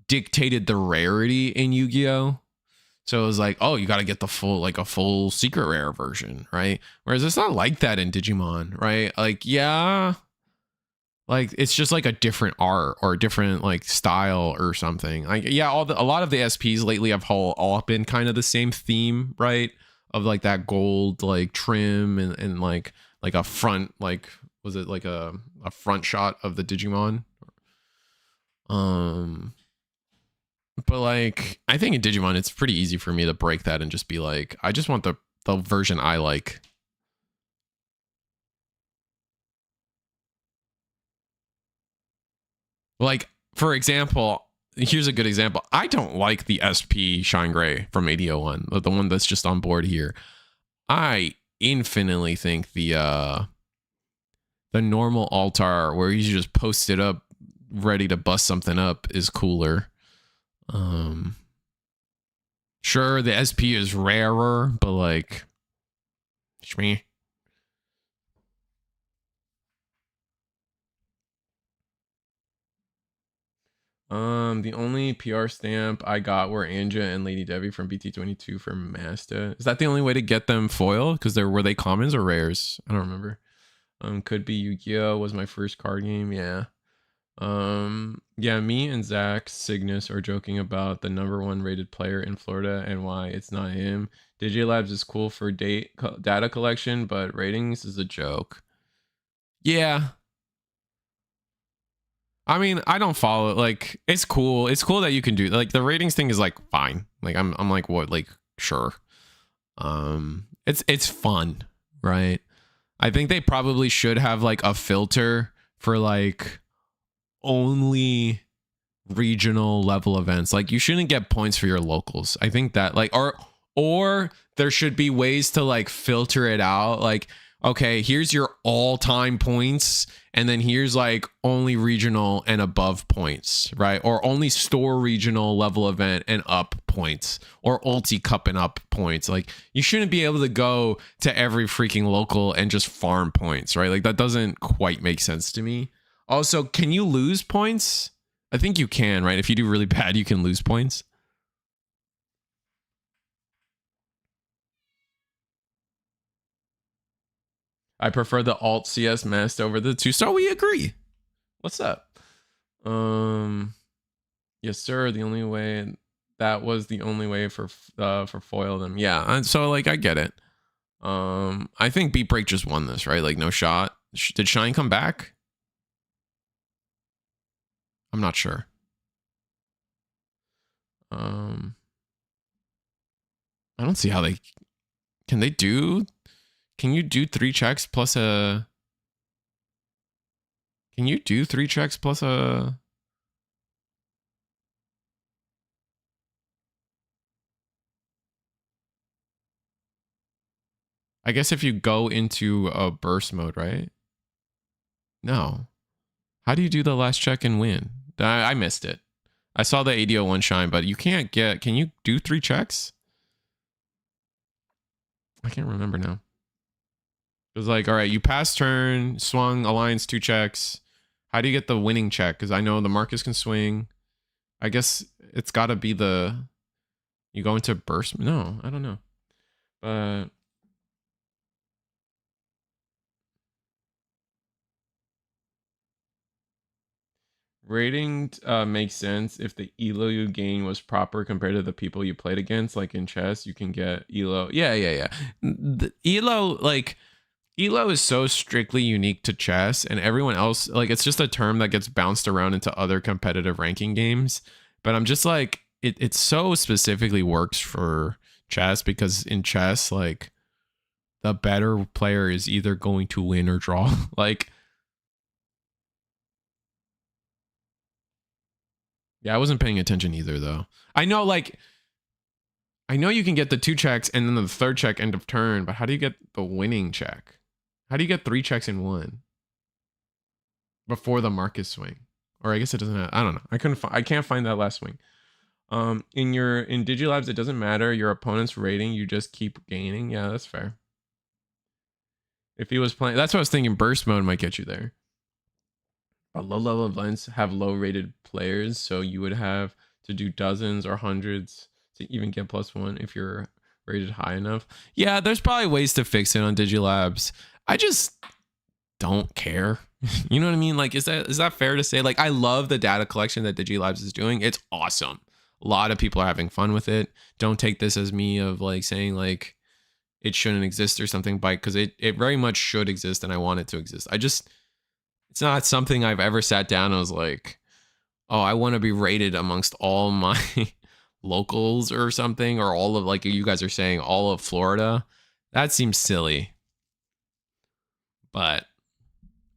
dictated the rarity in Yu-Gi-Oh. So it was like, oh, you got to get the full, like a full secret rare version, right? Whereas it's not like that in Digimon, right? Like, yeah, like it's just like a different art or a different like style or something. Like, yeah, a lot of the SPs lately have all been kind of the same theme, right? Of like that gold like trim and like a front, like was it like a front shot of the Digimon? But like I think in Digimon it's pretty easy for me to break that and just be like, I just want the version I like. Like, for example, here's a good example. I don't like the SP Shine Gray from 8001, the one that's just on board here. I infinitely think the normal altar where you just post it up ready to bust something up is cooler. Sure, the SP is rarer, but like, shmee. The only PR stamp I got were Anja and Lady Debbie from BT25 for Masta. Is that the only way to get them foil? Because were they commons or rares? I don't remember. Could be Yu-Gi-Oh was my first card game. Yeah. Yeah, me and Zach Cygnus are joking about the #1 rated player in Florida and why it's not him. Digilabs is cool for data collection, but ratings is a joke. Yeah. I mean, I don't follow it. Like, it's cool. It's cool that you can do like the ratings thing is like fine. Like I'm like, what, like, sure. It's fun, right? I think they probably should have like a filter for like only regional level events. Like you shouldn't get points for your locals. I think that like or there should be ways to like filter it out. Like, okay, here's your all-time points, and then here's like only regional and above points, right? Or only store regional level event and up points, or ulti cup and up points. Like you shouldn't be able to go to every freaking local and just farm points, right? Like that doesn't quite make sense to me. Also, can you lose points? I think you can, right? If you do really bad, you can lose points. I prefer the alt CS mast over the 2-star. We agree. What's up? Yes, sir. The only way that was the only way for foil them. Yeah. And so like I get it. I think Beat Break just won this, right? Like no shot. Did Shine come back? I'm not sure. I don't see how they can you do 3 checks plus a Can you do 3 checks plus a... I guess if you go into a burst mode, right? No. How do you do the last check and win? I missed it. I saw the ADO one shine, but you can't get... Can you do 3 checks? I can't remember now. It was like, all right, you pass turn, swung, alliance, 2 checks. How do you get the winning check? Because I know the Marcus can swing. I guess it's got to be the... You go into burst... No, I don't know. But... Rating makes sense if the elo you gain was proper compared to the people you played against. Like in chess, you can get elo. Yeah. The elo, like... Elo is so strictly unique to chess, and everyone else, like, it's just a term that gets bounced around into other competitive ranking games. But I'm just like, it so specifically works for chess, because in chess, like, the better player is either going to win or draw. Like, yeah, I wasn't paying attention either, though. I know, like, I know you can get the 2 checks and then the 3rd check end of turn, but how do you get the winning check? How do you get 3 checks in 1 before the Marcus swing? Or I guess it doesn't have, I don't know. I can't find that last swing. In Digilabs, it doesn't matter your opponent's rating, you just keep gaining. Yeah, that's fair. If he was playing, that's what I was thinking, burst mode might get you there. But low level events have low rated players, so you would have to do dozens or hundreds to even get +1 if you're rated high enough. Yeah, there's probably ways to fix it on Digilabs. I just don't care. You know what I mean? Like, is that fair to say? Like, I love the data collection that Digilabs is doing. It's awesome. A lot of people are having fun with it. Don't take this as me of like saying like it shouldn't exist or something, because it very much should exist and I want it to exist. It's not something I've ever sat down and was like, oh, I want to be rated amongst all my locals or something, or all of, like you guys are saying, all of Florida. That seems silly. But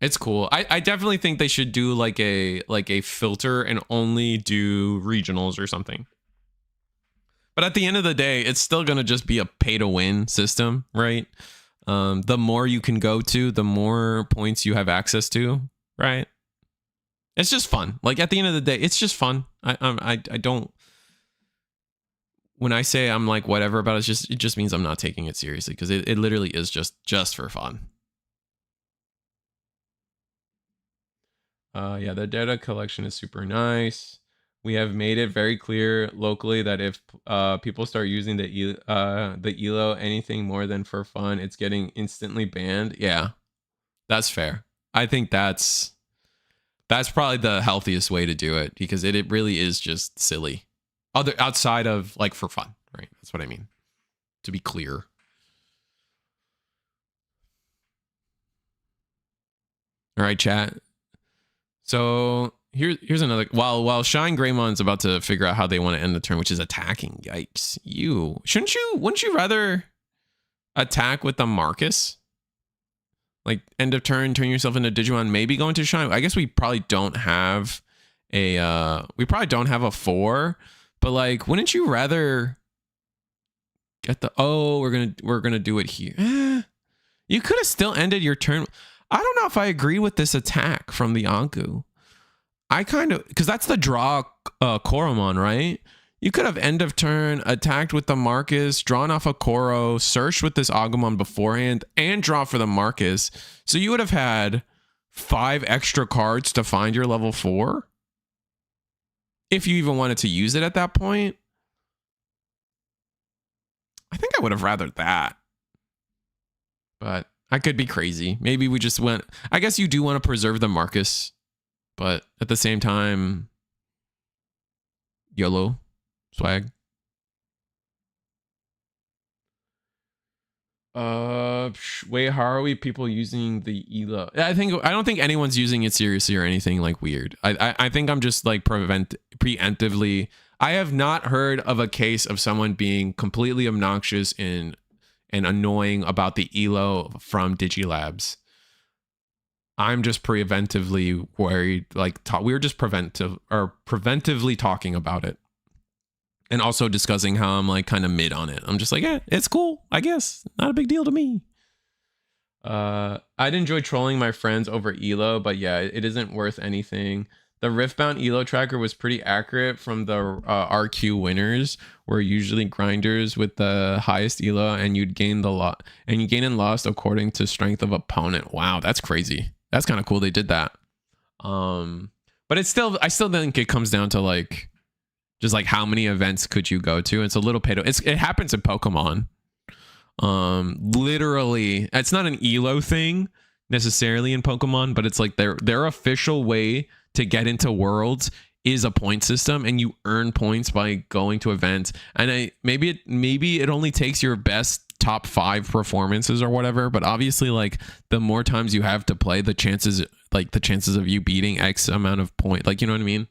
it's cool. I definitely think they should do like a filter and only do regionals or something. But at the end of the day, it's still going to just be a pay to win system, right? The more you can go to, the more points you have access to, right? It's just fun. Like, at the end of the day, it's just fun. I don't... When I say I'm like whatever about it, it just means I'm not taking it seriously, because it literally is just for fun. Yeah, the data collection is super nice. We have made it very clear locally that if people start using the elo anything more than for fun, it's getting instantly banned. Yeah, that's fair. I think that's probably the healthiest way to do it, because it really is just silly. Outside of like for fun, right? That's what I mean. To be clear. All right, chat. So here's another. While Shine Greymon's about to figure out how they want to end the turn, which is attacking. Yikes! Wouldn't you rather attack with the Marcus? Like, end of turn, turn yourself into Digimon, maybe go into Shine. I guess we probably don't have a 4, but like, wouldn't you rather get the... Oh, we're gonna do it here. You could have still ended your turn. I don't know if I agree with this attack from the Anku. I kind of... Because that's the draw Koromon, right? You could have end of turn, attacked with the Marcus, drawn off a Koro, searched with this Agumon beforehand, and draw for the Marcus. So you would have had 5 extra cards to find your level 4. If you even wanted to use it at that point. I think I would have rathered that. But I could be crazy. Maybe we just went... I guess you do want to preserve the Marcus. But at the same time... YOLO. Swag. Wait, how are we people using the elo? I don't think anyone's using it seriously or anything like weird. I think I'm just like preemptively. I have not heard of a case of someone being completely obnoxious and annoying about the elo from Digilabs. I'm just preventively worried. Like we were just preventively talking about it, and also discussing how I'm like kind of mid on it. I'm just like, yeah, it's cool, I guess. Not a big deal to me. I'd enjoy trolling my friends over elo, but yeah, it isn't worth anything. The Riftbound elo tracker was pretty accurate from the RQ winners, were usually grinders with the highest elo, and you'd gain the lot, and you gain and lost according to strength of opponent. Wow, that's crazy. That's kind of cool they did that. But it's still, I still think it comes down to like just like how many events could you go to. It's a little it happens in Pokemon. Literally, it's not an elo thing necessarily in Pokemon, but it's like their official way to get into worlds is a point system, and you earn points by going to events. And maybe it only takes your best top 5 performances or whatever, but obviously like the more times you have to play, the chances of you beating X amount of point, like, you know what I mean?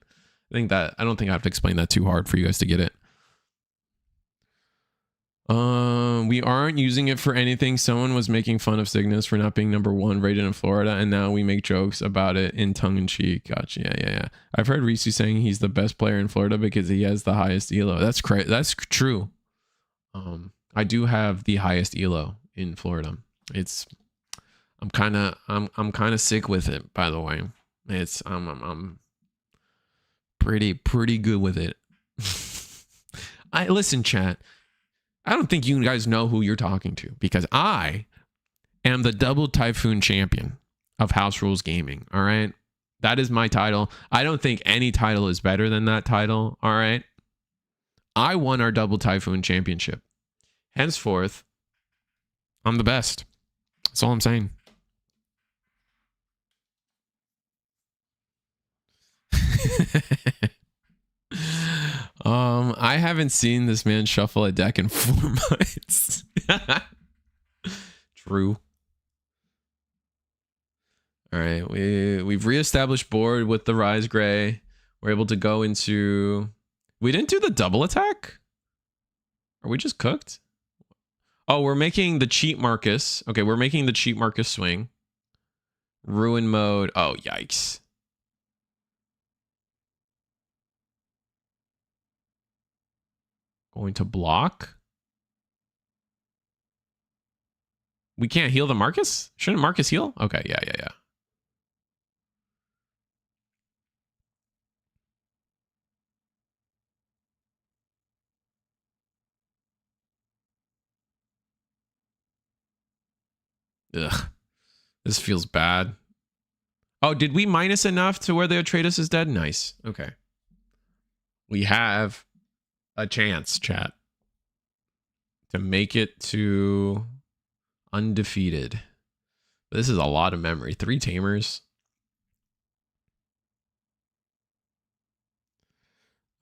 I don't think I have to explain that too hard for you guys to get it. We aren't using it for anything. Someone was making fun of Cygnus for not being #1 rated in Florida, and now we make jokes about it in tongue-in-cheek. Gotcha. Yeah. I've heard Risu saying he's the best player in Florida because he has the highest elo. That's true. I do have the highest elo in Florida. I'm kind of sick with it, by the way. I'm pretty good with it. Listen, chat. I don't think you guys know who you're talking to, because I am the double Typhoon champion of House Rules Gaming. All right. That is my title. I don't think any title is better than that title. All right. I won our double Typhoon championship. Henceforth, I'm the best. That's all I'm saying. I haven't seen this man shuffle a deck in 4 months. True. All right, we've reestablished board with the Rise Gray. We're able to go into. We didn't do the double attack. Are we just cooked? Oh, we're making the cheat Marcus. Okay, we're making the cheat Marcus swing. Ruin mode. Oh, yikes. Going to block. We can't heal the Marcus? Shouldn't Marcus heal? Okay, yeah. Ugh. This feels bad. Oh, did we minus enough to where the Atreides is dead? Nice. Okay. We have a chance, chat, to make it to undefeated. This is a lot of memory. 3 tamers.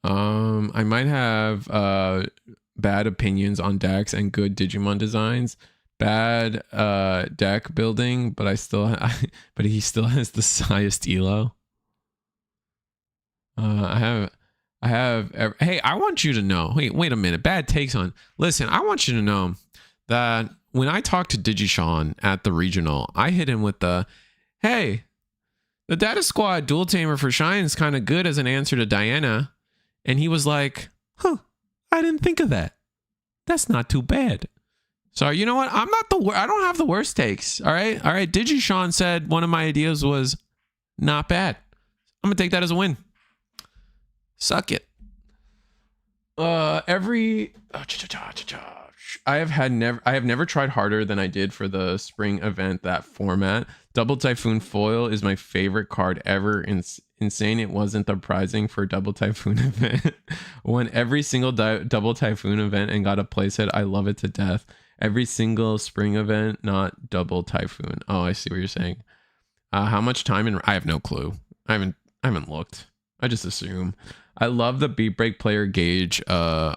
I might have bad opinions on decks and good Digimon designs. Bad deck building, but but he still has the highest elo. I have. Hey, I want you to know. Wait a minute. Bad takes on. Listen, I want you to know that when I talked to DigiSean at the regional, I hit him with the, hey, the Data Squad dual tamer for Shine is kind of good as an answer to Diana, and he was like, huh, I didn't think of that. That's not too bad. So you know what? I don't have the worst takes. All right. DigiSean said one of my ideas was not bad. I'm gonna take that as a win. Suck it. I have never tried harder than I did for the spring event, that format. Double Typhoon Foil is my favorite card ever. Insane it wasn't the prizing for Double Typhoon event. Won every single Double Typhoon event and got a playset. I love it to death. Every single spring event, not Double Typhoon. Oh, I see what you're saying. How much time I have no clue. I haven't looked. I just assume. I love the beat break player gauge. The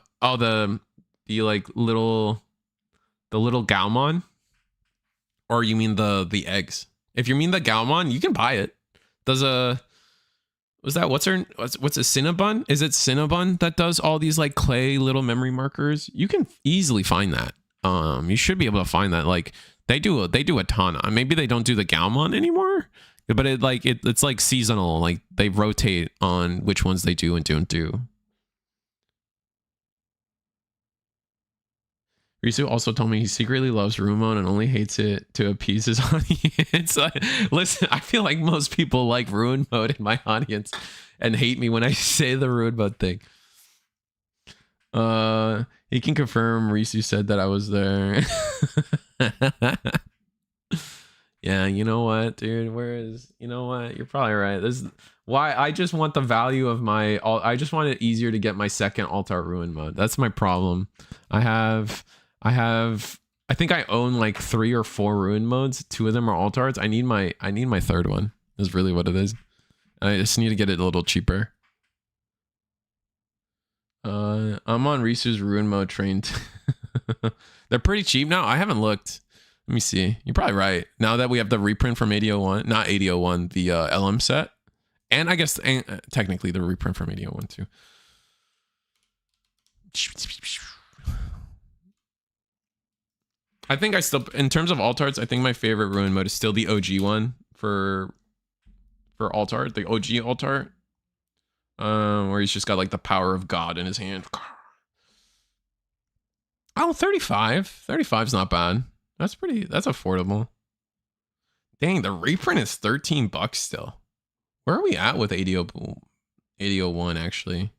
like little Galmon, or you mean the eggs? If you mean the Galmon, you can buy it. What's a Cinnabon? Is it Cinnabon that does all these like clay little memory markers? You can easily find that. You should be able to find that. Like they do a ton. Maybe they don't do the Galmon anymore But it's like seasonal. Like they rotate on which ones they do and don't do. Risu also told me he secretly loves Rune Mode and only hates it to appease his audience. Listen, I feel like most people like Rune Mode in my audience and hate me when I say the Rune Mode thing. He can confirm Risu said that I was there. Yeah, you know what, dude? You know what? You're probably right. This is why I just want the value of my. I just want it easier to get my second Altar Ruin mode. That's my problem. I think I own like 3 or 4 Ruin modes. 2 of them are Altars. I need my third one. Is really what it is. I just need to get it a little cheaper. I'm on Risu's Ruin mode train. They're pretty cheap now. I haven't looked. Let me see. You're probably right. Now that we have the reprint from 8001, not 8001, the LM set. And I guess technically the reprint from 8001 too. I think I still, in terms of Altards, I think my favorite Ruin mode is still the OG one for Altart, the OG Altart. Where he's just got like the power of God in his hand. Oh, 35. 35 is not bad. That's affordable. Dang, the reprint is $13 still. Where are we at with 8001 actually?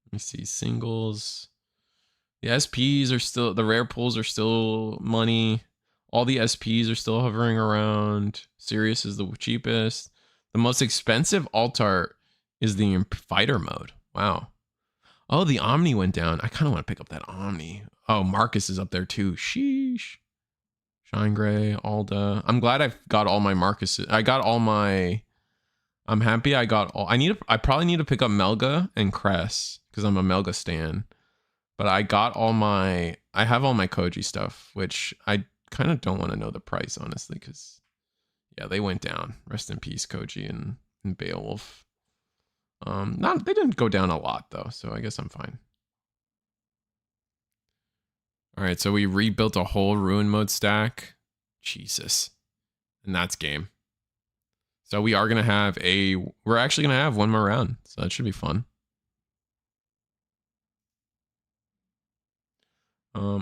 Let me see, singles. The SPs are still, the rare pulls are still money. All the SPs are still hovering around. Sirius is the cheapest. The most expensive Altar is the fighter mode. Wow. Oh, the Omni went down. I kind of want to pick up that Omni. Oh, Marcus is up there too. Sheesh. Shine Gray, Alda. I'm glad I got all my Marcuses. I got all my... I'm happy I got all... I probably need to pick up Melga and Cress because I'm a Melga stan. But I got all my... I have all my Koji stuff, which I kind of don't want to know the price, honestly, because... Yeah, they went down. Rest in peace, Koji and Beowulf. They didn't go down a lot, though, so I guess I'm fine. All right, so we rebuilt a whole Ruin mode stack. Jesus. And that's game. So we are going to have we're actually going to have one more round. So that should be fun.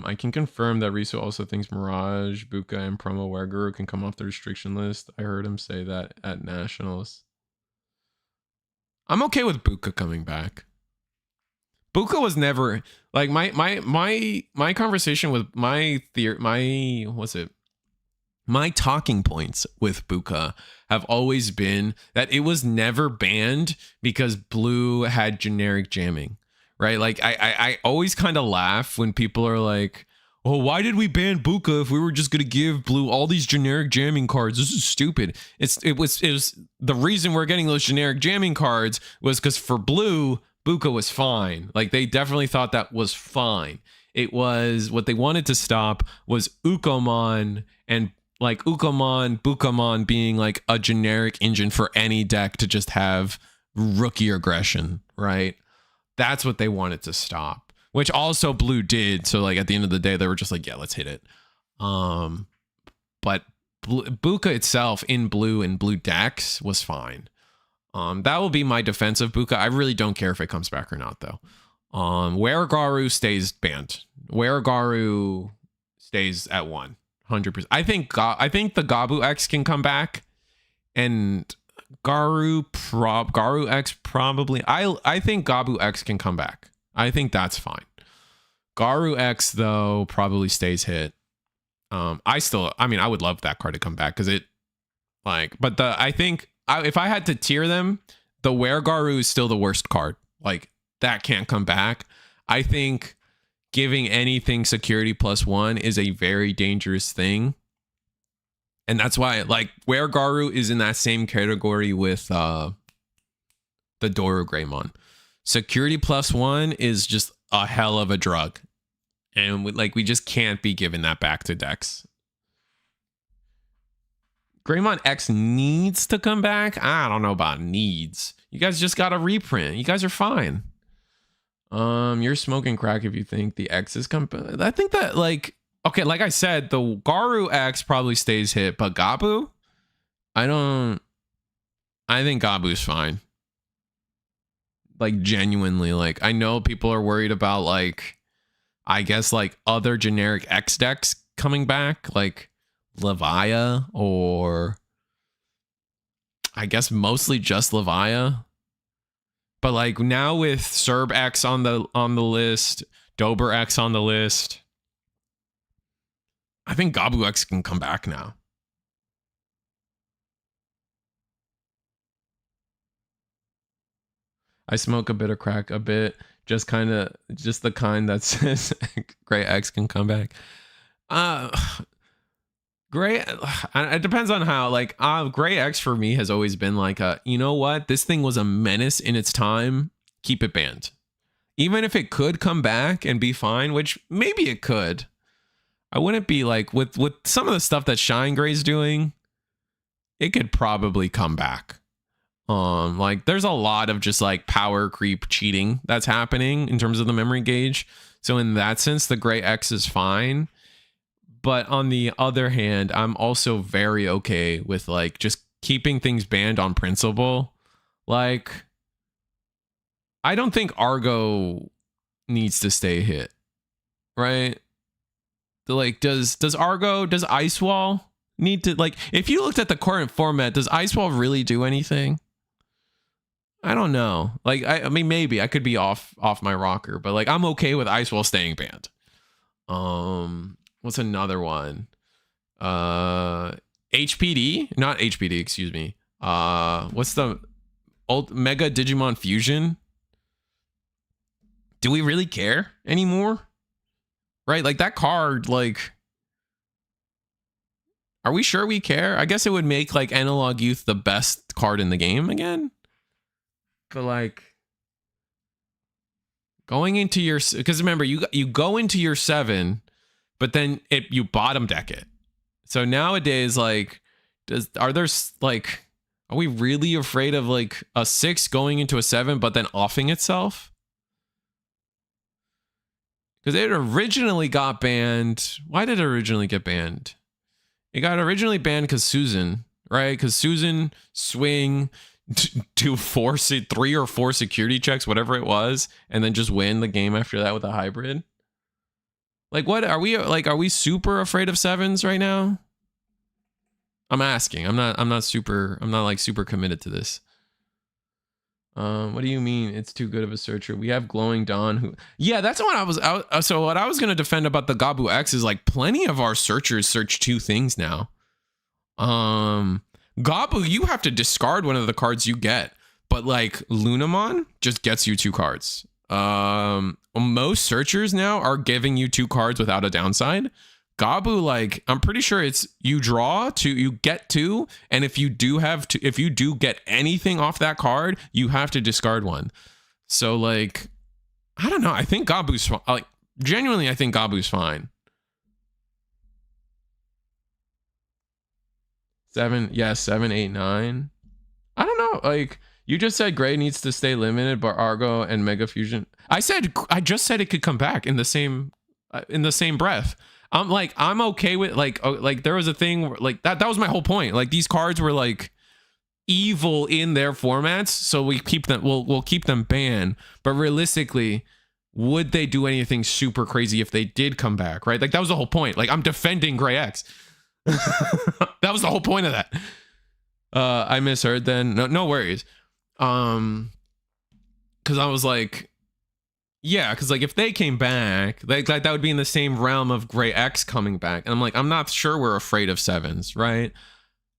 I can confirm that Risu also thinks Mirage, Buka, and Promo Wereguru can come off the restriction list. I heard him say that at Nationals. I'm okay with Buka coming back. Buka was never like my conversation with my talking points with Buka have always been that it was never banned because Blue had generic jamming, right? Like I always kind of laugh when people are like, oh, why did we ban Buka if we were just going to give Blue all these generic jamming cards? This is stupid. It was the reason we're getting those generic jamming cards was because for Blue, Buka was fine. Like they definitely thought that was fine. It was what they wanted to stop was Ukomon and like Ukomon, Bukamon being like a generic engine for any deck to just have rookie aggression, right? That's what they wanted to stop, which also Blue did. So like at the end of the day, they were just like, yeah, let's hit it. But Buka itself in Blue and Blue decks was fine. That will be my defense of Buka. I really don't care if it comes back or not, though. Weregaru stays banned. Weregaru stays at 100%. I think the Gabu X can come back, and Garu X probably. I think Gabu X can come back. I think that's fine. Garu X though probably stays hit. I would love that card to come back because if I had to tier them, the Weregaru is still the worst card. Like that can't come back. I think giving anything security +1 is a very dangerous thing. And that's why like Weregaru is in that same category with the Doru Greymon. Security +1 is just a hell of a drug. And we just can't be giving that back to decks. Greymon X needs to come back. I don't know about needs. You guys just got a reprint. You guys are fine. You're smoking crack if you think the X is coming. I think that, like, okay, like I said, the Garu X probably stays hit, but Gabu, I think Gabu's fine. Like, genuinely, like, I know people are worried about, like, I guess, like, other generic X decks coming back, like Levia, or I guess mostly just Levia. But like now with Serb X on the list, Dober X on the list, I think Gabu X can come back now. I smoke a bit of crack, a bit, just the kind that says Gray X can come back. Gray, it depends on how, like, Gray X for me has always been like you know what? This thing was a menace in its time. Keep it banned. Even if it could come back and be fine, which maybe it could. I wouldn't be like, with some of the stuff that Shine Gray's doing, it could probably come back. Like, there's a lot of just like power creep cheating that's happening in terms of the memory gauge. So in that sense, the Gray X is fine. But on the other hand, I'm also very okay with like just keeping things banned on principle. Like, I don't think Argo needs to stay hit, right? Like, does Ice Wall need to, like, if you looked at the current format, does Ice Wall really do anything? I don't know. Like, I mean, maybe I could be off my rocker, but like, I'm okay with Ice Wall staying banned. What's another one? HPD? Not HPD, excuse me. What's the Mega Digimon Fusion? Do we really care anymore? Right? Like, that card, like, are we sure we care? I guess it would make like Analog Youth the best card in the game again. But like, going into your, because remember, you go into your 7, but then you bottom deck it. So nowadays, like, are we really afraid of like a 6 going into a 7 but then offing itself? Because it originally got banned. Why did it originally get banned? It got originally banned because Susan, right? Because Susan swing, do 3 or 4 security checks, whatever it was, and then just win the game after that with a hybrid. Like, what are we like? Are we super afraid of 7s right now? I'm asking. I'm not like super committed to this. What do you mean it's too good of a searcher? We have Glowing Dawn who, yeah, that's what I was out. So what I was going to defend about the Gabu X is like plenty of our searchers search 2 things now. Gabu, you have to discard one of the cards you get, but like Lunamon just gets you 2 cards. Most searchers now are giving you 2 cards without a downside. Gabu, like, I'm pretty sure it's you draw 2, you get 2, and if you do get anything off that card, you have to discard 1. So like, I don't know. I think Gabu's like, genuinely, I think Gabu's fine. 7, yeah, 7, 8, 9. I don't know. Like, you just said Gray needs to stay limited, but Argo and Mega Fusion. I just said it could come back in the same breath. I'm okay with like there was a thing where, like that was my whole point. Like, these cards were like evil in their formats, so we keep them. We'll keep them banned. But realistically, would they do anything super crazy if they did come back? Right? Like, that was the whole point. Like, I'm defending Gray X. That was the whole point of that. I misheard then. No worries. Because I was like, yeah, because like if they came back, like that would be in the same realm of Gray X coming back. And I'm like, I'm not sure we're afraid of 7s, right?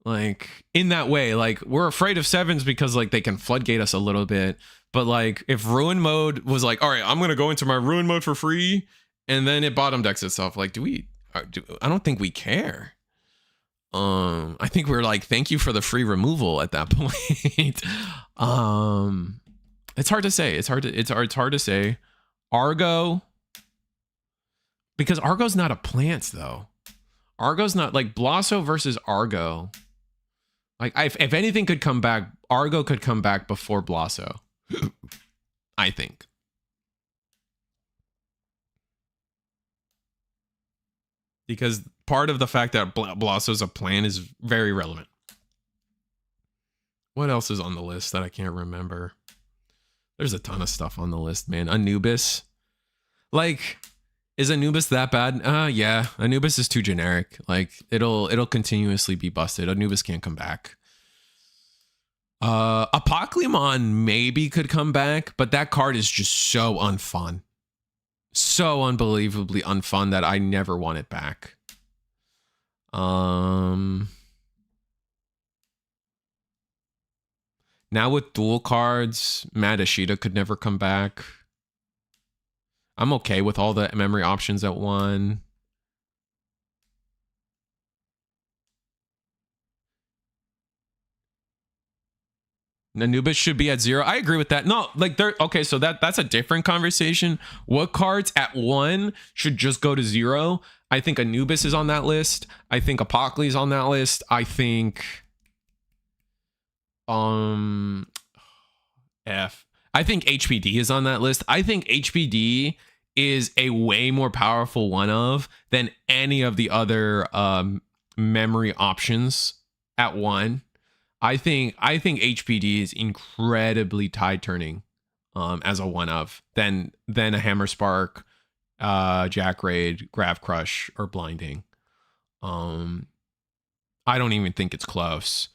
Like, in that way, like, we're afraid of 7s because like they can floodgate us a little bit. But like, if Ruin Mode was like, all right, I'm gonna go into my Ruin Mode for free, and then it bottom decks itself, like, I don't think we care. I think we're like, thank you for the free removal at that point. It's hard to say. It's hard to say. Argo, because Argo's not a plant though. Argo's not like Blasso versus Argo. Like, if anything could come back, Argo could come back before Blasso. I think. Because part of the fact that Blasso's a plan is very relevant. What else is on the list that I can't remember? There's a ton of stuff on the list, man. Anubis. Like, is Anubis that bad? Yeah. Anubis is too generic. Like, it'll continuously be busted. Anubis can't come back. Apoclymon maybe could come back, but that card is just so unfun. So unbelievably unfun that I never want it back. Now with dual cards, Madashita could never come back. I'm okay with all the memory options at 1. Anubis should be at 0. I agree with that. No, like okay, so that's a different conversation. What cards at 1 should just go to 0? I think Anubis is on that list. I think Apocly is on that list. I think I think HPD is on that list. I think HPD is a way more powerful one of than any of the other memory options at 1. I think HPD is incredibly tide turning as a one of than a Hammer Spark, Jack Raid, Grav Crush, or Blinding. I don't even think it's close.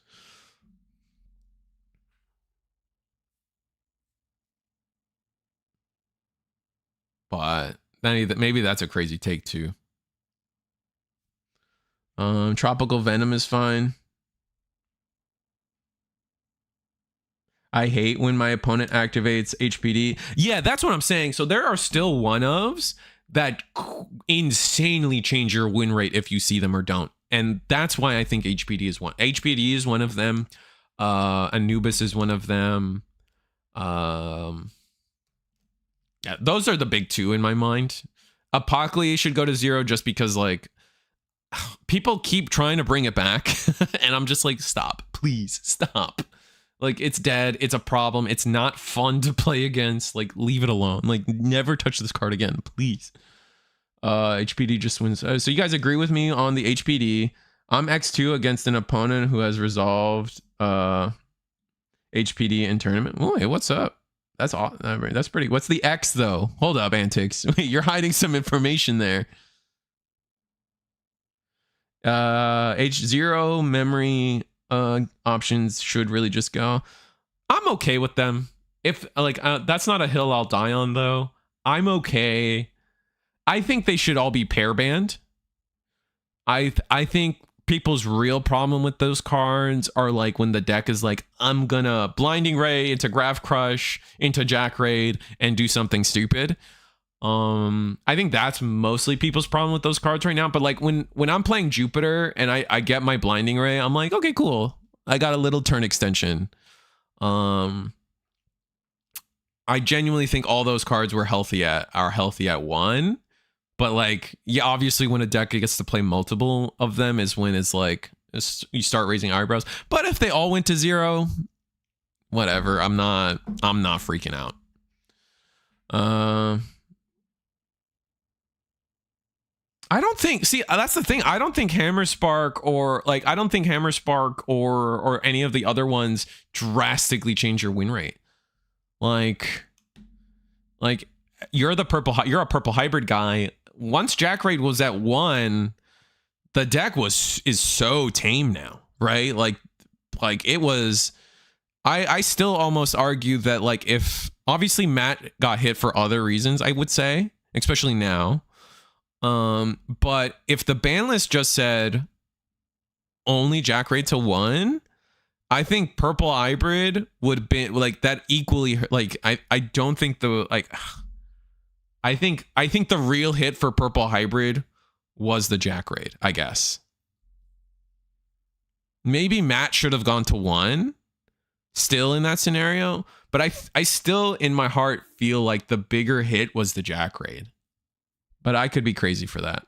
But maybe that's a crazy take too. Tropical Venom is fine. I hate when my opponent activates HPD. Yeah, that's what I'm saying. So there are still one-ofs that insanely change your win rate if you see them or don't. And that's why I think HPD is one. HPD is one of them. Anubis is one of them. Yeah, those are the big 2 in my mind. Apocly should go to 0 just because, like, people keep trying to bring it back. And I'm just like, stop. Please, stop. Like, it's dead. It's a problem. It's not fun to play against. Like, leave it alone. Like, never touch this card again, please. HPD just wins. So you guys agree with me on the HPD. I'm X2 against an opponent who has resolved HPD in tournament. Oh, wait, what's up? That's all. That's pretty. What's the X though? Hold up, Antics. Wait, you're hiding some information there. H0 memory options should really just go. I'm okay with them. If like that's not a hill I'll die on though. I'm okay. I think they should all be pair banned. I think people's real problem with those cards are like when the deck is like, I'm gonna Blinding Ray into Grav Crush into Jack Raid and do something stupid. I think that's mostly people's problem with those cards right now. But like when I'm playing Jupiter and I get my Blinding Ray, I'm like, okay, cool. I got a little turn extension. I genuinely think all those cards are healthy at 1. But like, yeah, obviously when a deck gets to play multiple of them is when it's like you start raising eyebrows. But if they all went to 0, whatever. I'm not freaking out. I don't think, see, that's the thing. I don't think Hammer Spark or any of the other ones drastically change your win rate. Like you're a purple hybrid guy. Once Jack Raid was at 1, the deck is so tame now, right? Like it was. I still almost argue that like if obviously Matt got hit for other reasons, I would say, especially now. But if the ban list just said only Jack Raid to 1, I think purple hybrid would be like that equally. Like I don't think the like. I think the real hit for purple hybrid was the Jack Raid, I guess. Maybe Matt should have gone to 1 still in that scenario, but I still in my heart feel like the bigger hit was the Jack Raid. But I could be crazy for that.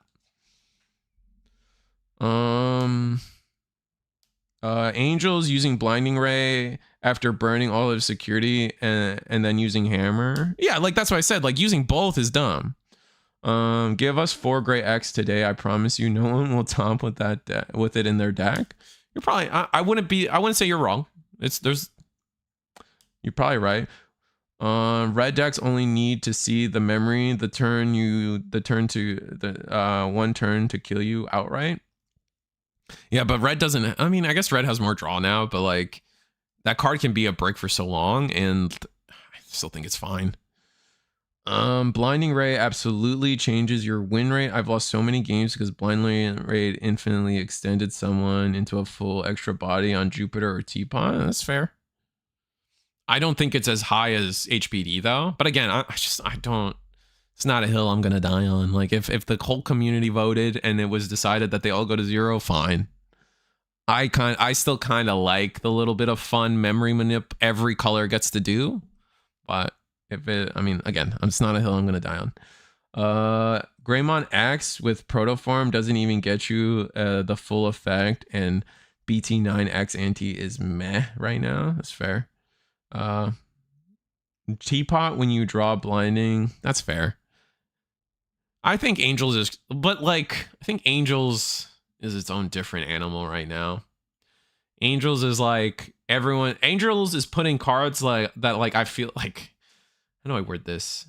Angels using blinding ray after burning all of security and then using hammer. Yeah, like that's what I said. Like using both is dumb. Give us 4 gray X today. I promise you, no one will top with that with it in their deck. You're probably. I wouldn't say you're wrong. You're probably right. Red decks only need to see the memory one turn to kill you outright. Yeah, but red doesn't. I mean, I guess red has more draw now, but like that card can be a break for so long, and I still think it's fine. Blinding ray absolutely changes your win rate. I've lost so many games because blinding ray infinitely extended someone into a full extra body on Jupiter or Teapot. That's fair. I don't think it's as high as HPD though. But again, I don't. It's not a hill I'm gonna die on. Like if the whole community voted and it was decided that they all go to 0, fine. I still kind of like the little bit of fun memory manip every color gets to do, but I mean, again, it's not a hill I'm gonna die on. Greymon X with Protoform doesn't even get you the full effect, and BT9X anti is meh right now. That's fair. Teapot when you draw blinding, that's fair. I think Angels is, but like, I think Angels is its own different animal right now. Angels is like Angels is putting cards like that. Like I feel like, how do I word this?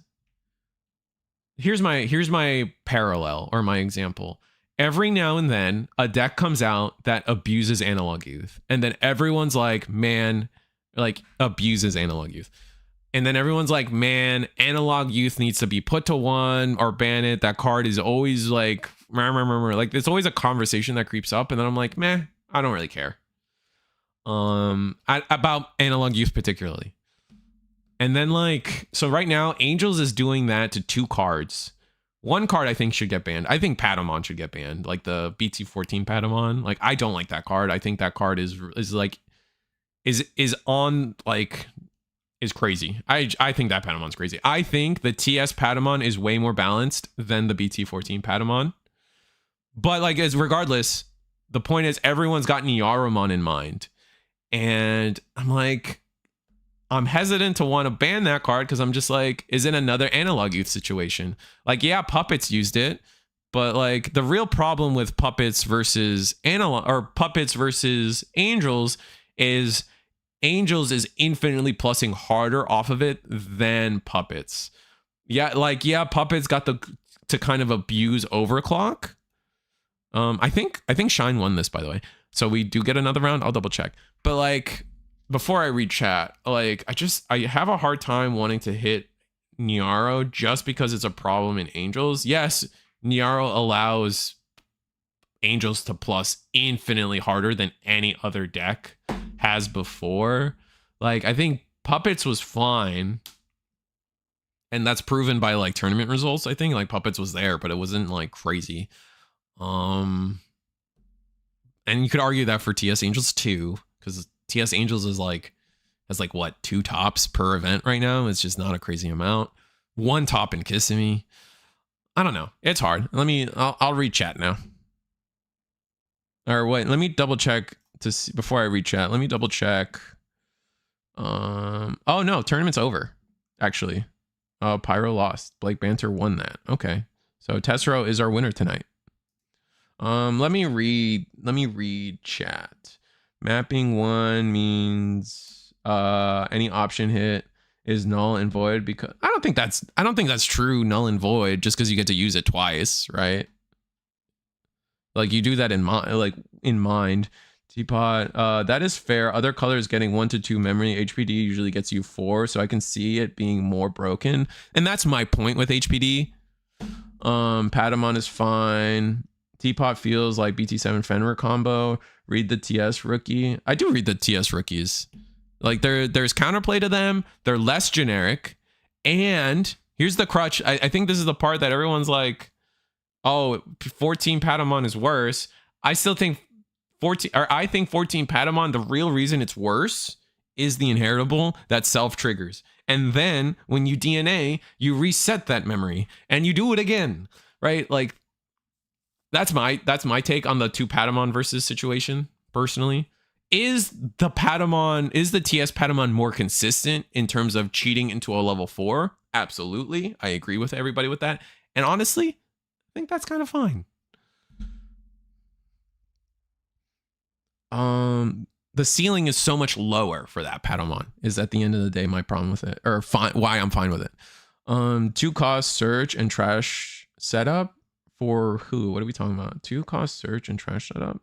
Here's my parallel or my example. Every now and then a deck comes out that abuses Analog Youth, and then everyone's like, man, like abuses Analog Youth. And then everyone's like, man, Analog Youth needs to be put to 1 or ban it. That card is always like, like there's always a conversation that creeps up. And then I'm like, meh, I don't really care. About Analog Youth particularly. And then like, so right now, Angels is doing that to 2 cards. 1 card I think should get banned. I think Patamon should get banned. Like the BT14 Patamon. Like I don't like that card. I think that card is on like... is crazy. I think that Patamon's crazy. I think the TS Patamon is way more balanced than the BT14 Patamon. But like, as regardless, the point is everyone's got Nyaromon in mind. And I'm like, I'm hesitant to want to ban that card because I'm just like, is it another Analog Youth situation? Like, yeah, Puppets used it, but like the real problem with Puppets versus Puppets versus Angels is Angels is infinitely plussing harder off of it than Puppets. Yeah, like, yeah, Puppets got to kind of abuse Overclock. I think Shine won this, by the way. So we do get another round. I'll double check. But like, before I read chat, like I have a hard time wanting to hit Nyaro just because it's a problem in Angels. Yes, Nyaro allows Angels to plus infinitely harder than any other deck has before. Like I think Puppets was fine, and that's proven by like tournament results. I think like Puppets was there, but it wasn't like crazy. And you could argue that for TS Angels too, because TS Angels has like what, 2 tops per event right now. It's just not a crazy amount. 1 top in Kissimmee. I don't know. It's hard. I'll read chat now. Or wait, let me double check to see before I read chat. Let me double check. Oh no, tournament's over. Actually. Pyro lost. Blake Banter won that. Okay. So Tessero is our winner tonight. Let me read chat. Mapping 1 means any option hit is null and void, because I don't think that's true, null and void, just because you get to use it twice, right? Like you do that in mind. Teapot, that is fair. Other colors getting 1 to 2 memory. HPD usually gets you 4, so I can see it being more broken. And that's my point with HPD. Patamon is fine. Teapot feels like BT7 Fenrir combo. Read the TS rookie. I do read the TS rookies. Like there's counterplay to them. They're less generic. And here's the crutch. I think this is the part that everyone's like, oh, 14 Patamon is worse. I still think 14 Patamon, the real reason it's worse is the inheritable that self-triggers. And then when you DNA, you reset that memory and you do it again, right? Like that's my take on the 2 Patamon versus situation, personally. is the TS Patamon more consistent in terms of cheating into a level 4? Absolutely. I agree with everybody with that. And honestly, I think that's kind of fine. The ceiling is so much lower for that Patamon, is at the end of the day my problem with it, or why I'm fine with it. 2 cost search and trash setup for who? What are we talking about? 2 cost search and trash setup.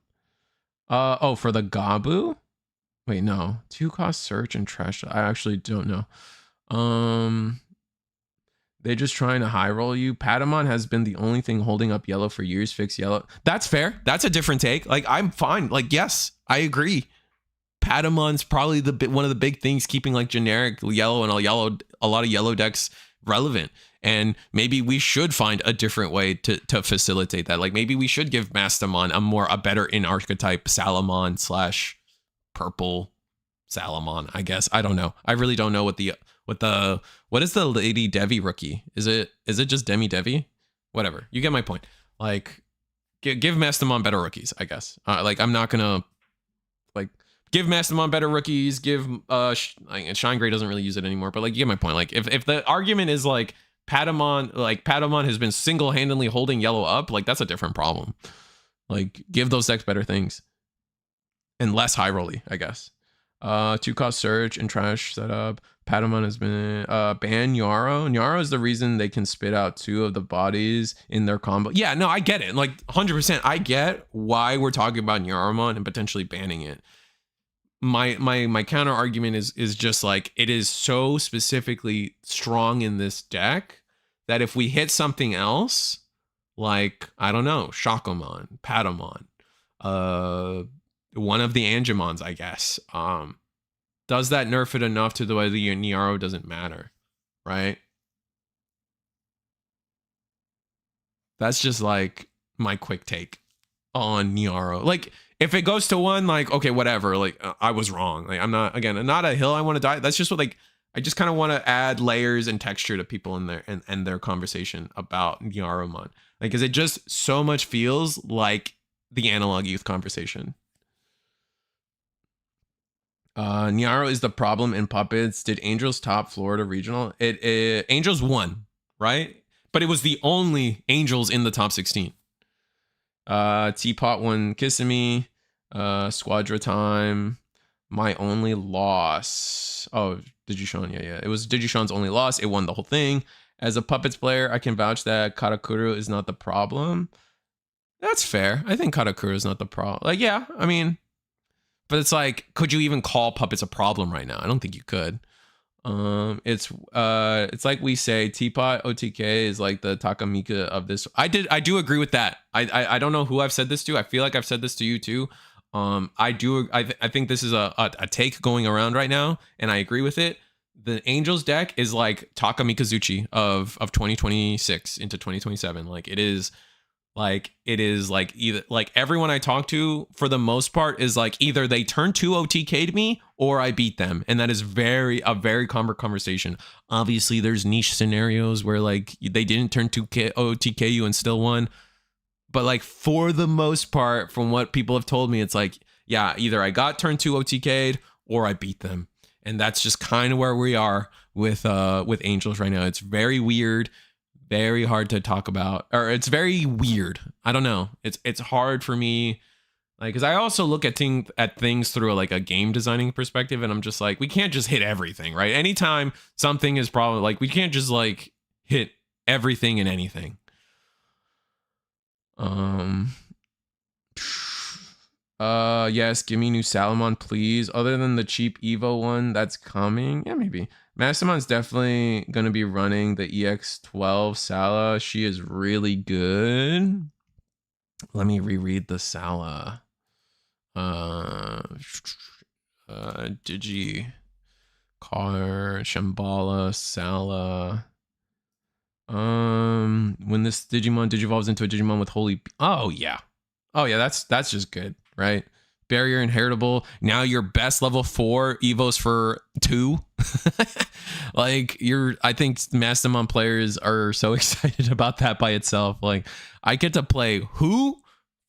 Oh, for the Gabu? Wait, no. 2 cost search and trash. I actually don't know. They're just trying to high roll you. Patamon has been the only thing holding up yellow for years. Fix yellow. That's fair. That's a different take. Like, I'm fine. Like, yes, I agree. Patamon's probably one of the big things keeping like generic yellow and a lot of yellow decks relevant. And maybe we should find a different way to facilitate that. Like, maybe we should give Mastamon a better in archetype Salamon / purple Salamon, I guess. I don't know. I really don't know what is the Lady Devi rookie? Is it just Demi Devi? Whatever. You get my point. Like, give Mastamon better rookies, I guess. Like, I'm not gonna like give Mastamon better rookies. Give Shine Gray doesn't really use it anymore, but like, you get my point. Like, if the argument is like Patamon has been single-handedly holding yellow up, like, that's a different problem. Like, give those decks better things and less high rolly, I guess. 2 cost search and trash setup. Patamon has been ban Nyaro. Nyaro is the reason they can spit out 2 of the bodies in their combo. Yeah, no, I get it. Like, 100%, I get why we're talking about Nyaromon and potentially banning it. My counter argument is just like, it is so specifically strong in this deck that if we hit something else, like, I don't know, Shakomon, Patamon, one of the Angemons, I guess, does that nerf it enough to the way the Nyaro doesn't matter, right? That's just like my quick take on Nyaro. Like, if it goes to 1, like, okay, whatever, like, I was wrong. Like, I'm not a hill I want to die. That's just what, like, I just kind of want to add layers and texture to people in there and their conversation about Nyaromon. Like, because it just so much feels like the analog youth conversation. Nyaro is the problem in puppets. Did Angels top Florida regional? Angels won, right? But it was the only Angels in the top 16. Teapot won Kissimmee. Squadra time. My only loss. Oh, Digishon. Yeah. It was Digishon's only loss. It won the whole thing. As a puppets player, I can vouch that Karakuru is not the problem. That's fair. I think Karakuru is not the problem. Like, yeah, I mean, but it's like, could you even call puppets a problem right now? I don't think you could. It's like we say, Teapot OTK is like the Takamika of this. I do agree with that. I don't know who I've said this to. I feel like I've said this to you too. I think this is a take going around right now, and I agree with it. The Angels deck is like Taka Mikazuchi of 2026 into 2027. Like, it is like either, like, everyone I talk to for the most part is like, either they turn 2 OTK'd me or I beat them. And that is a very common conversation. Obviously there's niche scenarios where like they didn't turn 2 OTK you and still won. But like, for the most part, from what people have told me, it's like, yeah, either I got turn 2 OTK'd or I beat them. And that's just kind of where we are with Angels right now. It's very weird. Very hard to talk about, or it's very weird. I don't know. It's hard for me, like, because I also look at things through like a game designing perspective, and I'm just like, we can't just hit everything, right? Anytime something is probably like, we can't just like hit everything and anything. Yes, give me new Salamon, please. Other than the cheap Evo one that's coming, yeah, maybe. Mastamon's definitely going to be running the EX12 Sala. She is really good. Let me reread the Sala. Digi, Car, Shambhala, Sala. When this Digimon digivolves into a Digimon with holy... Oh, yeah, that's just good, right? Barrier inheritable. Now your best level 4 Evos for 2. Like, I think Mastamon players are so excited about that by itself. Like, I get to play who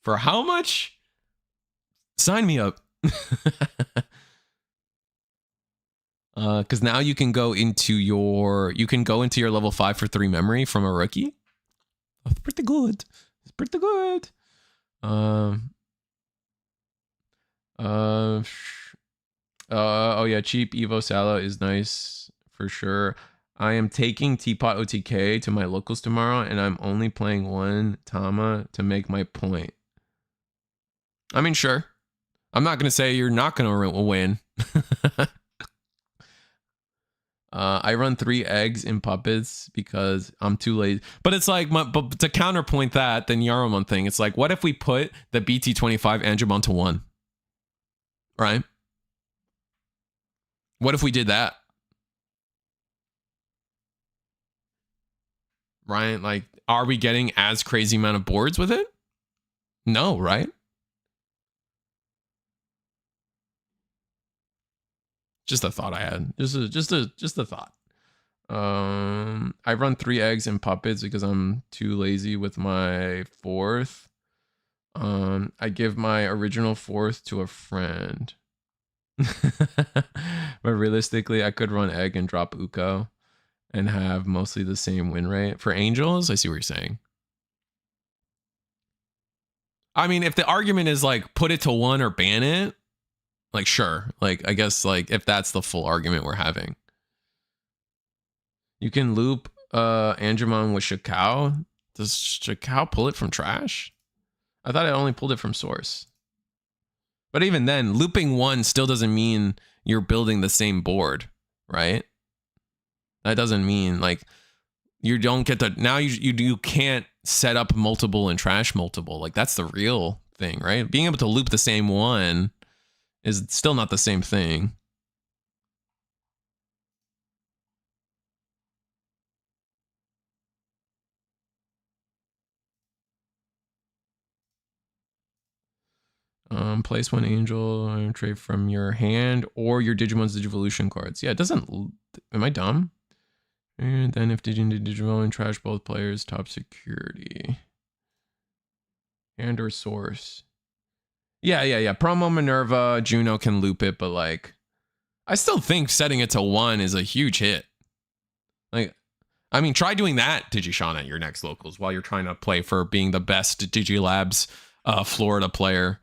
for how much? Sign me up. Because now you can go into your level 5 for 3 memory from a rookie. That's pretty good. It's pretty good. Oh yeah, cheap Evo Sala is nice for sure. I am taking Teapot OTK to my locals tomorrow, and I'm only playing one Tama to make my point. I mean, sure. I'm not gonna say you're not gonna win. I run 3 eggs in puppets because I'm too lazy. But it's like, but to counterpoint that, the Yaromon thing, it's like, what if we put the BT25 Angemon to 1? Right? What if we did that? Right? Like, are we getting as crazy amount of boards with it? No, right? Just a thought I had. Just a thought. I run 3 eggs in puppets because I'm too lazy with my 4th. I give my original 4th to a friend. But realistically, I could run egg and drop Uko and have mostly the same win rate. For angels, I see what you're saying. I mean, if the argument is like put it to 1 or ban it, like sure. Like I guess like if that's the full argument we're having. You can loop Angemon with Shakao. Does Shakao pull it from trash? I thought I only pulled it from source. But even then, looping 1 still doesn't mean you're building the same board, right? That doesn't mean like you don't get to now you can't set up multiple and trash multiple. Like that's the real thing, right? Being able to loop the same one is still not the same thing. Place 1 angel trade from your hand or your Digimon's Digivolution cards. Yeah, it doesn't. Am I dumb? And then if Digimon trash both players, top security. And or source. Yeah. Promo Minerva, Juno can loop it, but like, I still think setting it to 1 is a huge hit. Like, I mean, try doing that, Digishawn, at your next locals while you're trying to play for being the best Digilabs Florida player.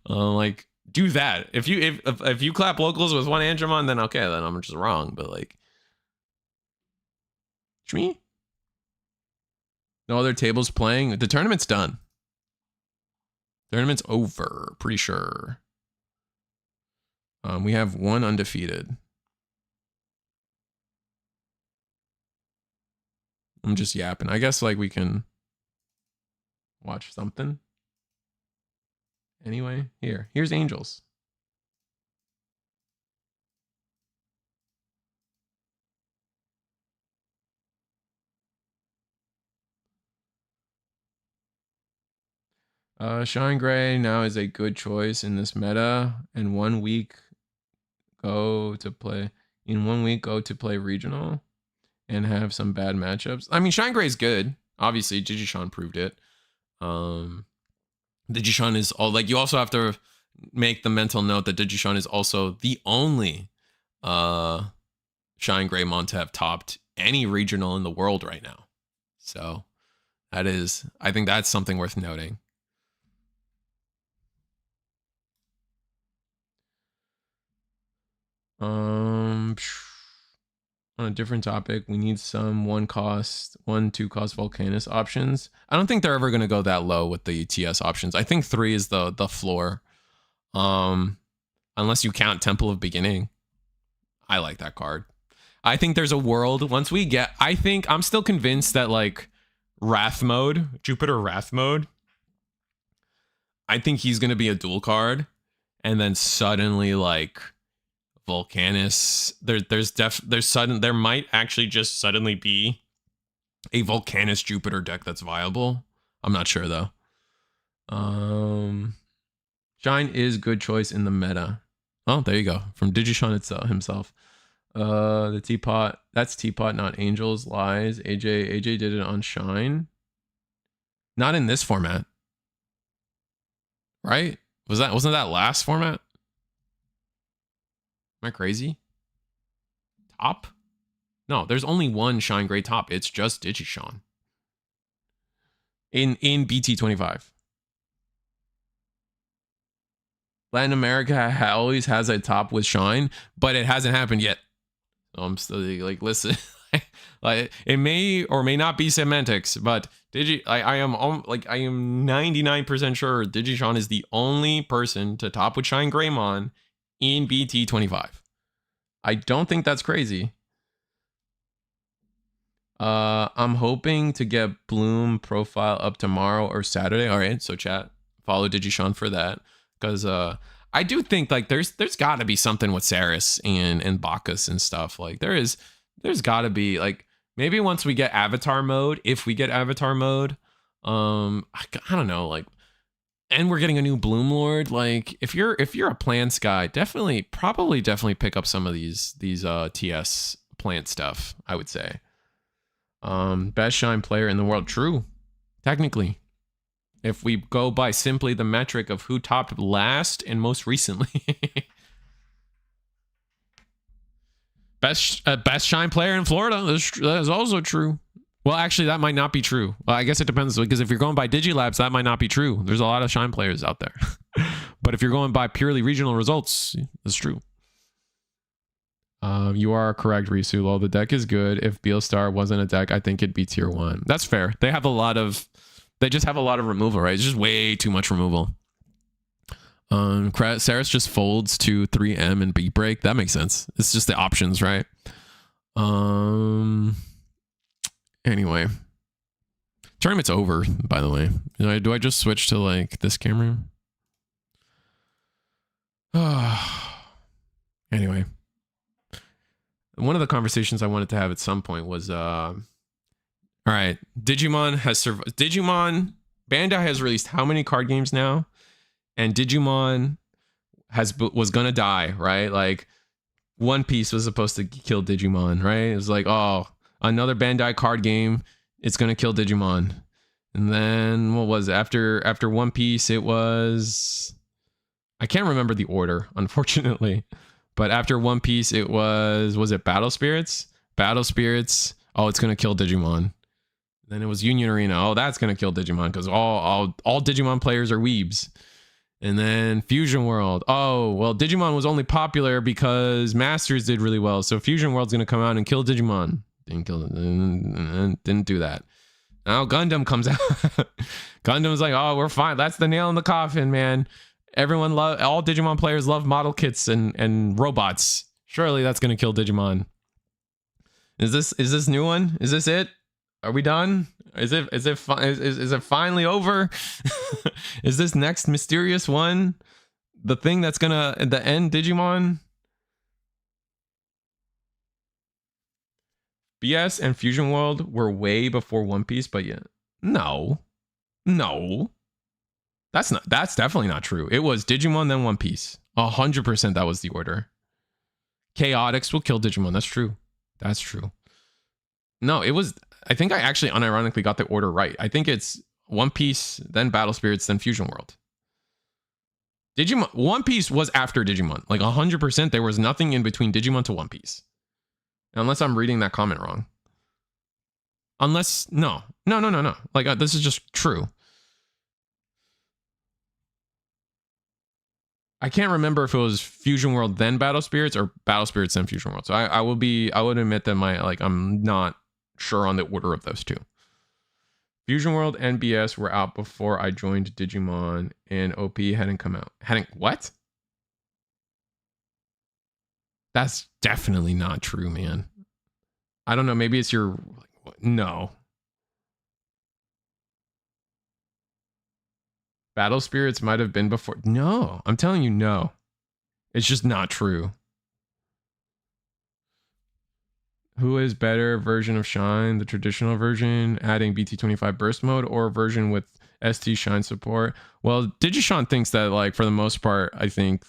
Like, do that. If you clap locals with 1 Angemon, then okay, then I'm just wrong. But like, me? No other tables playing. The tournament's done. Tournament's over, pretty sure. We have 1 undefeated. I'm just yapping. I guess like we can watch something. Anyway, here's Angels. Shine Gray now is a good choice in this meta. And 1 week go to play regional and have some bad matchups. I mean, Shine Gray is good. Obviously, Digishawn proved it. Digishawn is all like, you also have to make the mental note that Digishawn is also the only Shine Greymon to have topped any regional in the world right now. So that is, I think that's something worth noting. On a different topic, we need some 1 cost, 2 cost Volcanus options. I don't think they're ever going to go that low with the TS options. I think 3 is the floor. Unless you count Temple of Beginning. I like that card. I think there's a world once we get, I think I'm still convinced that like Wrath mode, Jupiter Wrath mode, I think he's going to be a dual card, and then suddenly like Volcanus, there might actually just suddenly be a Volcanus Jupiter deck that's viable. I'm not sure though. Shine is good choice in the meta. Oh, there you go. From Digishawn himself. The Teapot, that's Teapot, not Angels. Lies. AJ did it on Shine. Not in this format. Right? Wasn't that last format? Am I crazy? Top? No, there's only one Shine Gray top. It's just Digishon. In BT25. Latin America always has a top with Shine, but it hasn't happened yet. So I'm still like, listen, like it may or may not be semantics, but I am 99% sure Digishon is the only person to top with Shine Greymon in BT25. I don't think that's crazy. I'm hoping to get Bloom profile up tomorrow or Saturday. All right, so chat, follow Digishon for that, because I do think like there's got to be something with Saris and Bacchus and stuff. Like there's got to be, like, maybe once we get Avatar mode, if we get Avatar mode, I don't know, like, and we're getting a new Bloom Lord. Like if you're a plants guy, definitely pick up some of these TS plant stuff, I would say. Best Shine player in the world. True. Technically. If we go by simply the metric of who topped last and most recently. best Shine player in Florida. That is also true. Well, actually, that might not be true. Well, I guess it depends, because if you're going by Digilabs, that might not be true. There's a lot of Shine players out there. But if you're going by purely regional results, that's true. You are correct, Risu. Well, the deck is good. If Beelstar wasn't a deck, I think it'd be tier 1. That's fair. They just have a lot of removal, right? It's just way too much removal. Saris just folds to 3M and beat break. That makes sense. It's just the options, right? Anyway. Tournament's over, by the way. Do I just switch to like this camera? Anyway. One of the conversations I wanted to have at some point was, all right, Digimon Bandai has released how many card games now? And Digimon was gonna die, right? Like One Piece was supposed to kill Digimon, right? It was like, oh, another Bandai card game, it's gonna kill Digimon. And then what was it? After One Piece, it was, I can't remember the order, unfortunately. But after One Piece, it was it Battle Spirits? Battle Spirits, oh, it's going to kill Digimon. Then it was Union Arena. Oh, that's going to kill Digimon, because all Digimon players are weebs. And then Fusion World. Oh, well, Digimon was only popular because Masters did really well. So Fusion World's going to come out and kill Digimon. Didn't do that. Now Gundam comes out. Gundam's like, oh, we're fine. That's the nail in the coffin, man. All Digimon players love model kits and robots. Surely that's gonna kill Digimon. Is this new one? Is this it? Are we done? Is it finally over? Is this next mysterious one the thing that's gonna end Digimon? BS and Fusion World were way before One Piece, but yeah, no. That's definitely not true. It was Digimon, then One Piece. 100% that was the order. Chaotix will kill Digimon. That's true. That's true. No, it was, I think I actually unironically got the order right. I think it's One Piece, then Battle Spirits, then Fusion World. One Piece was after Digimon. Like 100%, there was nothing in between Digimon to One Piece. Unless I'm reading that comment wrong. Unless, no. Like, this is just true. I can't remember if it was Fusion World then Battle Spirits or Battle Spirits then Fusion World. So I would admit that I'm not sure on the order of those two. Fusion World and BS were out before I joined Digimon, and OP hadn't come out. What? That's definitely not true, man. I don't know. Maybe it's your, no. Battle Spirits might have been before. No, I'm telling you, no. It's just not true. Who is better version of Shine? The traditional version, adding BT25 burst mode, or version with ST Shine support? Well, Digishon thinks that, like, for the most part, I think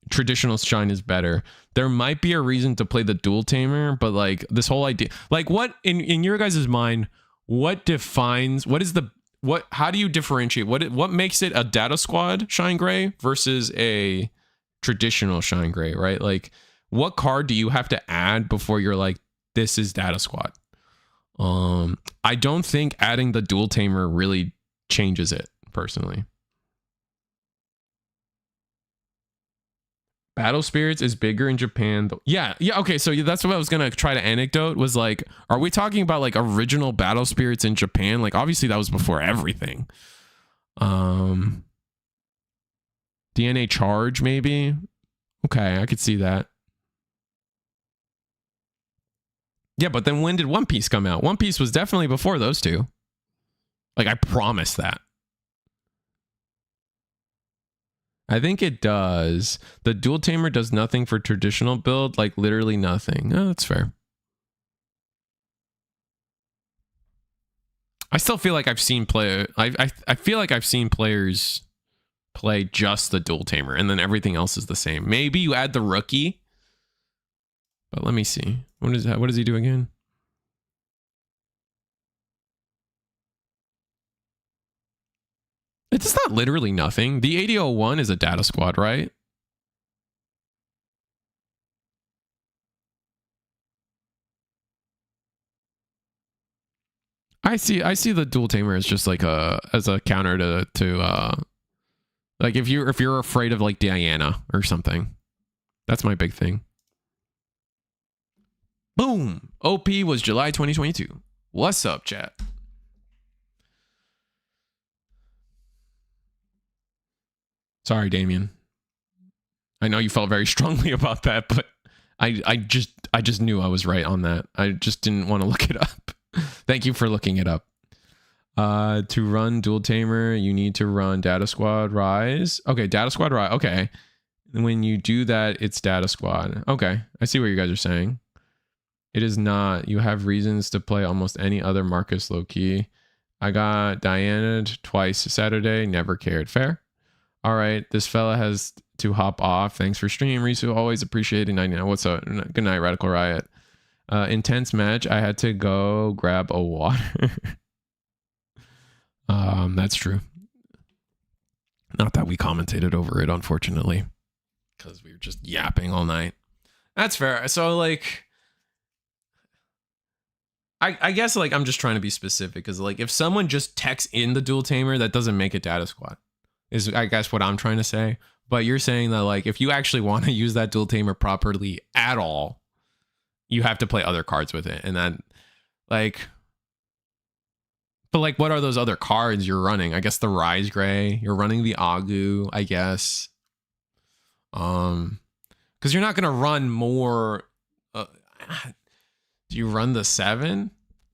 traditional Shine is better. There might be a reason to play the dual tamer, but like this whole idea, like, what in your guys' mind, what is the how do you differentiate what makes it a data squad Shine Gray versus a traditional Shine Gray, right? Like, what card do you have to add before you're like, this is data squad? I don't think adding the dual tamer really changes it personally. Battle Spirits is bigger in Japan though. Yeah, okay, so that's what I was gonna try to anecdote, was like, are we talking about like original Battle Spirits in Japan? Like, obviously that was before everything. DNA Charge, maybe. Okay, I could see that. Yeah, but then when did One Piece come out? One Piece was definitely before those two. Like, I promise that. I think it does. The dual tamer does nothing for traditional build, like literally nothing. Oh, that's fair. I still feel like I've seen I feel like I've seen players play just the dual tamer and then everything else is the same. Maybe you add the rookie. But let me see. What is that? What does he do again? It's not literally nothing. The 8001 is a data squad, right? I see the dual tamer as just like as a counter to like if you're afraid of like Diana or something. That's my big thing. Boom. OP was July 2022. What's up, chat? Sorry, Damien. I know you felt very strongly about that, but I just knew I was right on that. I just didn't want to look it up. Thank you for looking it up. To run dual tamer, you need to run data squad rise. Okay, data squad rise. Okay. When you do that, it's data squad. Okay, I see what you guys are saying. It is not. You have reasons to play almost any other Marcus low key. I got Diana twice Saturday. Never cared. Fair. All right, this fella has to hop off. Thanks for stream, Risu. Always appreciated. 99. What's up? Good night, Radical Riot. Intense match. I had to go grab a water. That's true. Not that we commentated over it, unfortunately, because we were just yapping all night. That's fair. So like, I guess like I'm just trying to be specific, because like if someone just texts in the dual tamer, that doesn't make it data squad, is I guess what I'm trying to say. But you're saying that like if you actually want to use that dual tamer properly at all, you have to play other cards with it. And that like, but like what are those other cards you're running? I guess the Rise Gray, you're running the Agu, I guess. Because you're not gonna run more. Do you run the 7?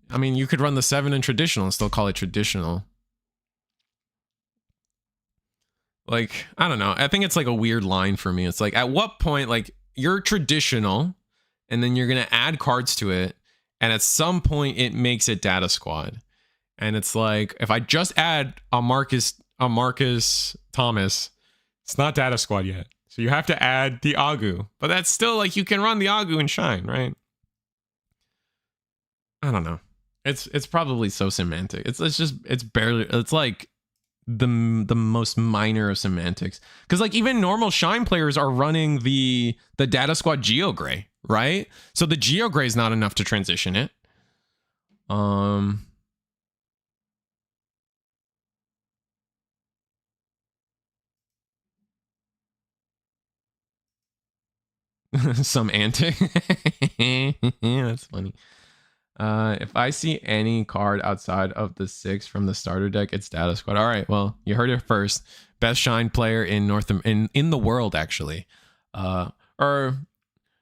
I mean, you could run the 7 in traditional and still call it traditional. Like, I don't know. I think it's like a weird line for me. It's like, at what point, like, you're traditional, and then you're going to add cards to it, and at some point, it makes it data squad. And it's like, if I just add a Marcus Thomas, it's not data squad yet. So you have to add the Agu. But that's still, like, you can run the Agu and Shine, right? I don't know. It's probably so semantic. It's barely, it's like the most minor of semantics, because like even normal Shine players are running the data squad Geo Gray, right? So the Geo Gray is not enough to transition it. Some antic. That's funny. If I see any card outside of the 6 from the starter deck, it's data squad. All right, well, you heard it first. Best Shine player in in the world, actually. Or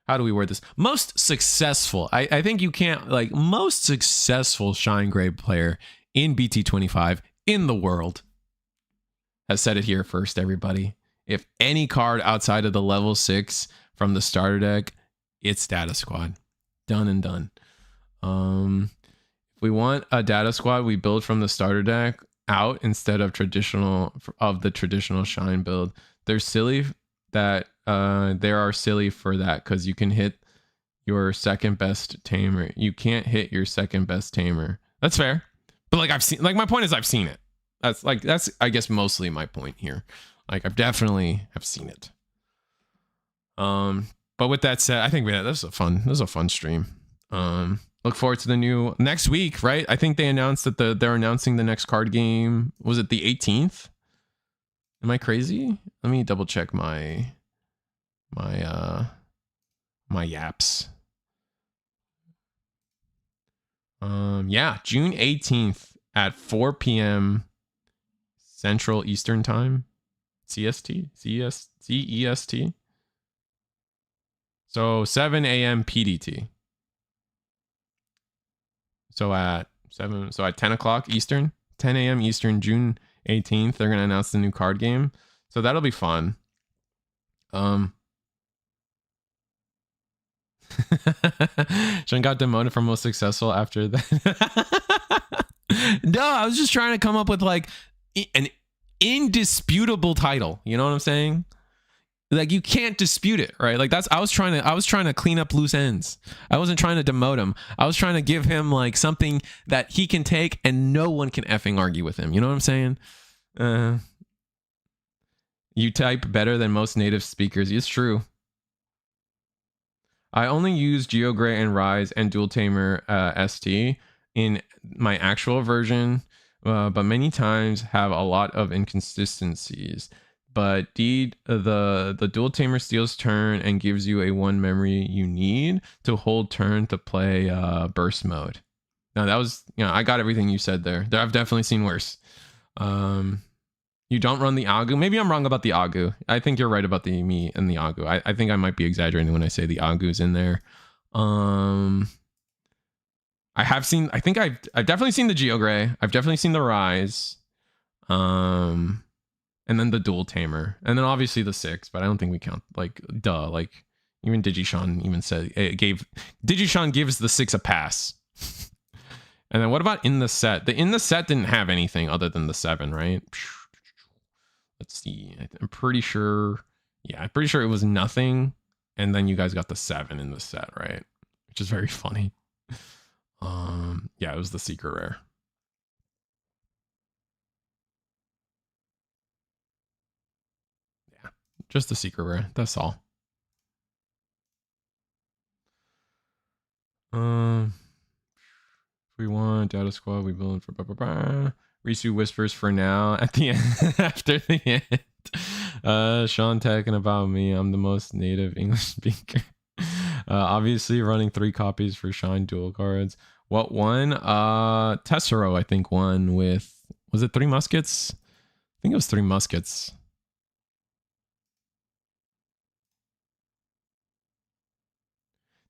how do we word this? Most successful. I think you can't, like, most successful Shine Gray player in BT25 in the world. Has said it here first, everybody. If any card outside of the level 6 from the starter deck, it's data squad. Done and done. If we want a data squad, we build from the starter deck out instead of the traditional Shine build. They're silly that they are silly for that, because you can hit your second best tamer. You can't hit your second best tamer. That's fair. But like I've seen, like my point is I've seen it. That's I guess mostly my point here. Like I've definitely have seen it. But with that said, I think this is a fun stream. Look forward to the new next week, right? I think they announced that they're announcing the next card game. Was it the 18th? Am I crazy? Let me double check my yaps. Yeah, June 18th at 4 p.m. Central Eastern Time. CEST. So 7 a.m. PDT. So at 10 o'clock Eastern, 10 a.m. Eastern, June 18th, they're gonna announce the new card game. So that'll be fun. Sean got demoted for most successful after that. No, I was just trying to come up with like an indisputable title. You know what I'm saying? Like you can't dispute it, right? Like I was trying to clean up loose ends. I wasn't trying to demote him. I was trying to give him like something that he can take and no one can effing argue with him. You know what I'm saying? You type better than most native speakers. It's true. I only use GeoGray and Rise and Dual Tamer ST in my actual version, but many times have a lot of inconsistencies. But the Dual Tamer steals turn and gives you a 1 memory you need to hold turn to play burst mode. Now that was, I got everything you said there. I've definitely seen worse. You don't run the Agu. Maybe I'm wrong about the Agu. I think you're right about the me and the Agu. I think I might be exaggerating when I say the Agu's in there. I think I've definitely seen the GeoGray. I've definitely seen the Rise. And then the Dual Tamer. And then obviously the 6, but I don't think we count, like, duh. Like, even Digishon even said, Digishon gives the 6 a pass. And then what about in the set? The in the set didn't have anything other than the 7, right? Let's see. I'm pretty sure. Yeah, I'm pretty sure it was nothing. And then you guys got the 7 in the set, right? Which is very funny. Yeah, it was the secret rare. Yeah, just the secret rare. That's all. If we want Data Squad, we build for Risu whispers for now. At the end, after the end, Sean talking about me. I'm the most native English speaker. Obviously, running 3 copies for Shine dual cards. What won? Tessero, I think, won with. Was it 3 muskets? I think it was 3 muskets.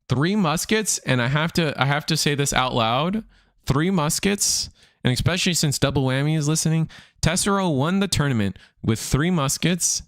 Three muskets, and I have to say this out loud. 3 muskets, and especially since Double Whammy is listening, Tessero won the tournament with 3 muskets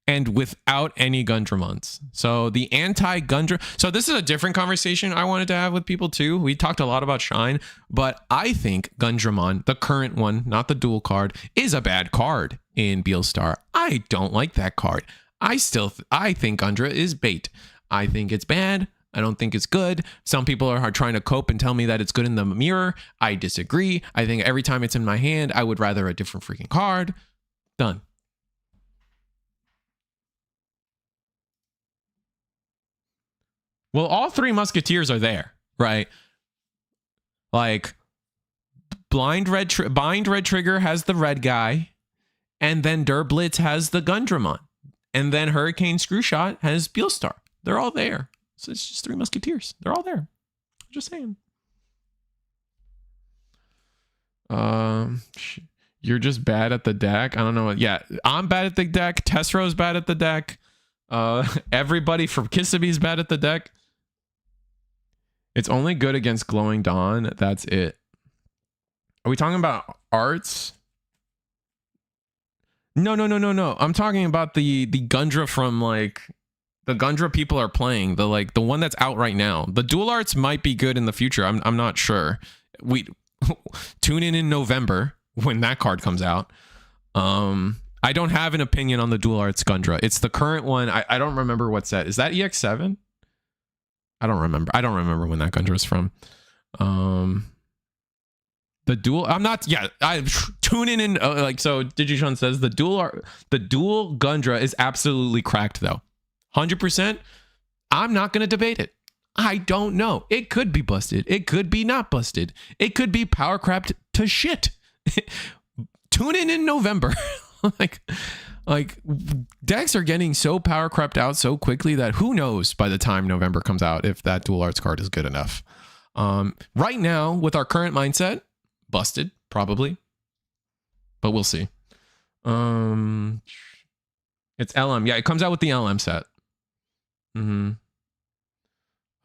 and without any Gundramons. So the anti-Gundra. So this is a different conversation I wanted to have with people too. We talked a lot about Shine, but I think Gundramon, the current one, not the dual card, is a bad card in Beelstar. I don't like that card. I think Gundra is bait. I think it's bad. I don't think it's good. Some people are trying to cope and tell me that it's good in the mirror. I disagree. I think every time it's in my hand, I would rather a different freaking card. Done. Well, all 3 Musketeers are there, right? Like, Bind Red Trigger has the red guy, and then Durblitz has the Gundramon, and then Hurricane Screwshot has Beelstar. They're all there. So it's just 3 Musketeers. They're all there. Just saying. You're just bad at the deck. I don't know what. Yeah, I'm bad at the deck. Tessero's bad at the deck. Everybody from Kissimmy's bad at the deck. It's only good against Glowing Dawn. That's it. Are we talking about arts? No. I'm talking about the Gundra from like. The Gundra people are playing, the one that's out right now. The dual arts might be good in the future. I'm not sure. We tune in November when that card comes out. I don't have an opinion on the dual arts Gundra. It's the current one. I don't remember what set. Is that EX7? I don't remember. I don't remember when that Gundra is from. The dual, I'm not, yeah, I tune in and like, so Digishon says the dual Gundra is absolutely cracked though. 100%. I'm not going to debate it. I don't know. It could be busted. It could be not busted. It could be power crapped to shit. Tune in November. like decks are getting so power crept out so quickly that who knows by the time November comes out if that dual arts card is good enough. Right now with our current mindset, busted probably, but we'll see. It's LM. Yeah, it comes out with the LM set.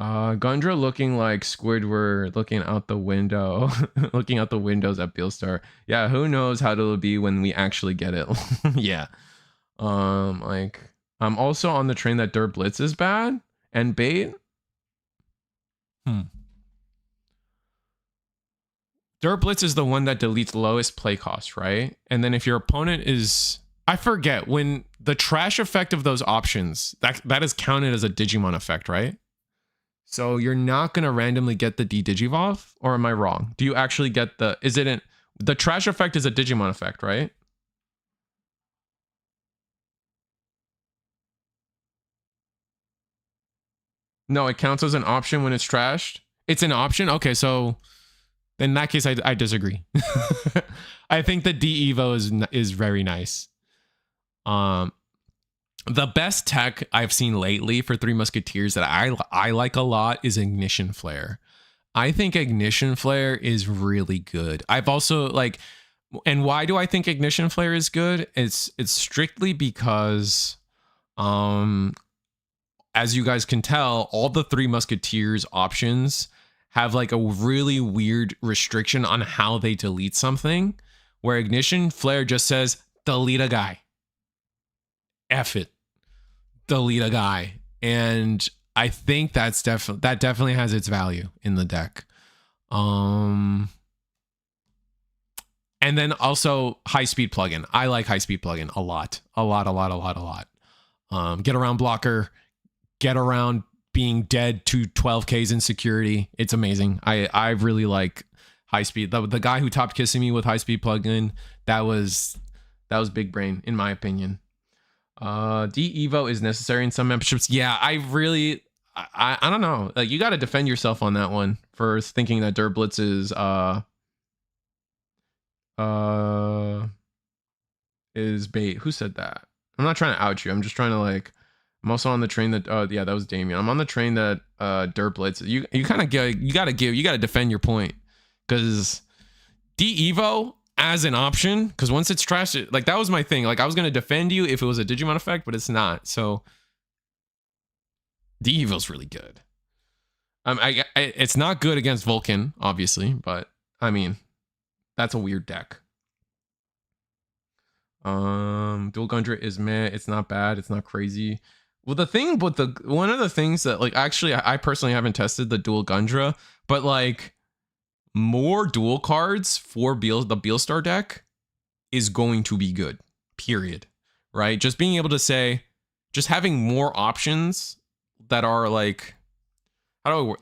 Gundra looking like Squidward looking out the window, looking out the windows at Beelstar. Yeah, who knows how it'll be when we actually get it. Yeah. Like I'm also on the train that Dirt Blitz is bad and bait. Dirt Blitz is the one that deletes lowest play cost, right? And then if your opponent is, I forget, when the trash effect of those options, that is counted as a Digimon effect, right? So you're not going to randomly get the D-Digivolve, or am I wrong? Do you actually get the, is it the trash effect is a Digimon effect, right? No, it counts as an option when it's trashed. It's an option? Okay, so in that case, I disagree. I think the D-Evo is very nice. The best tech I've seen lately for Three Musketeers that I like a lot is Ignition Flare. I think Ignition Flare is really good. I've also like, and why do I think Ignition Flare is good? It's strictly because, as you guys can tell, all the Three Musketeers options have like a really weird restriction on how they delete something, where Ignition Flare just says, delete a guy. F it. Delete a guy. And I think that definitely has its value in the deck. And then also high speed plugin. I like high speed plugin a lot. Get around blocker, get around being dead to 12Ks in security. It's amazing. I really like high speed. The guy who topped kissing me with high speed plugin, that was big brain in my opinion. D-Evo is necessary in some memberships. Yeah, I don't know. Like, you got to defend yourself on that one for thinking that Dirt Blitz is bait. Who said that? I'm not trying to out you. I'm just trying to like, I'm also on the train that yeah, that was Damien. I'm on the train that Dirt Blitz. You kind of you got to defend your point, because D-Evo as an option, because once it's trashed, like that was my thing. Like I was gonna defend you if it was a Digimon effect, but it's not. So D-Evo's really good. It's not good against Vulcan, obviously, but I mean, that's a weird deck. Dual Gundra is meh. It's not bad. It's not crazy. Well, the thing, but one of the things that like actually I personally haven't tested the Dual Gundra, but like, more dual cards for the Beelstar deck is going to be good, period. Right? Just being able to say, just having more options that are like, how do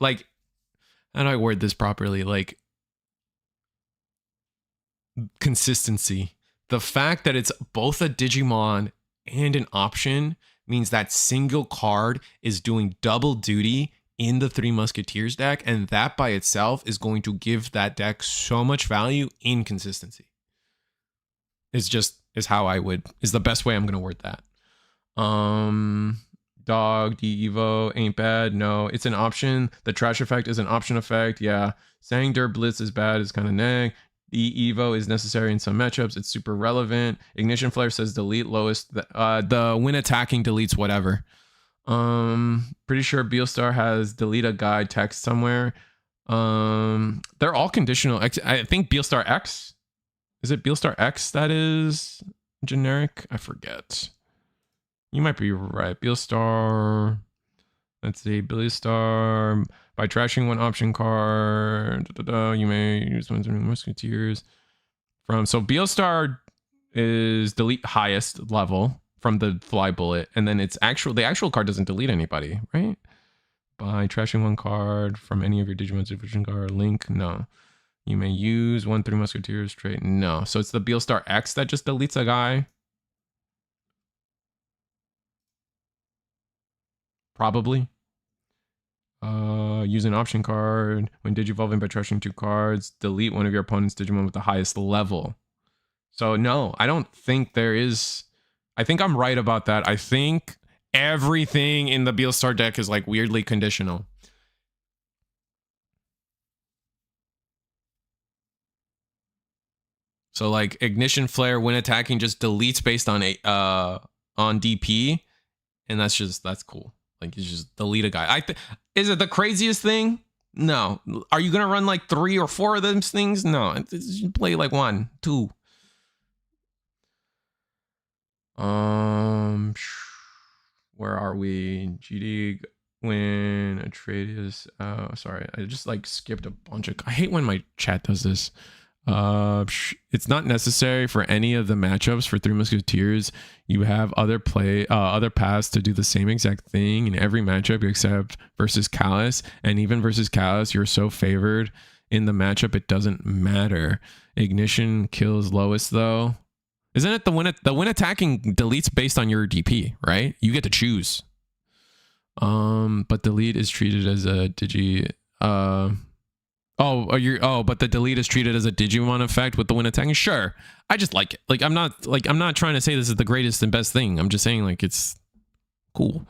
I word this properly? Like, consistency. The fact that it's both a Digimon and an option means that single card is doing double duty in the Three Musketeers deck, and that by itself is going to give that deck so much value in consistency. Is the best way I'm gonna word that. Dog D-Evo ain't bad. No, it's an option. The trash effect is an option effect. Yeah, saying Dirt Blitz is bad is kind of neg. D-Evo is necessary in some matchups. It's super relevant. Ignition Flare says delete lowest. The when attacking deletes whatever. Pretty sure Beelstar has delete a guide text somewhere. They're all conditional. I think Beelstar X. Is it Beelstar X that is generic? I forget. You might be right. Beelstar. Let's see. Beelstar. By trashing one option card, you may use one's Musketeers. So Beelstar is delete highest level from the fly bullet, and then the actual card doesn't delete anybody, right? By trashing one card from any of your Digimon division card, link, no. You may use 1/3 Musketeers trait. No. So it's the Beelstar X that just deletes a guy? Probably. Use an option card. When digivolving by trashing 2 cards, delete one of your opponent's Digimon with the highest level. So no, I don't think there is. I think I'm right about that. I think everything in the Beelstar deck is like weirdly conditional. So like Ignition Flare when attacking just deletes based on on DP, and that's cool. Like you just delete a guy. Is it the craziest thing? No. Are you gonna run like 3 or 4 of those things? No. You play like 1, 2. Where are we? GD when a trade is sorry, I just like skipped a bunch of. I hate when my chat does this. It's not necessary for any of the matchups for 3 Musketeers. You have other paths to do the same exact thing in every matchup except versus Callus, and even versus Callus you're so favored in the matchup it doesn't matter. Ignition kills lowest though. Isn't it the win attacking deletes based on your DP, right? You get to choose. But delete is treated as a digi but the delete is treated as a Digimon effect with the win attacking. Sure, I just like it. Like I'm not trying to say this is the greatest and best thing. I'm just saying like it's cool.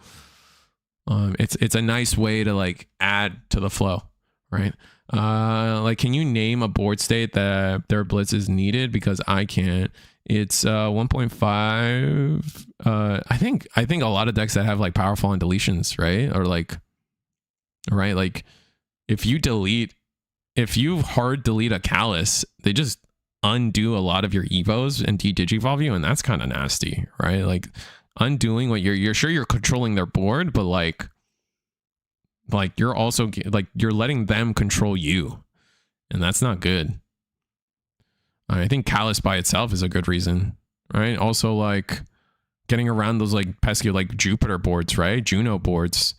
It's a nice way to like add to the flow, right? Like can you name a board state that their blitz is needed? Because I can't. It's 1.5. I think a lot of decks that have like powerful on deletions, right? Or like, right? Like if you hard delete a Callus, they just undo a lot of your evos and de-digivolve you, and that's kind of nasty, right? Like undoing what you're sure you're controlling their board, but like you're also like you're letting them control you, and that's not good. I think Callus by itself is a good reason, right? Also like getting around those like pesky like Jupiter boards, right? Juno boards.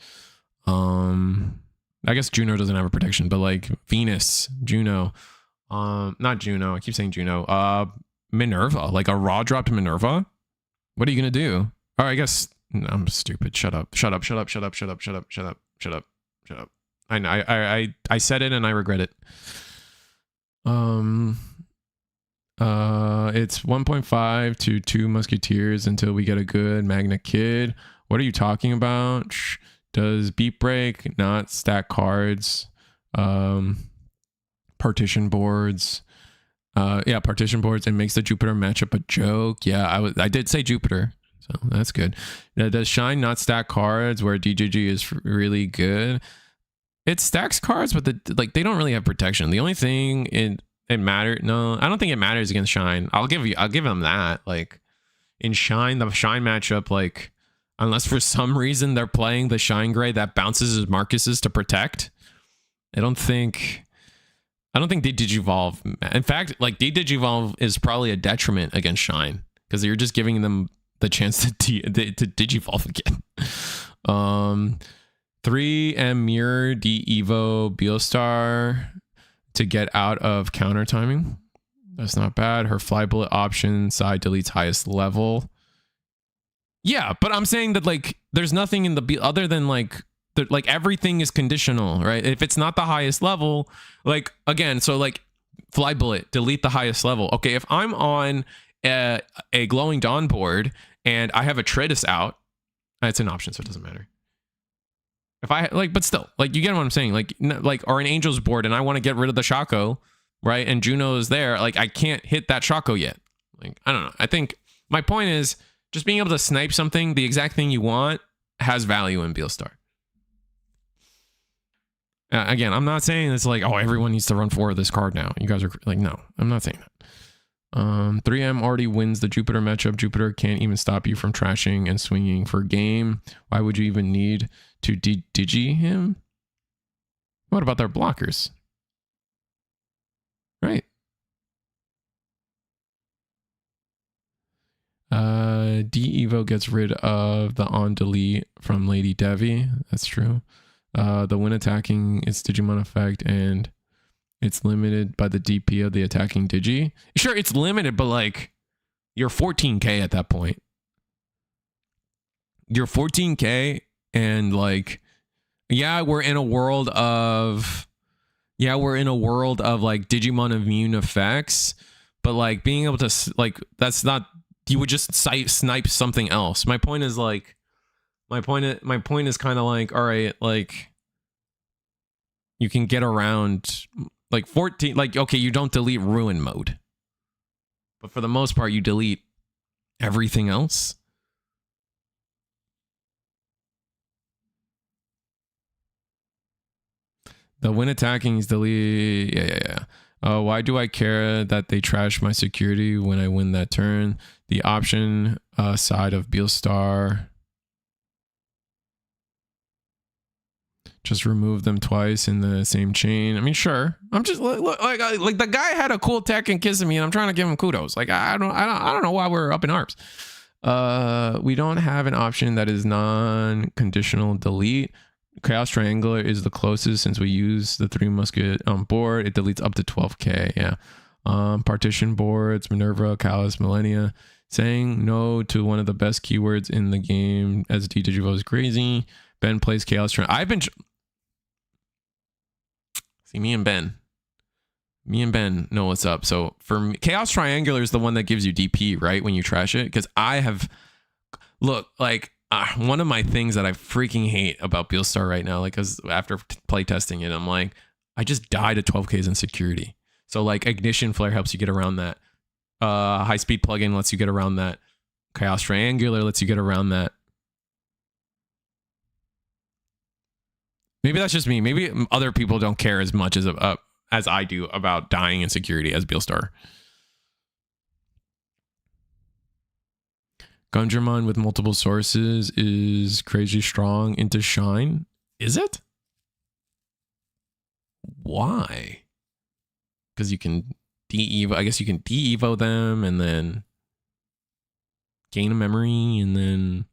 I guess Juno doesn't have a protection, but like Venus, Juno, not Juno. I keep saying Juno. Minerva, like a raw dropped Minerva. What are you gonna do? Or I guess no, I'm stupid. Shut up. I said it and I regret it. It's 1.5 to 2 Musketeers until we get a good Magna Kid. What are you talking about? Does beat break not stack cards? Partition boards. Yeah, partition boards. It makes the Jupiter matchup a joke. Yeah, I did say Jupiter, so that's good. Does shine not stack cards where DGG is really good? It stacks cards, but they don't really have protection. The only thing it matters. No, I don't think it matters against shine. I'll give them that. Like in shine, the shine matchup, like. Unless for some reason they're playing the Shine Gray that bounces as Marcus's to protect. I don't think they Digivolve. In fact, like Digivolve is probably a detriment against Shine because you're just giving them the chance to Digivolve again. 3M Mirror D-Evo Beelstar to get out of counter timing. That's not bad. Her Fly Bullet option side deletes highest level. Yeah, but I'm saying that like there's nothing in the other than like everything is conditional, right? If it's not the highest level, like again, so like Fly Bullet, delete the highest level. Okay, if I'm on a Glowing Dawn board and I have a Tritus out, it's an option, so it doesn't matter. If I like, but still, like you get what I'm saying, like or an Angels board and I want to get rid of the Shaco, right? And Juno is there, like I can't hit that Shaco yet. Like I don't know. I think my point is. Just being able to snipe something, the exact thing you want, has value in Beelstar. Again, I'm not saying it's like, oh, everyone needs to run 4 of this card now. You guys are like, no, I'm not saying that. 3M already wins the Jupiter matchup. Jupiter can't even stop you from trashing and swinging for game. Why would you even need to digi him? What about their blockers? Right. D-Evo gets rid of the on delete from Lady Devi. That's true. The when attacking its Digimon effect and It's limited by the DP of the attacking Digi. Sure, it's limited, but like you're 14k at that point. You're 14k and like, yeah, we're in a world of like Digimon immune effects, but like being able to like, that's not, you would just snipe something else. My point is like, my point is kind of like, all right, like you can get around like 14, like, okay, you don't delete ruin mode, but for the most part, you delete everything else. The when attacking is delete. Yeah. Why do I care that they trash my security when I win that turn? The option side of Beelstar. Just remove them twice in the same chain. I mean, sure. I'm just like the guy had a cool tech and kissing me, and I'm trying to give him kudos. Like I don't know why we're up in arms. We don't have an option that is non-conditional delete. Chaos Triangular is the closest since we use the 3 musket on board. It deletes up to 12k. Yeah. Partition boards, Minerva, Callus, Millennia. Saying no to one of the best keywords in the game as Digivo is crazy. Ben plays Chaos Triangular. I've been... See, me and Ben know what's up. So for me, Chaos Triangular is the one that gives you DP, right? When you trash it. Because I have... Look, like... one of my things that I freaking hate about Beelstar right now, like, because after play testing it, I'm like, I just died at 12Ks in security. So like Ignition Flare helps you get around that. High speed plugin lets you get around that. Chaos Triangular lets you get around that. Maybe that's just me. Maybe other people don't care as much as I do about dying in security as Beelstar. Gundramon with multiple sources is crazy strong into Shine. Is it? Why? Because you can de-evo. I guess you can de-evo them and then gain a memory and then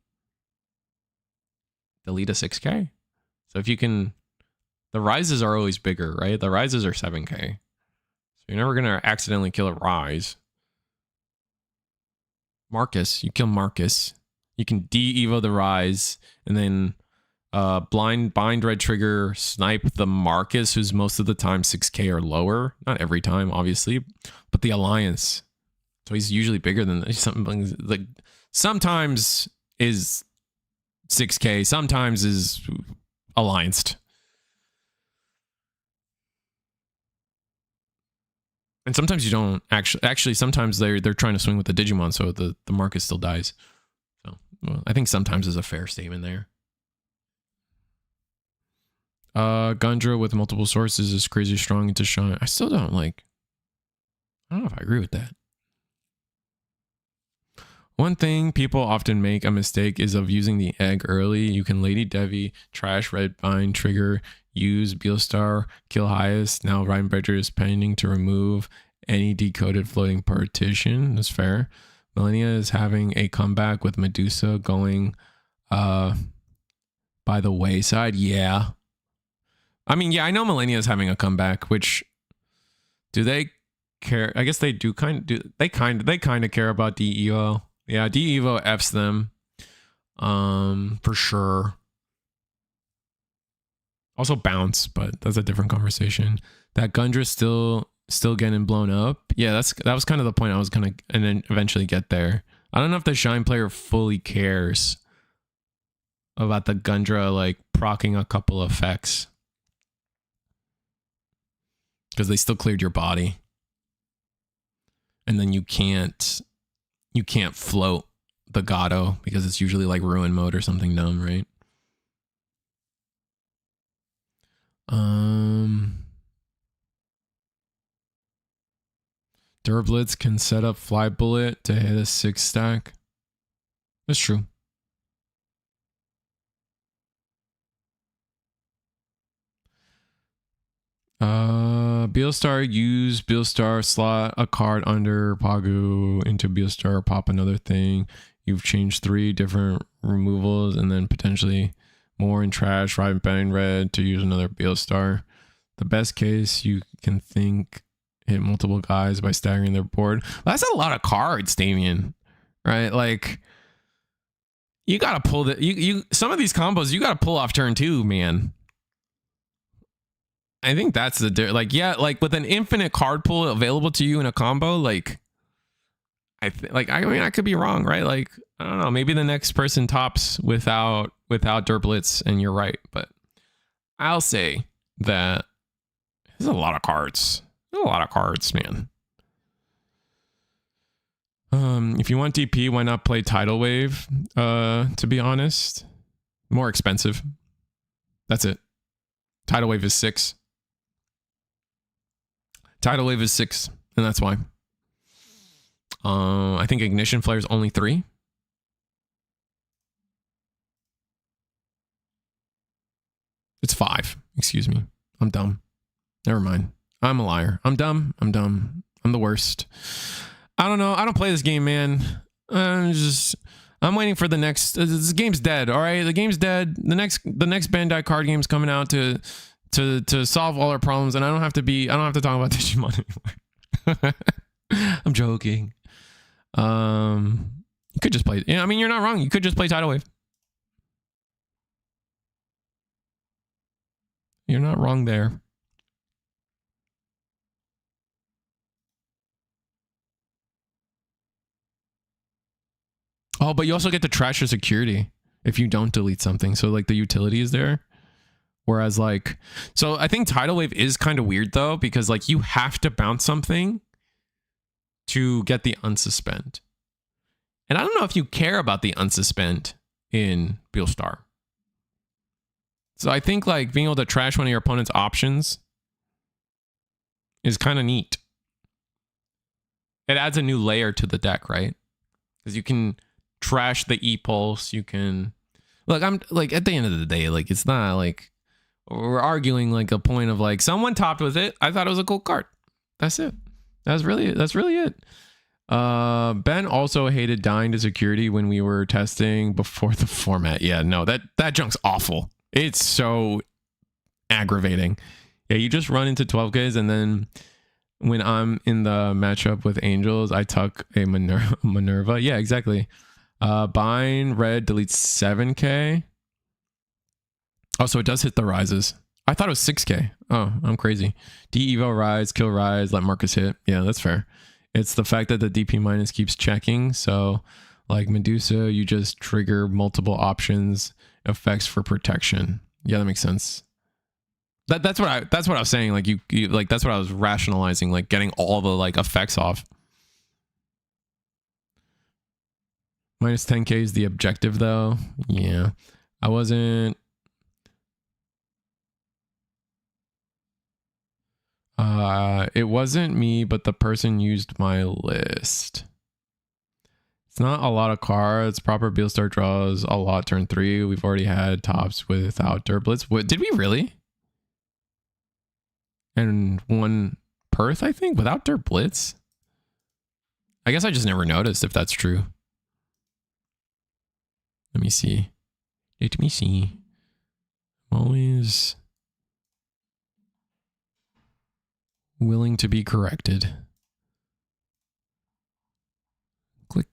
delete a 6k. So if you can... The rises are always bigger, right? The rises are 7k. So you're never going to accidentally kill a rise. Marcus, you kill Marcus. You can de-evo the rise and then blind bind red trigger snipe the Marcus, who's most of the time 6k or lower. Not every time, obviously, but the Alliance. So he's usually bigger than something. Like sometimes is 6k, sometimes is allianced. And sometimes you don't actually sometimes they're trying to swing with the Digimon, so the Marcus still dies. So well, I think sometimes is a fair statement there. Gundra with multiple sources is crazy strong into Shine. I still don't like... I don't know if I agree with that. One thing people often make a mistake is of using the egg early. You can Lady Devi, trash red bind trigger, use Beelstar, kill highest. Now Reinbrecher is pending to remove any decoded floating partition. That's fair. Millennia is having a comeback with Medusa going by the wayside. Yeah. I mean, yeah, I know Millennia is having a comeback, which do they care? I guess they do they kind of care about DEO. Yeah, DEvo F's them. For sure. Also bounce, but that's a different conversation. That Gundra's still getting blown up. Yeah, that was kind of the point I was gonna and then eventually get there. I don't know if the Shine player fully cares about the Gundra like proccing a couple effects. Because they still cleared your body. And then you can't float the Gato because it's usually like ruin mode or something dumb, right? Durblitz can set up Fly Bullet to hit a 6 stack. That's true. Beelstar, use Beelstar, slot a card under Pagu into Beelstar, pop another thing. You've changed 3 different removals and then potentially more in trash, right, bang red to use another Beelstar. The best case you can think, hit multiple guys by staggering their board. That's a lot of cards, Damien. Right? Like, you gotta pull the some of these combos you gotta pull off turn 2, man. I think that's the like, yeah, like with an infinite card pool available to you in a combo, like I mean, I could be wrong, right? Like, I don't know, maybe the next person tops without Derblitz, and you're right, but I'll say that there's a lot of cards. There's a lot of cards, man. If you want DP, why not play Tidal Wave? To be honest, more expensive. That's it. Tidal Wave is 6. Tidal Wave is 6, and that's why. I think Ignition Flare is only 3. It's 5. Excuse me. I'm dumb. Never mind. I'm a liar. I'm dumb. I'm dumb. I'm the worst. I don't know. I don't play this game, man. I'm waiting for the next. This game's dead. All right, the game's dead. The next Bandai card game's coming out to solve all our problems, and I don't have to talk about Digimon anymore. I'm joking. You could just play. Yeah, I mean, you're not wrong. You could just play Tidal Wave. You're not wrong there. Oh, but you also get to trash your security if you don't delete something. So like the utility is there. Whereas like, so I think Tidal Wave is kind of weird though, because like you have to bounce something to get the unsuspend. And I don't know if you care about the unsuspend in Beelstar. So I think like being able to trash one of your opponent's options is kind of neat. It adds a new layer to the deck, right? Because you can trash the E-Pulse. You can... Look, I'm like, at the end of the day, like, it's not like we're arguing like a point of like someone topped with it. I thought it was a cool card. That's it. That's really it. Ben also hated dying to security when we were testing before the format. Yeah, no, that junk's awful. It's so aggravating. Yeah, you just run into 12Ks, and then when I'm in the matchup with Angels, I tuck a Minerva. Yeah, exactly. Bind red deletes 7K. Oh, so it does hit the rises. I thought it was 6K. Oh, I'm crazy. D-Evo rise, kill rise, let Marcus hit. Yeah, that's fair. It's the fact that the DP minus keeps checking. So like Medusa, you just trigger multiple options effects for protection. Yeah, that makes sense. That's what I was saying. Like you like that's what I was rationalizing, like getting all the like effects off. Minus 10K is the objective though. Yeah. I wasn't it wasn't me, but the person used my list. It's not a lot of cards. Proper Beelstar draws a lot turn 3. We've already had tops without Derblitz. What did we really? And one Perth, I think, without Derblitz. I guess I just never noticed if that's true. Let me see. Let me see. I'm always willing to be corrected. Click.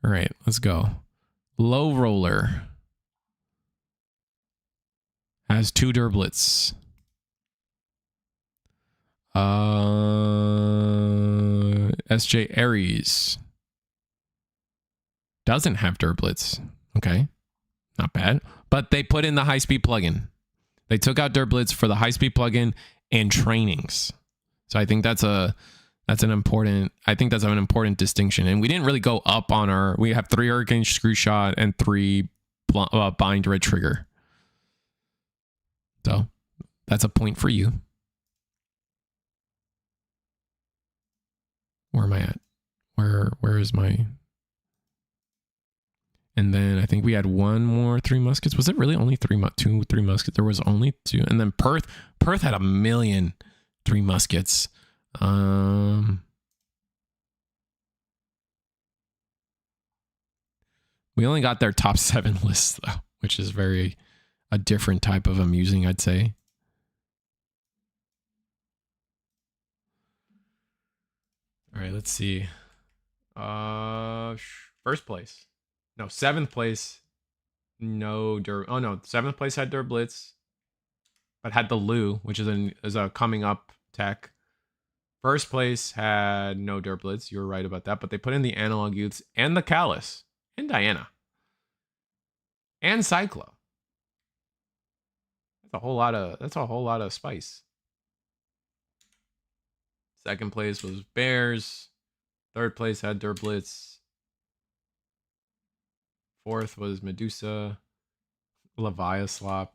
All right, let's go. Low Roller has 2 Derblitz. SJ Aries doesn't have Derblitz. Okay, not bad. But they put in the high-speed plugin. They took out Derblitz for the high-speed plugin and trainings. So I think that's an important distinction. And we didn't really go up on our. We have 3 Hurricane Screw Shot and 3 Bind Red Trigger. So that's a point for you. Where am I at? Where is my? And then I think we had 1 more 3 Muskets. Was it really only 3 Muskets? There was only 2. And then Perth had 1 million 3 Muskets. We only got their top 7 lists though, which is a different type of amusing, I'd say. right, let's see. First place. No, 7th place. No Oh no, 7th place had Durblitz, but had the Lu, which is a coming up tech. First place had no Durblitz. You were right about that, but they put in the Analog Youths and the Callus and Diana and Cyclo. That's a whole lot of spice. Second place was Bears. Third place had Durblitz. Fourth was Medusa, Leviaslop,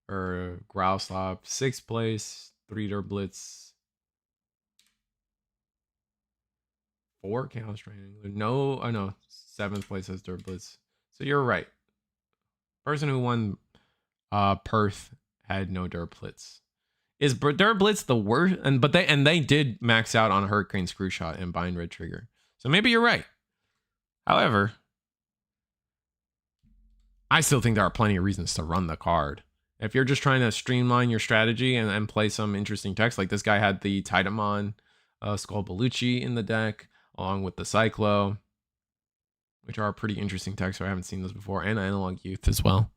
or Growlslop. Sixth place, 3 Durblitz. 4 Chaos Training. No, oh no, 7th place has Durblitz. So you're right. Person who won Perth had no Durblitz. Is Durblitz the worst? But they did max out on Hurricane Screwshot and Bind Red Trigger. So maybe you're right. However, I still think there are plenty of reasons to run the card. If you're just trying to streamline your strategy and play some interesting decks, like this guy had the Titamon Skull Bellucci in the deck, along with the Cyclo, which are pretty interesting decks. So I haven't seen those before, and Analog Youth as well.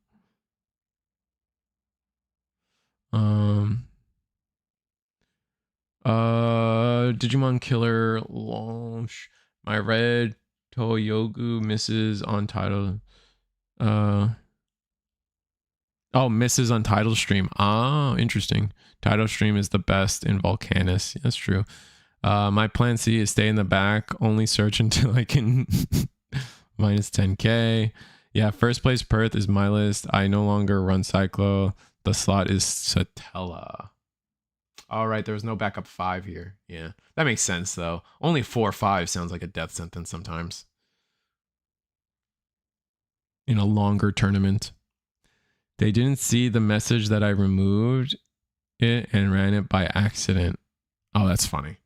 Digimon Killer launch. My red Toyogu misses on title. Misses on title stream. Ah, interesting. Title stream is the best in Volcanus. That's true. My plan C is stay in the back, only search until I can minus 10k. Yeah, first place Perth is my list. I no longer run Cyclo. The slot is Satella. All right, there was no backup 5 here. Yeah, that makes sense though. Only 4-5 sounds like a death sentence sometimes in a longer tournament. They didn't see the message that I removed it and ran it by accident. Oh, that's funny.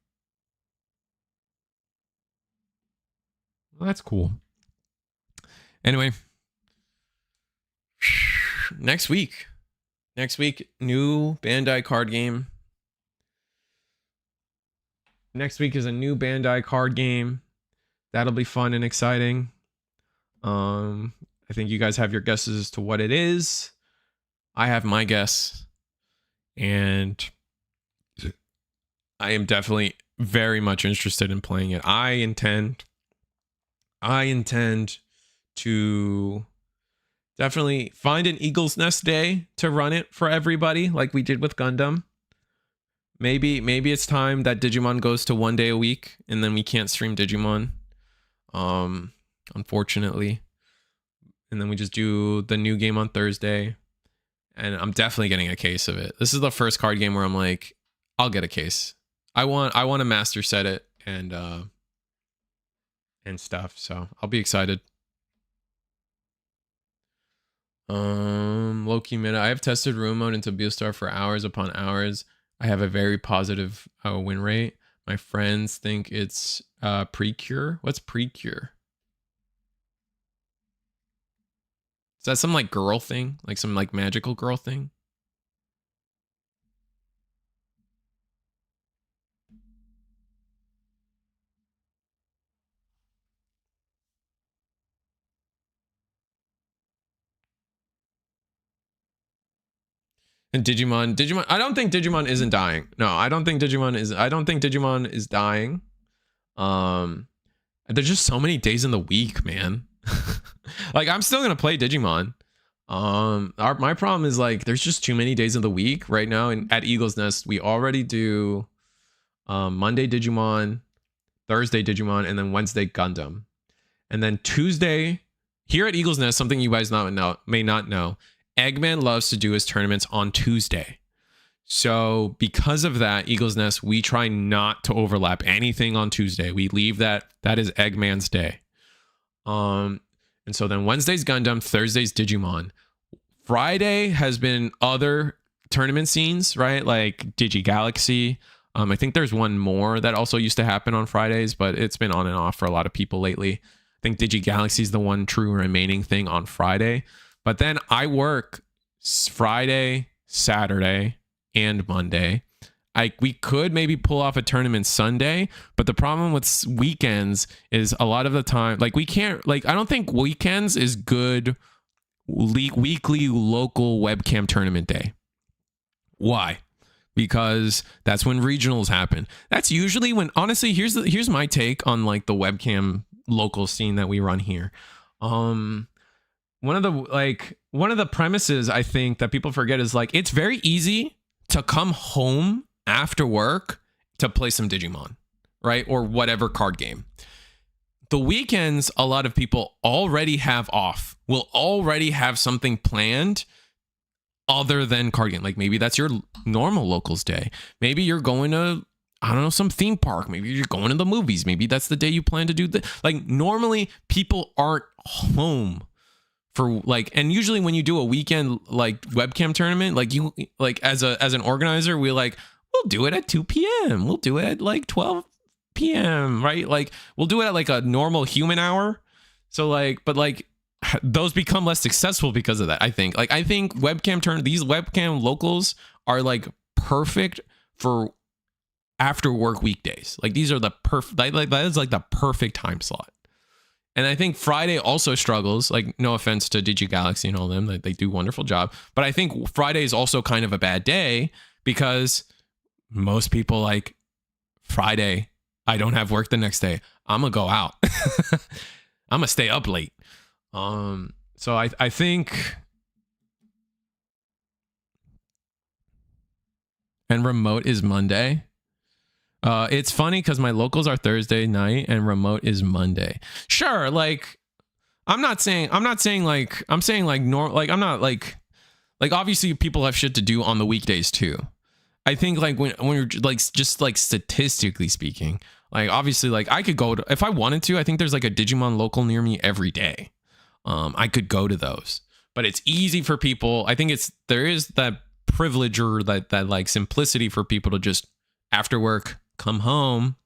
Well, that's cool. Anyway, next week, new Bandai card game. Next week is a new Bandai card game. That'll be fun and exciting. I think you guys have your guesses as to what it is. I have my guess. And I am definitely very much interested in playing it. I intend to definitely find an Eagle's Nest day to run it for everybody, like we did with Gundam. Maybe it's time that Digimon goes to 1 day a week and then we can't stream Digimon. Unfortunately. And then we just do the new game on Thursday. And I'm definitely getting a case of it. This is the first card game where I'm like, I'll get a case. I want to master set it and stuff. So I'll be excited. Low-key meta. I have tested room mode into Beostar for hours upon hours. I have a very positive win rate. My friends think it's pre-cure. What's pre-cure? Is that some like girl thing? Like some like magical girl thing? And Digimon, I don't think Digimon isn't dying. No, I don't think Digimon is dying. There's just so many days in the week, man. Like I'm still gonna play Digimon. My problem is like there's just too many days of the week right now. And at Eagle's Nest, we already do Monday Digimon, Thursday Digimon, and then Wednesday Gundam. And then Tuesday, here at Eagle's Nest, something you guys may not know, Eggman loves to do his tournaments on Tuesday. So because of that, Eagle's Nest, we try not to overlap anything on Tuesday. We leave that is Eggman's day. And so then Wednesday's Gundam, Thursday's Digimon. Friday has been other tournament scenes, right? Like Digi Galaxy. I think there's one more that also used to happen on Fridays, but it's been on and off for a lot of people lately. I think Digi Galaxy is the one true remaining thing on Friday. But then I work Friday, Saturday, and Monday. we could maybe pull off a tournament Sunday, but the problem with weekends is a lot of the time, like we can't, like I don't think weekends is good weekly local webcam tournament day. Why? Because that's when regionals happen. That's usually when, honestly, here's my take on like the webcam local scene that we run here. One of the premises I think that people forget is like it's very easy to come home after work to play some Digimon, right? Or whatever card game. The weekends, a lot of people already have off, will already have something planned other than card game. Like maybe that's your normal locals day. Maybe you're going to, I don't know, some theme park. Maybe you're going to the movies. Maybe that's the day you plan to do that. Like normally people aren't home for like, and usually when you do a weekend like webcam tournament, like you, like as an organizer, we'll do it at 2 p.m. We'll do it at like 12 p.m. right? Like we'll do it at like a normal human hour. So like, but like those become less successful because of that. I think these webcam locals are like perfect for after work weekdays. Like these are the perfect, like that is like the perfect time slot. And I think Friday also struggles, like no offense to DigiGalaxy and all them, they do a wonderful job. But I think Friday is also kind of a bad day because most people like Friday, I don't have work the next day. I'm going to go out. I'm going to stay up late. So I think, and remote is Monday. It's funny because my locals are Thursday night and remote is Monday. Sure, like I'm saying like obviously people have shit to do on the weekdays too. I think like when you're like just like statistically speaking, like obviously like I could go to, if I wanted to, I think there's like a Digimon local near me every day. I could go to those, but it's easy for people. I think there is that privilege or that like simplicity for people to just after work come home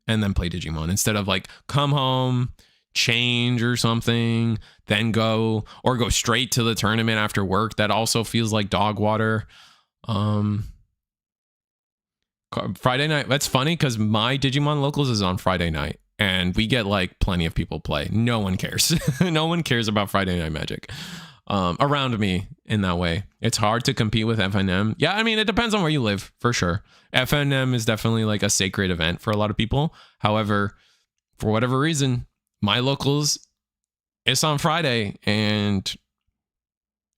and then play Digimon instead of like come home, change or something, then go straight to the tournament after work. That also feels like dog water. Friday night, that's funny because my Digimon locals is on Friday night and we get like plenty of people play. No one cares. No one cares about Friday Night Magic around me in that way. It's hard to compete with FNM. Yeah, I mean, it depends on where you live for sure. FNM is definitely like a sacred event for a lot of people. However, for whatever reason, my locals, it's on Friday and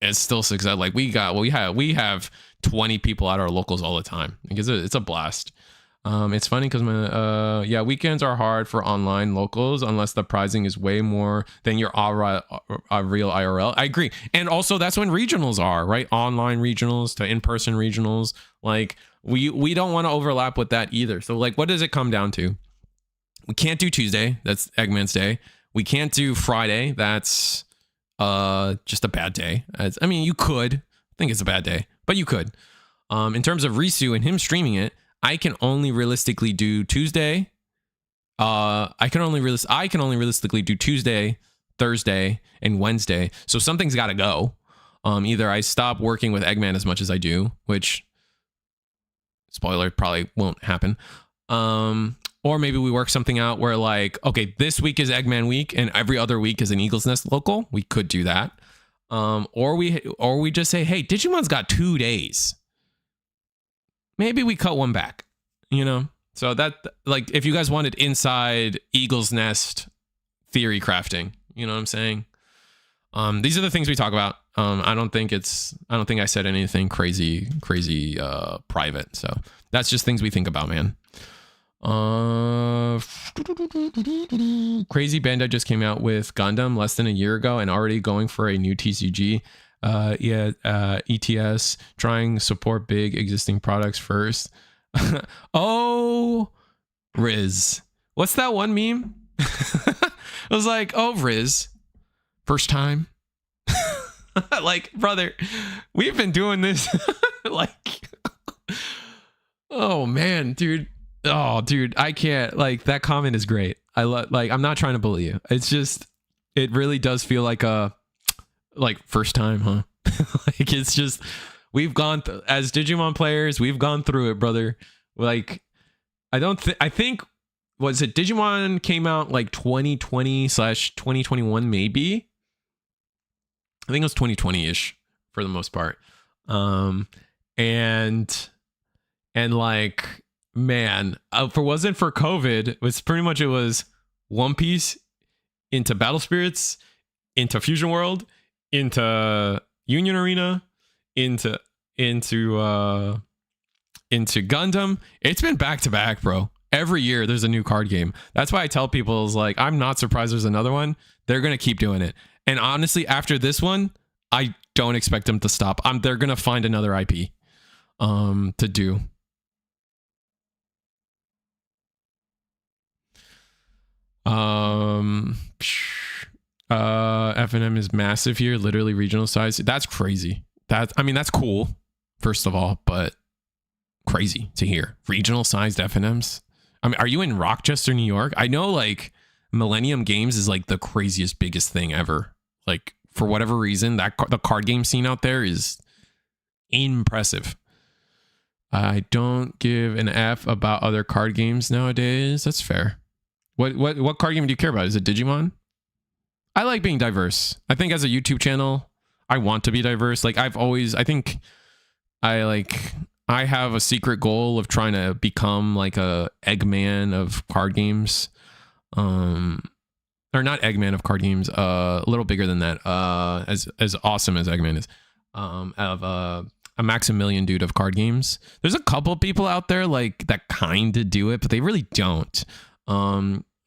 it's still success. Like we have 20 people at our locals all the time. Because it's a blast. It's funny because my weekends are hard for online locals unless the pricing is way more than your real IRL. I agree. And also that's when regionals are, right? Online regionals to in-person regionals. Like we don't want to overlap with that either. So like what does it come down to? We can't do Tuesday. That's Eggman's day. We can't do Friday. That's just a bad day. I mean, you could. I think it's a bad day, but you could. In terms of Risu and him streaming it, I can only realistically do Tuesday. I can only realistically do Tuesday, Thursday, and Wednesday. So something's got to go. Either I stop working with Eggman as much as I do, which spoiler probably won't happen. Or maybe we work something out where like, okay, this week is Eggman week and every other week is an Eagle's Nest local. We could do that. Or we just say, hey, Digimon's got 2 days. Maybe we cut one back, you know? So that, like, if you guys wanted inside Eagle's Nest theory crafting, you know what I'm saying? These are the things we talk about. I don't think I said anything crazy private. So that's just things we think about, man. Crazy Bandai just came out with Gundam less than a year ago and already going for a new TCG. ETS trying support big existing products first. Oh, Riz. What's that one meme? I was like, oh, Riz. First time. Like, brother, we've been doing this. Like, oh, man, dude. Oh, dude, I can't. Like, that comment is great. I'm not trying to bully you. It's just, it really does feel like a, like, first time, huh? Like, it's just, We've gone as Digimon players, we've gone through it, brother. Like, I think, was it Digimon came out like 2020/2021, maybe? I think it was 2020-ish for the most part. And like, man, if it wasn't for COVID, it was One Piece into Battle Spirits, into Fusion World, into Union Arena, into Gundam. It's been back to back, bro. Every year there's a new card game. That's why I tell people, is like, I'm not surprised there's another one. They're gonna keep doing it. And honestly, after this one, I don't expect them to stop. They're gonna find another IP to do. FNM is massive here, literally regional size. That's crazy. I mean, that's cool, first of all, but crazy to hear. Regional sized FNMs. I mean, are you in Rochester, New York? I know like Millennium Games is like the craziest, biggest thing ever. Like, for whatever reason, the card game scene out there is impressive. I don't give an F about other card games nowadays. That's fair. What card game do you care about? Is it Digimon? I like being diverse. I think as a YouTube channel, I want to be diverse. Like, I have a secret goal of trying to become like a Eggman of card games. Or not Eggman of card games, a little bigger than that. As awesome as Eggman is. Of a Maximilian dude of card games. There's a couple people out there like that kind of do it, but they really don't.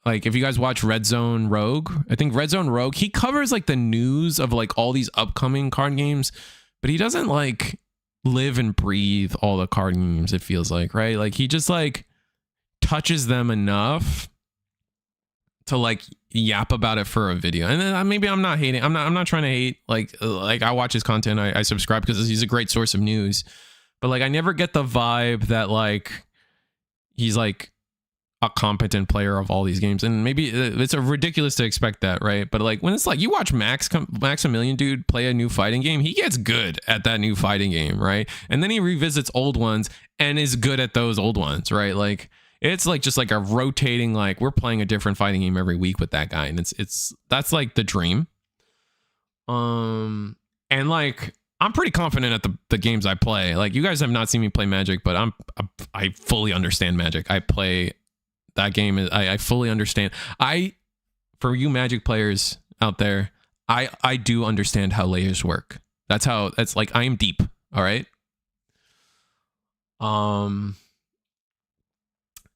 Like, if you guys watch Red Zone Rogue, I think Red Zone Rogue, he covers like the news of like all these upcoming card games, but he doesn't like live and breathe all the card games, it feels like, right? Like, he just like touches them enough to like yap about it for a video. And then maybe I'm not hating. I'm not trying to hate. Like I watch his content. I subscribe because he's a great source of news. But like, I never get the vibe that like he's like a competent player of all these games. And maybe it's ridiculous to expect that, right? But like, when it's like you watch Maximilian dude play a new fighting game, he gets good at that new fighting game, right? And then he revisits old ones and is good at those old ones, right? Like, it's like just like a rotating, like, we're playing a different fighting game every week with that guy, and that's like the dream. And like, I'm pretty confident at the games I play. Like, you guys have not seen me play Magic, but I fully understand Magic. I play that game. I fully understand. For you Magic players out there, I do understand how layers work. That's like, I am deep. All right.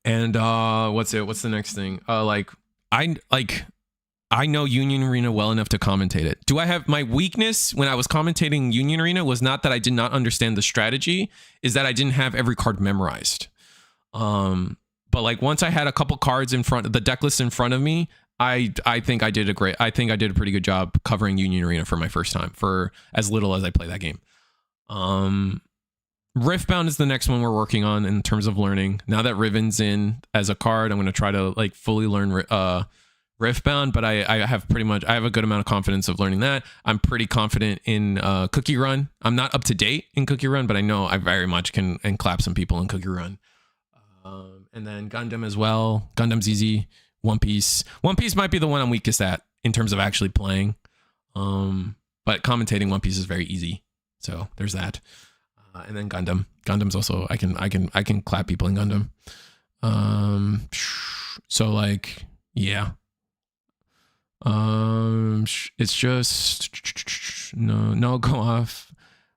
And what's the next thing? I know Union Arena well enough to commentate it. Do I have my weakness when I was commentating Union Arena was not that I did not understand the strategy, is that I didn't have every card memorized. But like, once I had a couple cards in front of the deck list in front of me, I think I did a pretty good job covering Union Arena for my first time, for as little as I play that game. Riftbound is the next one we're working on in terms of learning. Now that Riven's in as a card, I'm going to try to like fully learn Riftbound, but I have a good amount of confidence of learning that. I'm pretty confident in Cookie Run. I'm not up to date in Cookie Run, but I know I very much can and clap some people in Cookie Run. And then Gundam as well. Gundam's easy. One Piece might be the one I'm weakest at in terms of actually playing. But commentating One Piece is very easy. So there's that. And then Gundam's also, I can clap people in Gundam. So like, yeah. It's just no go off.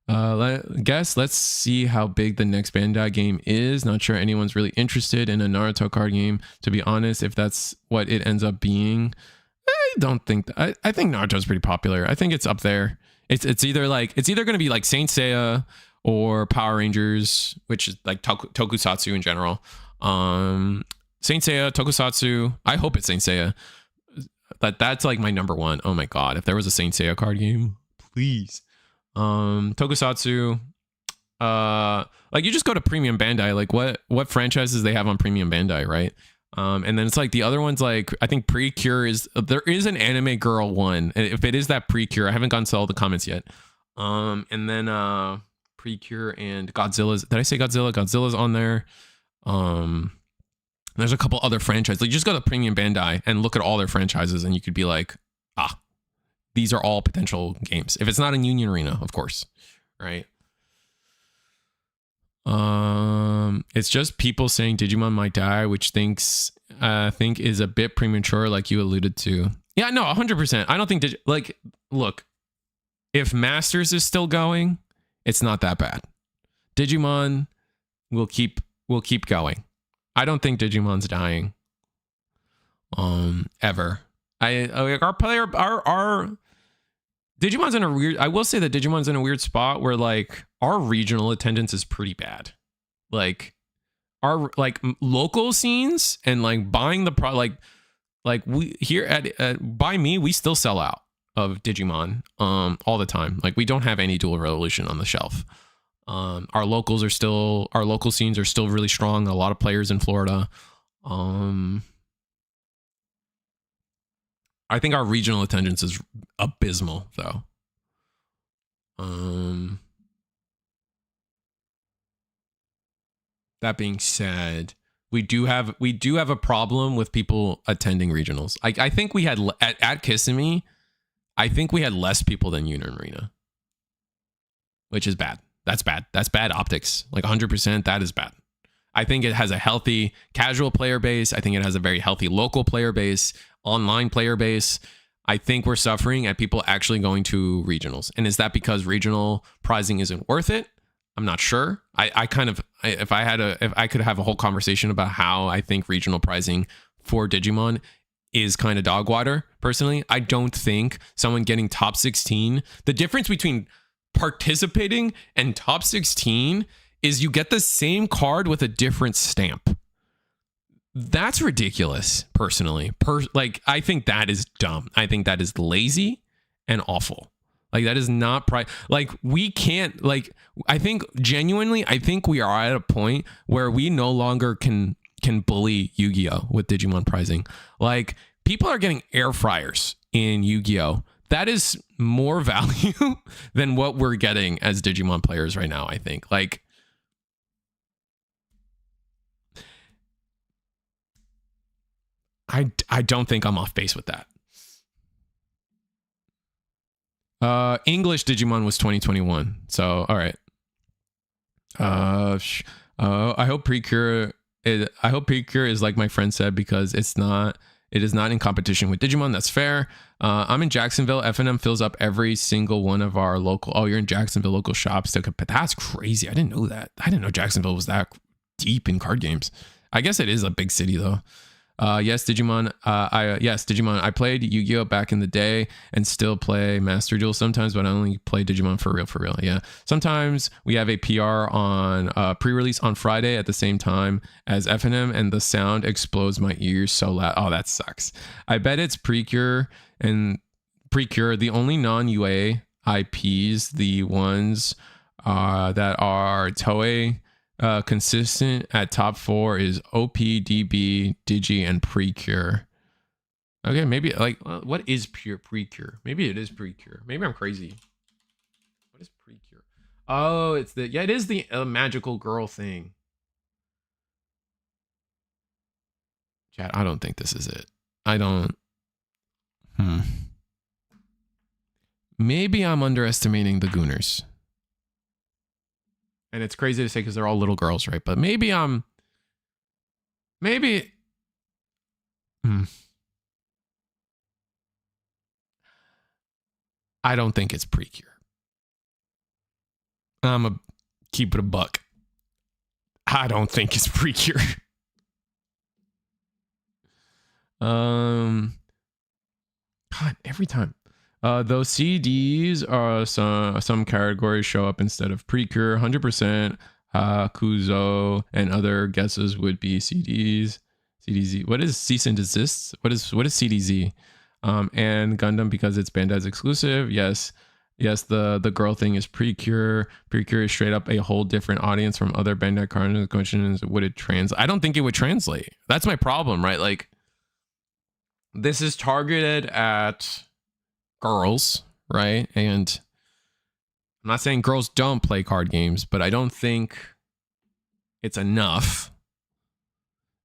Let's see how big the next Bandai game is. Not sure anyone's really interested in a Naruto card game, to be honest. If that's what it ends up being, I don't think I think Naruto's pretty popular. I think it's up there. It's either going to be like Saint Seiya or Power Rangers, which is like tokusatsu in general. Saint Seiya, tokusatsu. I hope it's Saint Seiya. That's like my number one. Oh my god, if there was a Saint Seiya card game, please. Tokusatsu. Like, you just go to Premium Bandai. Like, what franchises they have on Premium Bandai, right? And then it's like the other ones, like, I think Precure there is an Anime Girl one. If it is that Precure, I haven't gotten to all the comments yet. And then Precure and Godzilla's. Did I say Godzilla? Godzilla's on there. There's a couple other franchises. Like, just go to Premium Bandai and look at all their franchises, and you could be like, ah, these are all potential games. If it's not in Union Arena, of course, right? It's just people saying Digimon might die, which I think is a bit premature, like you alluded to. Yeah, no, 100%. I don't think look, if Masters is still going, it's not that bad. Digimon will keep going. I don't think Digimon's dying. Ever. Our Digimon's in a weird. I will say that Digimon's in a weird spot where like our regional attendance is pretty bad. Like our local scenes and like buying the like we here at by me, we still sell out of Digimon all the time. Like, we don't have any Dual Revolution on the shelf. Our local scenes are still really strong. A lot of players in Florida. I think our regional attendance is abysmal though. That being said, we do have a problem with people attending regionals. I think we had at Kissimmee, I think we had less people than Union Arena, which is bad. That's bad. That's bad optics. Like 100%, that is bad. I think it has a healthy casual player base. I think it has a very healthy local player base, online player base. I think we're suffering at people actually going to regionals. And is that because regional prizing isn't worth it? I'm not sure. If I could have a whole conversation about how I think regional prizing for Digimon is kind of dog water. Personally, I don't think someone getting top 16, the difference between participating and top 16 is you get the same card with a different stamp. That's ridiculous, personally. I think that is dumb. I think that is lazy and awful. Like, that is not we can't, I think genuinely, we are at a point where we no longer can bully Yu-Gi-Oh with Digimon prizing. Like, people are getting air fryers in Yu-Gi-Oh. That is more value than what we're getting as Digimon players right now, I think. Like, I don't think I'm off base with that. English Digimon was 2021. So, all right. I hope Precure is like my friend said, because it is not in competition with Digimon. That's fair. I'm in Jacksonville. FNM fills up every single one of our local. Oh, you're in Jacksonville local shops. But that's crazy. I didn't know that. I didn't know Jacksonville was that deep in card games. I guess it is a big city though. Yes, Digimon. Digimon. I played Yu-Gi-Oh back in the day and still play Master Duel sometimes, but I only play Digimon for real. Yeah. Sometimes we have a PR on pre-release on Friday at the same time as FNM, and the sound explodes my ears so loud. Oh, that sucks. I bet it's Precure. The only non-UA IPs, the ones that are Toei consistent at top 4 is OP, DB, Digi, and Precure. Okay, maybe what is Precure? Maybe it is Precure. Maybe I'm crazy. What is Precure? Oh, it is the magical girl thing. Chat, I don't think this is it. I don't. Maybe I'm underestimating the Gooners. And it's crazy to say because they're all little girls, right? But maybe I don't think it's Precure. I'm a keep it a buck. I don't think it's Precure. God, every time. Those CDs are some categories show up instead of Precure. 100% Kuzo and other guesses would be CDs. CDZ. What is cease and desist? What is CDZ? And Gundam because it's Bandai's exclusive. Yes, the girl thing is Precure. Precure is straight up a whole different audience from other Bandai cards. Question is, would it translate? I don't think it would translate. That's my problem, right? Like, this is targeted at girls, right? And I'm not saying girls don't play card games, but I don't think it's enough.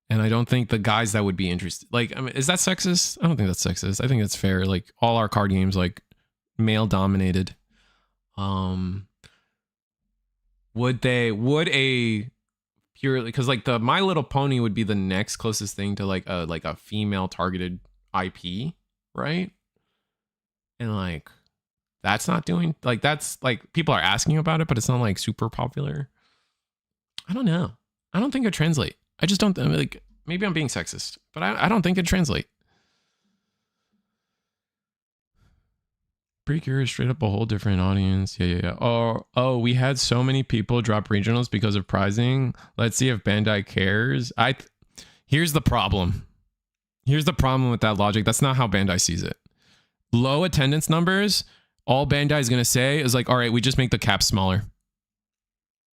And I don't think the guys that would be interested, like, I mean, is that sexist? I don't think that's sexist. I think that's fair. Like, all our card games, like, male dominated. Would a purely, because like the My Little Pony would be the next closest thing to like a female targeted IP, right? And like that's not doing, like, that's like people are asking about it, but it's not like super popular. I don't know. I don't think it translate. I just don't, I mean, like, maybe I'm being sexist, but I don't think it translate. Precure is straight up a whole different audience. Yeah. Oh, we had so many people drop regionals because of pricing. Let's see if Bandai cares. Here's the problem. Here's the problem with that logic. That's not how Bandai sees it. Low attendance numbers, all Bandai is going to say is like, all right, we just make the cap smaller.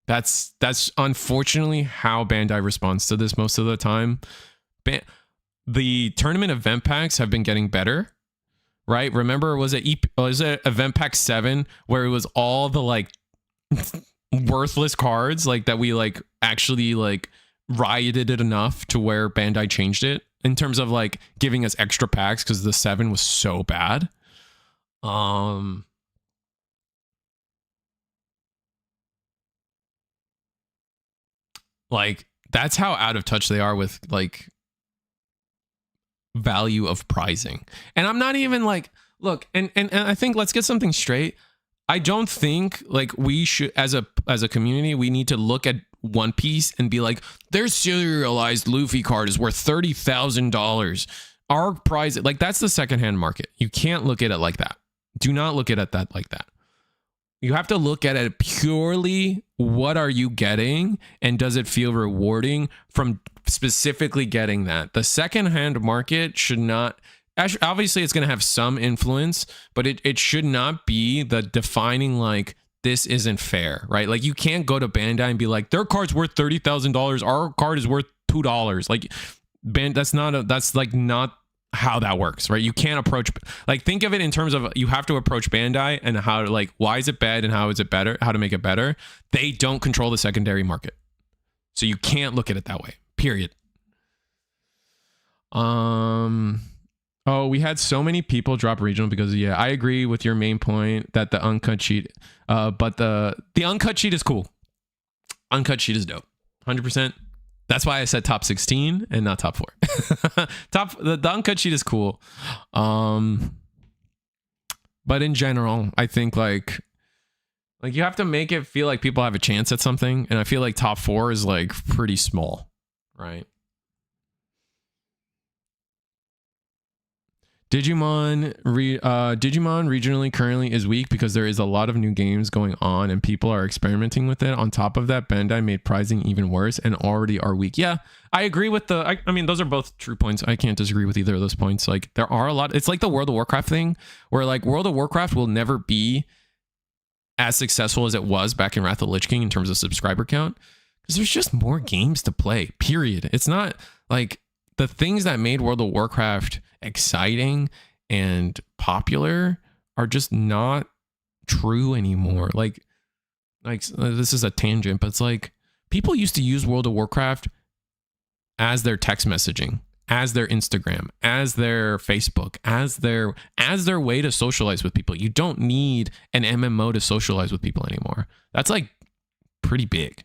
That's unfortunately how Bandai responds to this most of the time. The tournament event packs have been getting better, right? Remember, was it event pack 7 where it was all the like worthless cards like that we like actually like rioted it enough to where Bandai changed it in terms of like giving us extra packs because the 7 was so bad. Like, that's how out of touch they are with like value of pricing. And I'm not even like, look, and I think, let's get something straight. I don't think like we should, as a community, we need to look at One Piece and be like, their serialized Luffy card is worth $30,000. Our prize, like, that's the secondhand market. You can't look at it like that. Do not look at it like that. You have to look at it purely, what are you getting, and does it feel rewarding from specifically getting that? The secondhand market should not, obviously it's going to have some influence, but it should not be the defining like, this isn't fair, right? Like, you can't go to Bandai and be like, their card's worth $30,000. Our card is worth $2. Like, that's like not how that works, right? You can't approach, like, think of it in terms of, you have to approach Bandai and how to, like, why is it bad and how is it better, how to make it better. They don't control the secondary market, so you can't look at it that way, period. Oh, we had so many people drop regional because, yeah, I agree with your main point that the uncut sheet, but the uncut sheet is cool. Uncut sheet is dope, 100%. That's why I said top 16 and not top 4. The uncut sheet is cool. But in general, I think like you have to make it feel like people have a chance at something, and I feel like top 4 is like pretty small, right? Digimon regionally currently is weak because there is a lot of new games going on and people are experimenting with it. On top of that, Bandai made pricing even worse and already are weak. Yeah, I agree with I mean, those are both true points. I can't disagree with either of those points. Like, there are a lot. It's like the World of Warcraft thing where like World of Warcraft will never be as successful as it was back in Wrath of the Lich King in terms of subscriber count because there's just more games to play, period. It's not like the things that made World of Warcraft exciting and popular are just not true anymore. Like this is a tangent, but it's like people used to use World of Warcraft as their text messaging, as their Instagram, as their Facebook, as their way to socialize with people. You don't need an MMO to socialize with people anymore. That's like pretty big.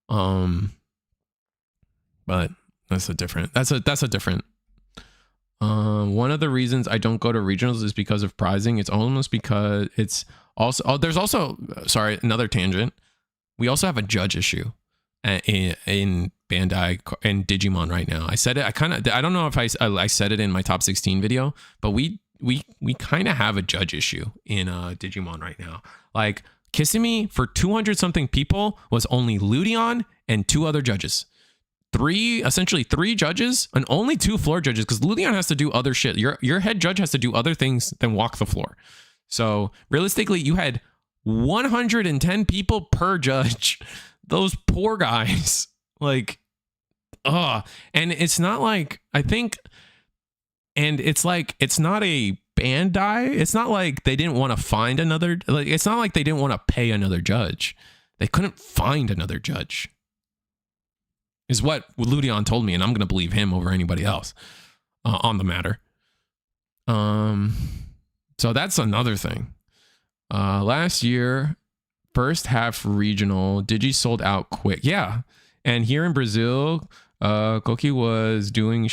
But that's a different. One of the reasons I don't go to regionals is because of pricing. It's almost because it's also, there's also, sorry, another tangent. We also have a judge issue in Bandai and Digimon right now. I said it, I don't know if I said it in my top 16 video, but we kind of have a judge issue in Digimon right now. Like, Kissimmee for 200 something people was only Ludion and 2 other judges. Essentially three judges and only 2 floor judges, because Ludion has to do other shit. Your head judge has to do other things than walk the floor. So realistically, you had 110 people per judge. Those poor guys. Like, and it's not like, I think, and it's like, it's not a Bandai, it's not like they didn't want to find another, like, it's not like they didn't want to pay another judge. They couldn't find another judge, is what Ludion told me, and I'm going to believe him over anybody else on the matter. So that's another thing. Last year, first half regional, Digi sold out quick. Yeah. And here in Brazil, Koki was doing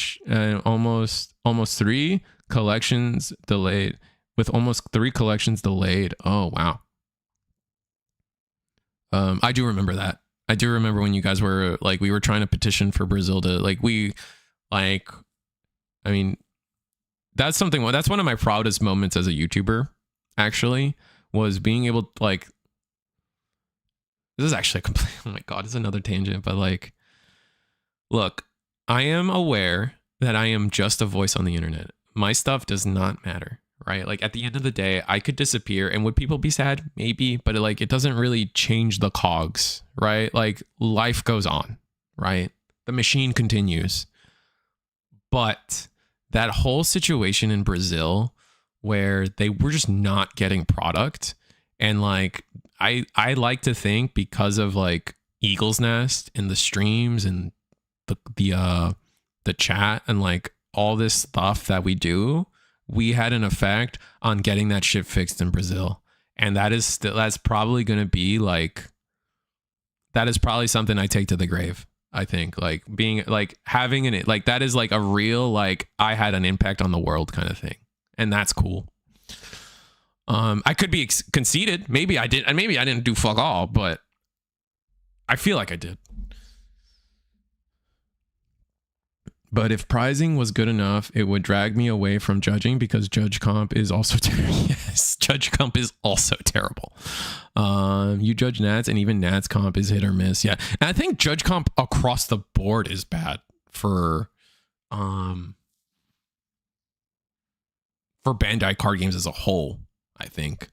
almost 3 collections delayed, with almost 3 collections delayed. Oh, wow. I do remember that. I do remember when you guys were like, we were trying to petition for Brazil to I mean, that's something, that's one of my proudest moments as a YouTuber, actually, was being able to, like, this is actually a complete, oh my God, it's another tangent, but like, look, I am aware that I am just a voice on the internet. My stuff does not matter, right? Like, at the end of the day, I could disappear, and would people be sad? Maybe, but like, it doesn't really change the cogs, right? Like, life goes on, right? The machine continues. But that whole situation in Brazil where they were just not getting product, and like, I like to think because of like Eagle's Nest and the streams and the chat and like all this stuff that we do, we had an effect on getting that shit fixed in Brazil. And that's probably going to be like, that is probably something I take to the grave. I think like being like having an, like, that is like a real, like, I had an impact on the world kind of thing. And that's cool. I could be conceited. Maybe I did. And maybe I didn't do fuck all, but I feel like I did. But if prizing was good enough, it would drag me away from judging, because judge comp is also yes, judge comp is also terrible. You judge Nats, and even Nats comp is hit or miss. Yeah, and I think judge comp across the board is bad for Bandai card games as a whole, I think.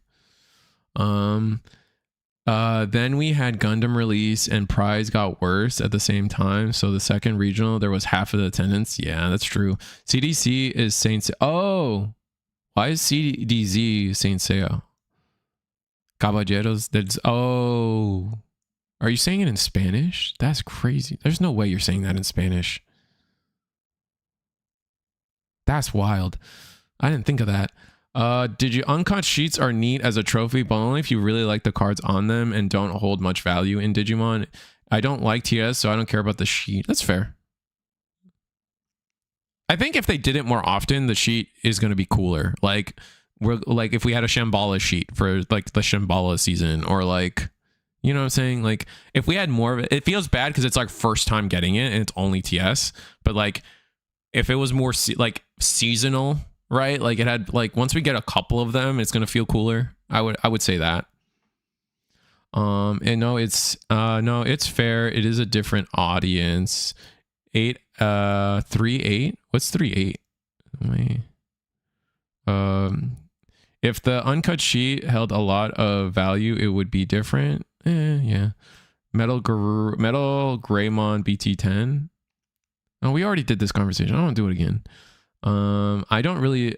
Then we had Gundam release, and prize got worse at the same time. So the second regional, there was half of the attendance. Yeah, that's true. CDC is Saint Seiya. Oh, why is CDZ Saint Seiya? Caballeros. That's, oh, are you saying it in Spanish? That's crazy. There's no way you're saying that in Spanish. That's wild. I didn't think of that. Did you uncut sheets are neat as a trophy, but only if you really like the cards on them and don't hold much value in Digimon. I don't like TS, so I don't care about the sheet. That's fair. I think if they did it more often, the sheet is going to be cooler. Like, we're like, if we had a Shambhala sheet for like the Shambhala season, or like, you know what I'm saying? Like, if we had more of it, it feels bad because it's like first time getting it and it's only TS. But like, if it was more like seasonal, right? Like, it had, like, once we get a couple of them, it's gonna feel cooler. I would say that. And no, it's fair. It is a different audience. 3.8. What's 3.8? If the uncut sheet held a lot of value, it would be different. Yeah. Metal Greymon BT10. Oh, we already did this conversation. I don't want to do it again. I don't really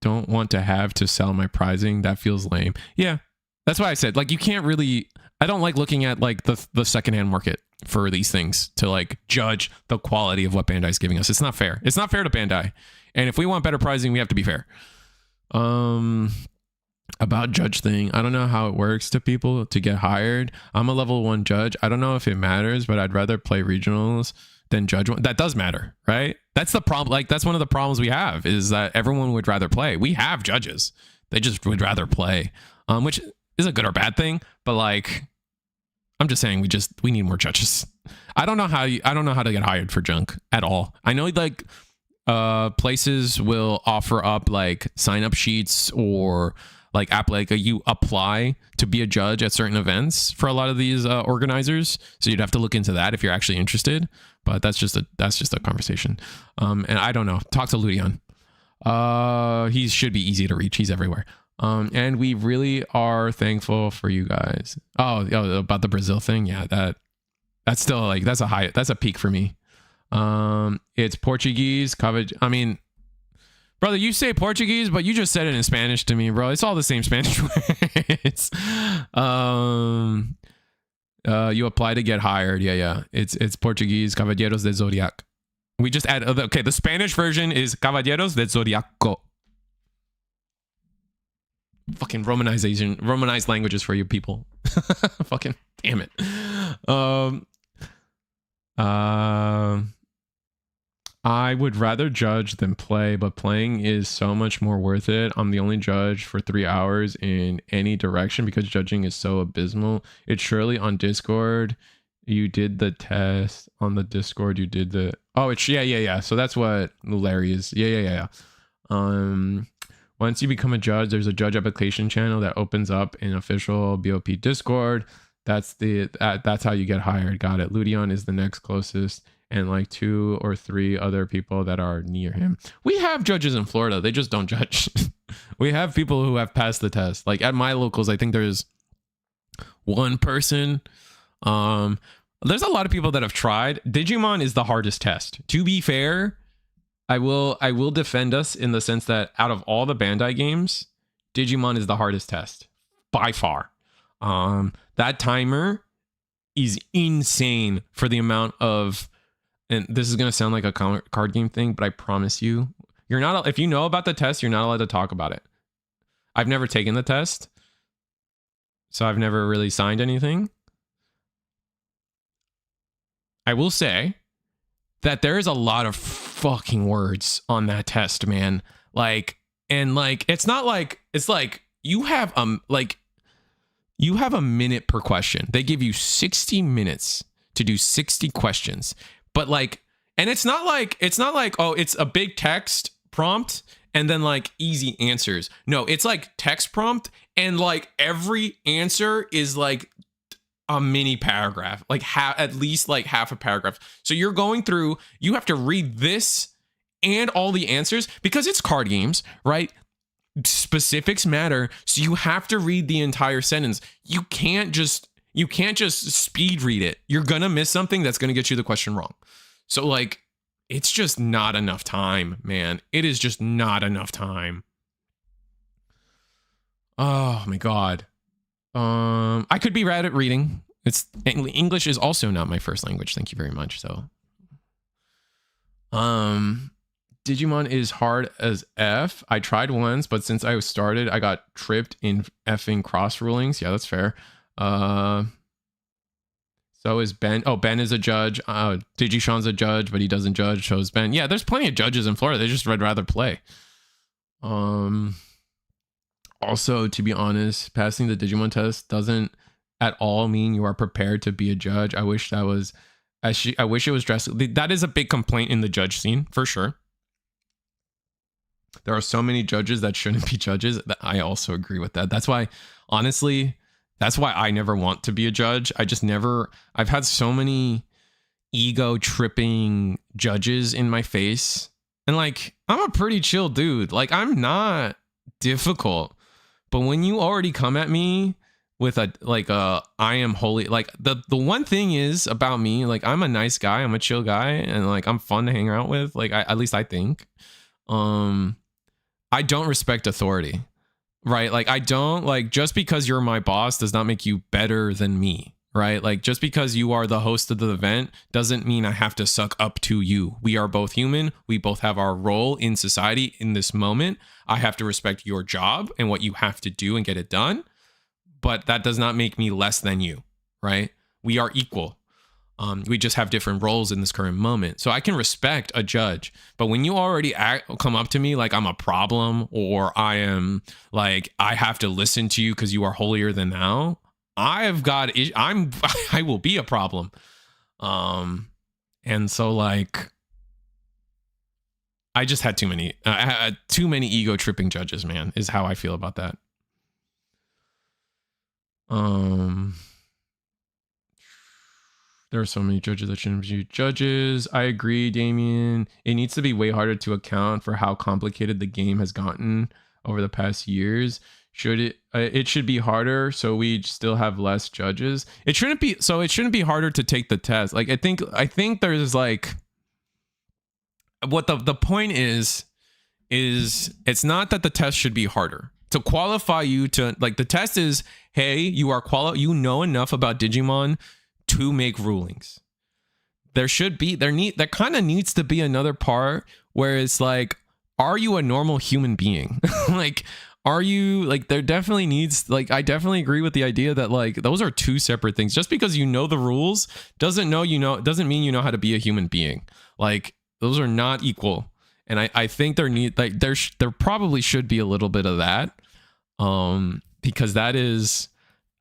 don't want to have to sell my prizing. That feels lame. Yeah, that's why I said, like, you can't really, I don't like looking at like the secondhand market for these things to like judge the quality of what Bandai's giving us. It's not fair. It's not fair to Bandai. And if we want better prizing, we have to be fair. About judge thing, I don't know how it works to people to get hired. I'm a level 1 judge. I don't know if it matters, but I'd rather play regionals than judge one. That does matter, right? That's the problem. Like, that's one of the problems we have, is that everyone would rather play. We have judges, they just would rather play, which is a good or bad thing. But like, I'm just saying, we need more judges. I don't know how to get hired for junk at all. I know like places will offer up like sign up sheets, or like you apply to be a judge at certain events for a lot of these organizers. So you'd have to look into that if you're actually interested. But that's just a conversation. And I don't know. Talk to Ludion. He should be easy to reach. He's everywhere. And we really are thankful for you guys. Oh, about the Brazil thing. Yeah, that's still like, that's a peak for me. It's Portuguese coverage. I mean, Brother, you say Portuguese, but you just said it in Spanish to me, bro. It's all the same Spanish words. You apply to get hired. Yeah. It's Portuguese, Caballeros de Zodiac. We just add, okay, the Spanish version is Caballeros de Zodiaco. Fucking Romanized languages for you people. Fucking damn it. I would rather judge than play, but playing is so much more worth it. I'm the only judge for 3 hours in any direction because judging is so abysmal. It's surely on Discord. You did the test on the Discord. You did the, oh, it's, yeah. So that's what Larry is. Yeah. Once you become a judge, there's a judge application channel that opens up in official BOP Discord. That's how you get hired. Got it. Ludion is the next closest, and like 2 or 3 other people that are near him. We have judges in Florida. They just don't judge. We have people who have passed the test. Like at my locals, I think there's one person. There's a lot of people that have tried. Digimon is the hardest test. To be fair, I will defend us in the sense that out of all the Bandai games, Digimon is the hardest test by far. That timer is insane for the amount of, and this is going to sound like a card game thing, but I promise you, you're not, if you know about the test, you're not allowed to talk about it. I've never taken the test, so I've never really signed anything. I will say that there is a lot of fucking words on that test, man. Like, and like, it's not like, it's like you have a minute per question. They give you 60 minutes to do 60 questions. But like, and it's not like, oh, it's a big text prompt and then like easy answers. No, it's like text prompt and like every answer is like a mini paragraph, like at least like half a paragraph. So you're going through, you have to read this and all the answers because it's card games, right? Specifics matter. So you have to read the entire sentence. You can't just speed read it. You're going to miss something that's going to get you the question wrong. So like, it's just not enough time, man. It is just not enough time. Oh my God. I could be bad at reading. English is also not my first language. Thank you very much. So, Digimon is hard as F. I tried once, but since I started, I got tripped in effing cross rulings. Yeah, that's fair. So is Ben. Oh, Ben is a judge. Digishan's a judge, but he doesn't judge. So is Ben. Yeah, there's plenty of judges in Florida. They just would rather play. Also, to be honest, passing the Digimon test doesn't at all mean you are prepared to be a judge. I wish that was, I wish it was drastic. That is a big complaint in the judge scene for sure. There are so many judges that shouldn't be judges. I also agree with that. That's why, honestly, that's why I never want to be a judge. I've had so many ego tripping judges in my face. And like, I'm a pretty chill dude. Like, I'm not difficult. But when you already come at me with I am holy, like the one thing is about me, like I'm a nice guy, I'm a chill guy, and like I'm fun to hang out with. Like at least I think. I don't respect authority, right? Like I don't, like, just because you're my boss does not make you better than me, right? Like just because you are the host of the event doesn't mean I have to suck up to you. We are both human. We both have our role in society in this moment. I have to respect your job and what you have to do and get it done. But that does not make me less than you, right? We are equal. We just have different roles in this current moment. So I can respect a judge. But when you already come up to me like I'm a problem, or I am like, I have to listen to you because you are holier than thou, I will be a problem. And so like, I just had too many ego tripping judges, man, is how I feel about that. There are so many judges that shouldn't be judges. I agree, Damien. It needs to be way harder to account for how complicated the game has gotten over the past years. It should be harder so we still have less judges. It shouldn't be harder to take the test. Like I think there's like, what the point is is it's not that the test should be harder. To qualify you to, like, the test is, hey, you are you know enough about Digimon to make rulings. There kind of needs to be another part where it's like, are you a normal human being? Like, are you, like, there definitely needs, like, I definitely agree with the idea that, like, those are two separate things. Just because you know the rules doesn't mean you know how to be a human being. Like, those are not equal. And I think there probably should be a little bit of that. Because that is,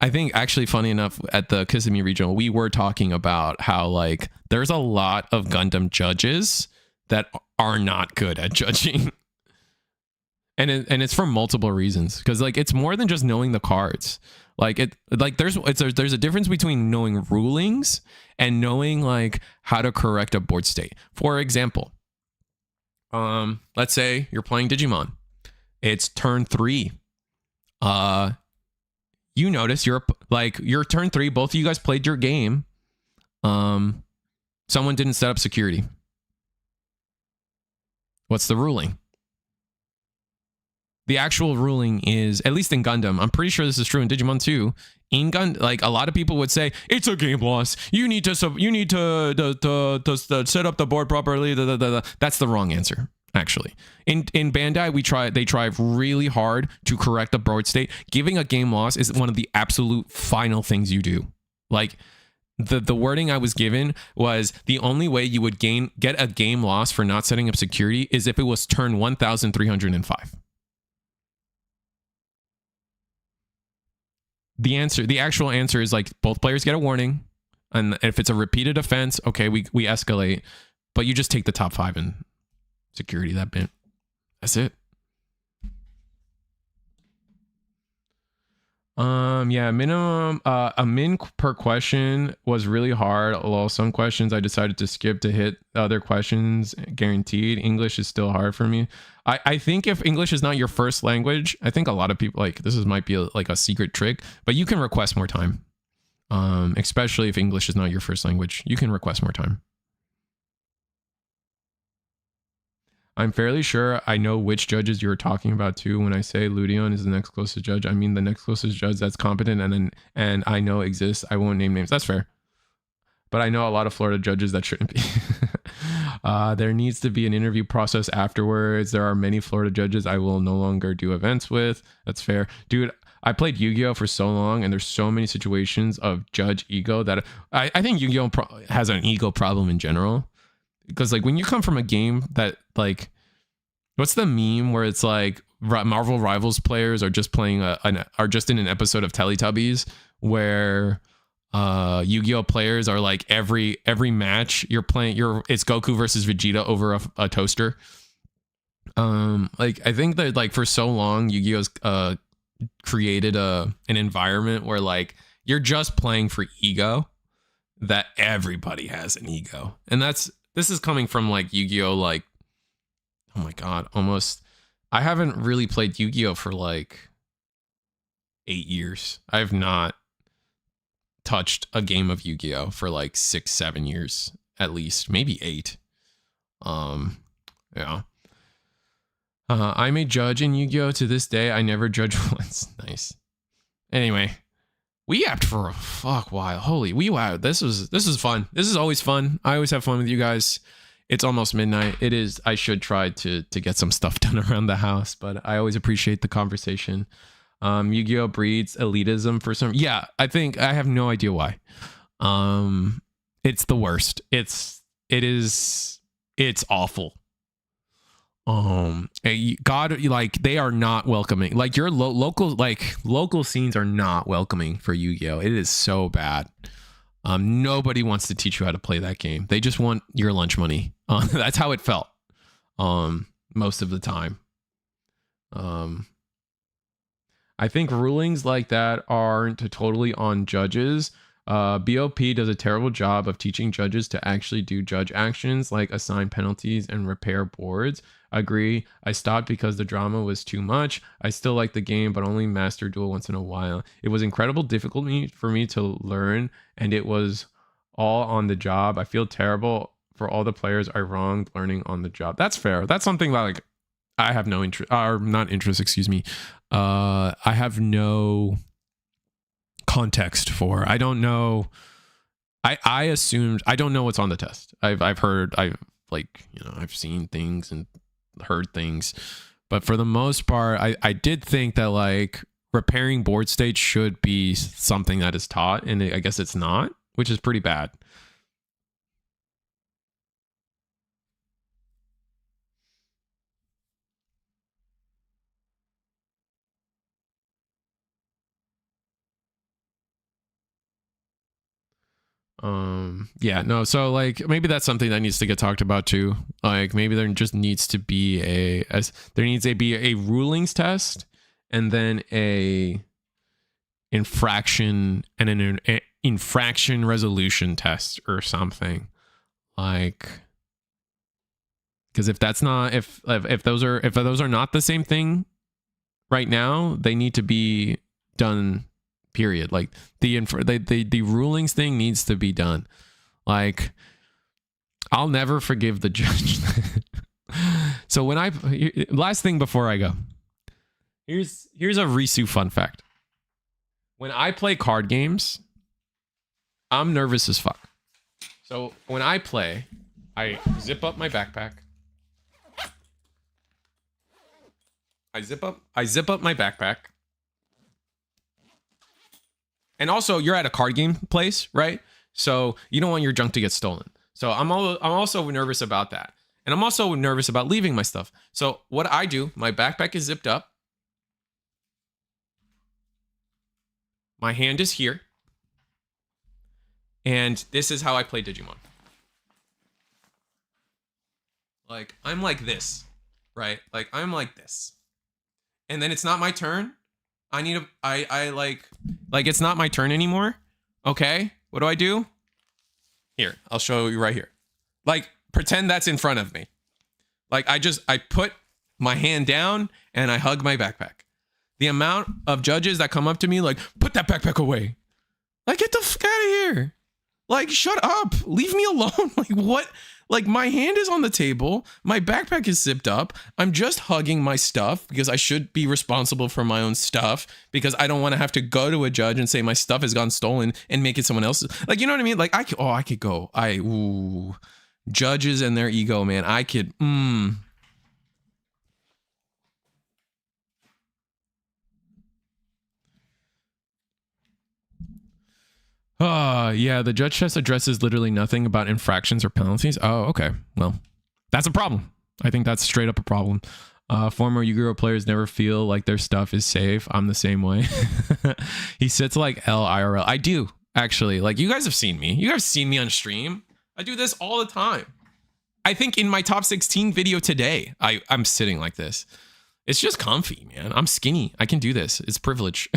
I think, actually, funny enough, at the Kissimmee Regional, we were talking about how, like, there's a lot of Gundam judges that are not good at judging. And it's for multiple reasons, because, like, it's more than just knowing the cards. There's a difference between knowing rulings and knowing, like, how to correct a board state. For example, let's say you're playing Digimon. It's turn 3. You notice your turn 3, both of you guys played your game. Someone didn't set up security. What's the ruling? The actual ruling is, at least in Gundam, I'm pretty sure this is true in Digimon too. In like, a lot of people would say it's a game loss. You need to set up the board properly. That's the wrong answer. Actually, in Bandai, they try really hard to correct the board state. Giving a game loss is one of the absolute final things you do. Like, the wording I was given was, the only way you would get a game loss for not setting up security is if it was turn 1305. The actual answer is, like, both players get a warning, and if it's a repeated offense, okay, we escalate, but you just take the top 5 and security that bit. That's it. Yeah, minimum a min per question was really hard. Although some questions I decided to skip to hit other questions guaranteed. English is still hard for me. I think if English is not your first language, I think a lot of people, like, might be like a secret trick, but you can request more time. Especially if English is not your first language, you can request more time. I'm fairly sure I know which judges you're talking about too. When I say Ludion is the next closest judge, I mean the next closest judge that's competent and I know exists. I won't name names. That's fair. But I know a lot of Florida judges that shouldn't be. There needs to be an interview process afterwards. There are many Florida judges I will no longer do events with. That's fair. Dude, I played Yu-Gi-Oh for so long, and there's so many situations of judge ego that I think Yu-Gi-Oh has an ego problem in general. Because, like, when you come from a game that, like, what's the meme where it's like Marvel Rivals players are just playing are just in an episode of Teletubbies, where Yu-Gi-Oh players are like, every match you're playing, it's Goku versus Vegeta over a toaster. Like, I think that, like, for so long Yu-Gi-Oh's created an environment where, like, you're just playing for ego, that everybody has an ego. And this is coming from, like, Yu-Gi-Oh, like, oh my god, almost, I haven't really played Yu-Gi-Oh for like 8 years. I have not touched a game of Yu-Gi-Oh for like 6-7 years at least, maybe 8. Yeah. I'm a judge in Yu-Gi-Oh to this day. I never judge once. Nice. Anyway, we yapped for a fuck while. Holy, wow. This is fun. This is always fun. I always have fun with you guys. It's almost midnight. It is. I should try to get some stuff done around the house, but I always appreciate the conversation. Yu-Gi-Oh breeds elitism for some. Yeah, I think I have no idea why. It's the worst. It's awful. God, like, they are not welcoming. Like, your local scenes are not welcoming for Yu-Gi-Oh. It is so bad. Nobody wants to teach you how to play that game. They just want your lunch money. That's how it felt. Most of the time. I think rulings like that aren't totally on judges. BOP does a terrible job of teaching judges to actually do judge actions like assign penalties and repair boards. Agree. I stopped because the drama was too much. I still like the game, but only master duel once in a while. It was incredible difficulty for me to learn, and it was all on the job. I feel terrible for all the players I wronged learning on the job. That's fair. That's something that, like, I have no interest, or not interest, excuse me. I have no context for. I don't know. I assumed, I don't know what's on the test. I've heard, I've seen things and heard things, but for the most part, I did think that like repairing board state should be something that is taught, and I guess it's not, which is pretty bad. Yeah, no, so like maybe that's something that needs to get talked about too. Like maybe there just needs to be a rulings test, and then a infraction and an infraction resolution test or something. Like, because if that's not, if those are not the same thing right now, they need to be done, period. Like the rulings thing needs to be done. Like, I'll never forgive the judge. So when last thing before I go, here's a Risu fun fact. When I play card games, I'm nervous as fuck. So when I play, I zip up my backpack. I zip up my backpack. And also, you're at a card game place, right? So you don't want your junk to get stolen. So I'm also nervous about that. And I'm also nervous about leaving my stuff. So what I do, my backpack is zipped up. My hand is here. And this is how I play Digimon. Like, I'm like this, right? Like, I'm like this. And then it's not my turn. It's not my turn anymore. Okay, what do? Here, I'll show you right here. Like, pretend that's in front of me. Like, I put my hand down and I hug my backpack. The amount of judges that come up to me like, put that backpack away. Like, get the fuck out of here. Like, shut up. Leave me alone. Like, what? Like, my hand is on the table. My backpack is zipped up. I'm just hugging my stuff because I should be responsible for my own stuff, because I don't want to have to go to a judge and say my stuff has gone stolen and make it someone else's. Like, you know what I mean? Like, I could go. Judges and their ego, man. I could, yeah, the judge test addresses literally nothing about infractions or penalties. Oh, okay. Well, that's a problem. I think that's straight up a problem. Former Yu-Gi-Oh players never feel like their stuff is safe. I'm the same way. He sits like IRL. I do, actually. Like, you guys have seen me. You guys have seen me on stream. I do this all the time. I think in my top 16 video today, I'm sitting like this. It's just comfy, man. I'm skinny. I can do this. It's privilege.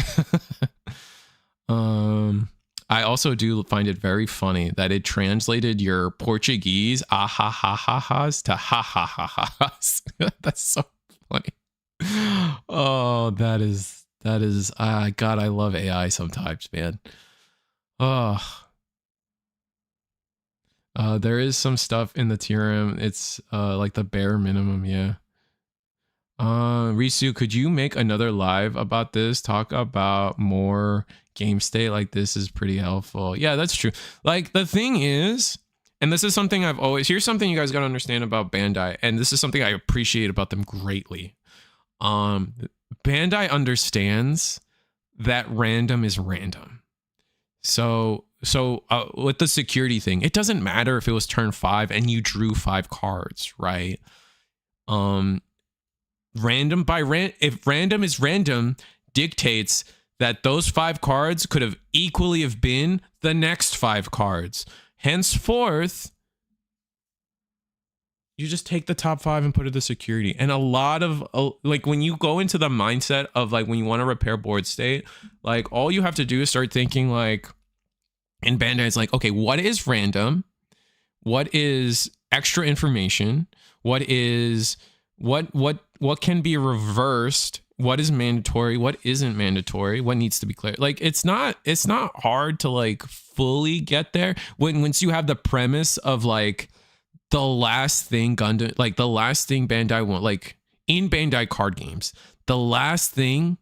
I also do find it very funny that it translated your Portuguese ha-ha-ha-ha-has to ha-ha-ha-ha-has. That's so funny. Oh, that is God, I love AI sometimes, man. There is some stuff in the TRM. It's like the bare minimum, yeah. Risu, could you make another live about this? Talk about more game state. Like, this is pretty helpful. Yeah, that's true. Like, the thing is, and this is something here's something you guys got to understand about Bandai, and this is something I appreciate about them greatly. Bandai understands that random is random. So with the security thing, it doesn't matter if it was turn 5 and you drew 5 cards, right? If random is random, dictates that those 5 cards could have equally have been the next 5 cards. Henceforth, you just take the top 5 and put it to security. And a lot of like, when you go into the mindset of like, when you want to repair board state, like, all you have to do is start thinking like, in Bandai, it's like, okay, what is random? What is extra information? What can be reversed? What is mandatory? What isn't mandatory? What needs to be clear? Like, it's not hard to like fully get there once you have the premise of like the last thing Bandai want. Like, in Bandai card games, the last thing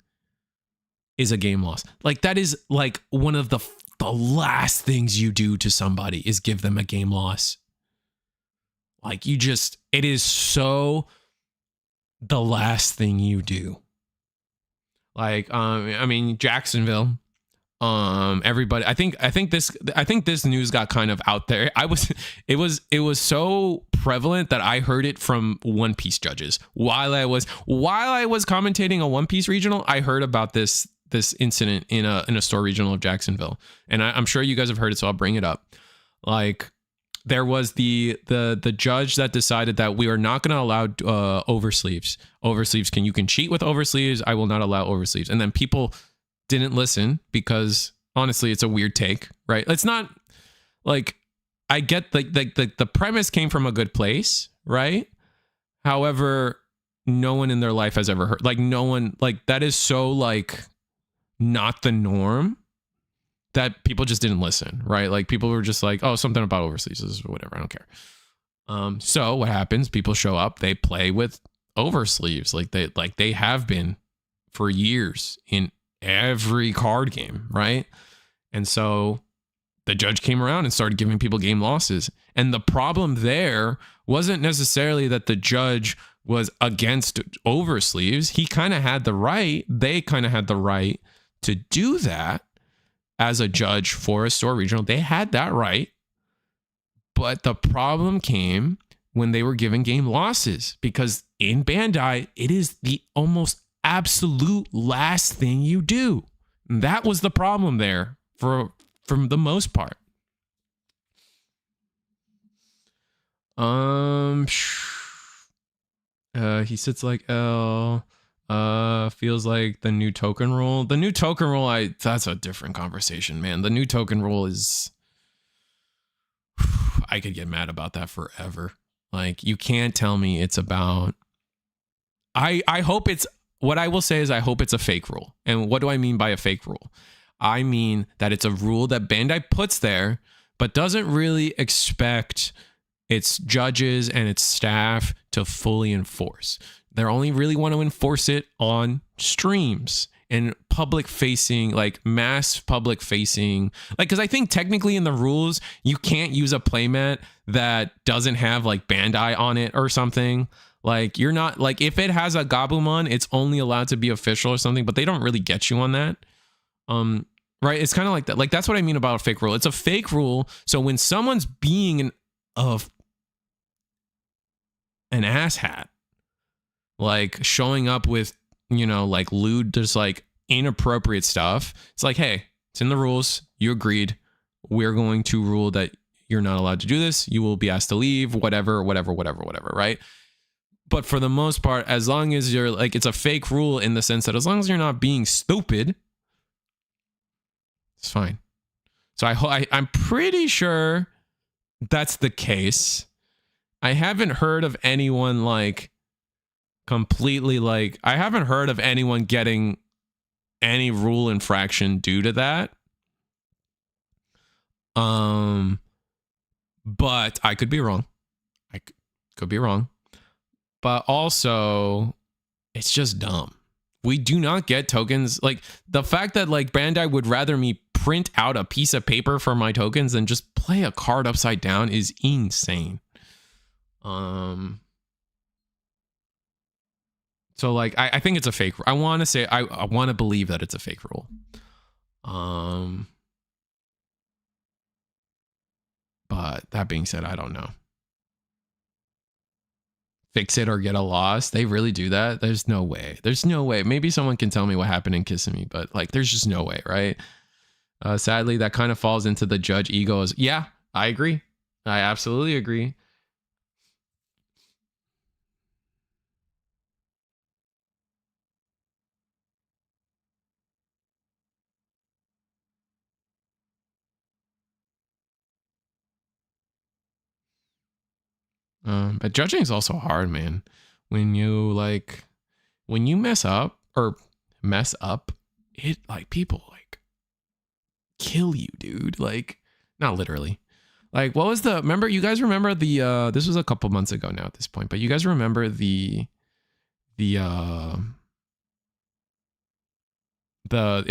is a game loss. Like that is like one of the last things you do to somebody is give them a game loss. Like you just, it is so the last thing you do. Like, I mean, Jacksonville, everybody, I think this news got kind of out there. It was so prevalent that I heard it from One Piece judges while I was commentating a One Piece regional. I heard about this incident in a store regional of Jacksonville, and I'm sure you guys have heard it, so I'll bring it up. Like, there was the judge that decided that we are not going to allow oversleeves. You can cheat with oversleeves. I will not allow oversleeves. And then people didn't listen because honestly, it's a weird take, right? It's not like, I get the premise came from a good place, right? However, no one in their life has ever heard, like no one, like that is so like not the norm that people just didn't listen, right? Like people were just like, oh, something about oversleeves or whatever. I don't care. So what happens? People show up, they play with oversleeves like they have been for years in every card game, right? And so the judge came around and started giving people game losses. And the problem there wasn't necessarily that the judge was against oversleeves. He kind of had the right, they kind of had the right to do that. As a judge for a store regional, they had that right. But the problem came when they were given game losses, because in Bandai, it is the almost absolute last thing you do. And that was the problem there from the most part. He sits like L. Feels like the new token rule. The new token rule, that's a different conversation, man. The new token rule is, I could get mad about that forever. Like, you can't tell me it's about, I hope it's, what I will say is I hope it's a fake rule. And what do I mean by a fake rule? I mean that it's a rule that Bandai puts there, but doesn't really expect its judges and its staff to fully enforce. They only really want to enforce it on streams and public facing, like mass public facing. Like, because I think technically in the rules, you can't use a playmat that doesn't have like Bandai on it or something. Like, you're not, like, if it has a Gabumon, it's only allowed to be official or something, but they don't really get you on that. Right? It's kind of like that. Like, that's what I mean about a fake rule. It's a fake rule. So when someone's being an asshat, like showing up with, you know, like lewd, just like inappropriate stuff. It's like, hey, it's in the rules. You agreed. We're going to rule that you're not allowed to do this. You will be asked to leave, whatever, right? But for the most part, as long as you're like, it's a fake rule in the sense that as long as you're not being stupid, it's fine. So I'm pretty sure that's the case. I haven't heard of anyone like completely like, I haven't heard of anyone getting any rule infraction due to that. But I could be wrong. I could be wrong. But also, it's just dumb. We do not get tokens. Like, the fact that like Bandai would rather me print out a piece of paper for my tokens than just play a card upside down is insane. So like, I think it's a fake. I want to say, I want to believe that it's a fake rule. But that being said, I don't know. Fix it or get a loss. They really do that? There's no way. There's no way. Maybe someone can tell me what happened in Kissimmee, but like, there's just no way, right? Sadly, that kind of falls into the judge egos. Yeah, I agree. I absolutely agree. But judging is also hard, man. When you mess up, it like people like kill you, dude. Like, not literally. Like, what was you guys remember the this was a couple months ago now at this point, but you guys remember the it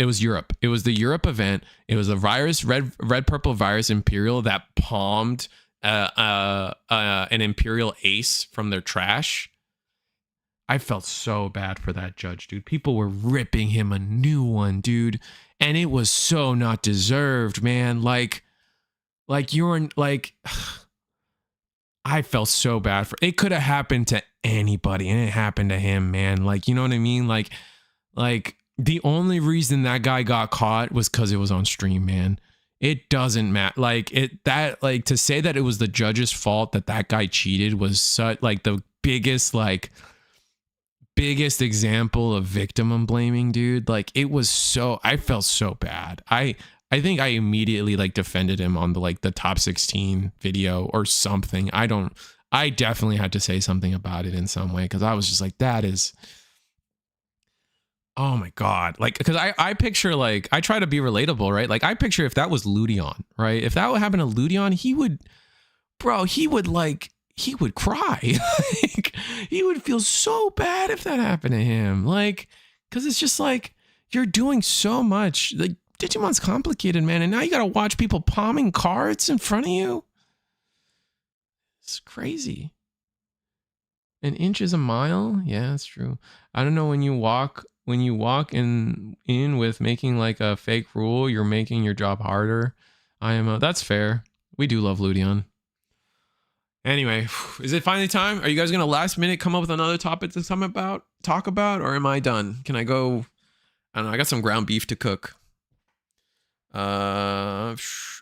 was Europe. It was the Europe event. It was a virus, red purple virus Imperial that palmed an Imperial ace from their trash. I felt so bad for that judge, dude. People were ripping him a new one, dude, and it was so not deserved, man. Like you're like, I felt so bad for it. Could have happened to anybody, and it happened to him, man. Like, you know what I mean? Like the only reason that guy got caught was because it was on stream, man. It doesn't matter. Like to say that it was the judge's fault that guy cheated was such like the biggest example of victim blaming, dude. Like it was so, I felt so bad. I think I immediately like defended him on the top 16 video or something. I definitely had to say something about it in some way, because I was just like, that is, oh my God. Like, because I picture, like, I try to be relatable, right? Like I picture if that was Ludion, right? If that would happen to Ludion, he would cry. Like, he would feel so bad if that happened to him. Like, because it's just like, you're doing so much. Like, Digimon's complicated, man. And now you got to watch people palming cards in front of you. It's crazy. An inch is a mile. Yeah, that's true. I don't know, when you walk in with making like a fake rule, you're making your job harder. That's fair. We do love Ludion. Anyway, is it finally time? Are you guys gonna last minute come up with another topic to talk about, or am I done? Can I go? I don't know. I got some ground beef to cook.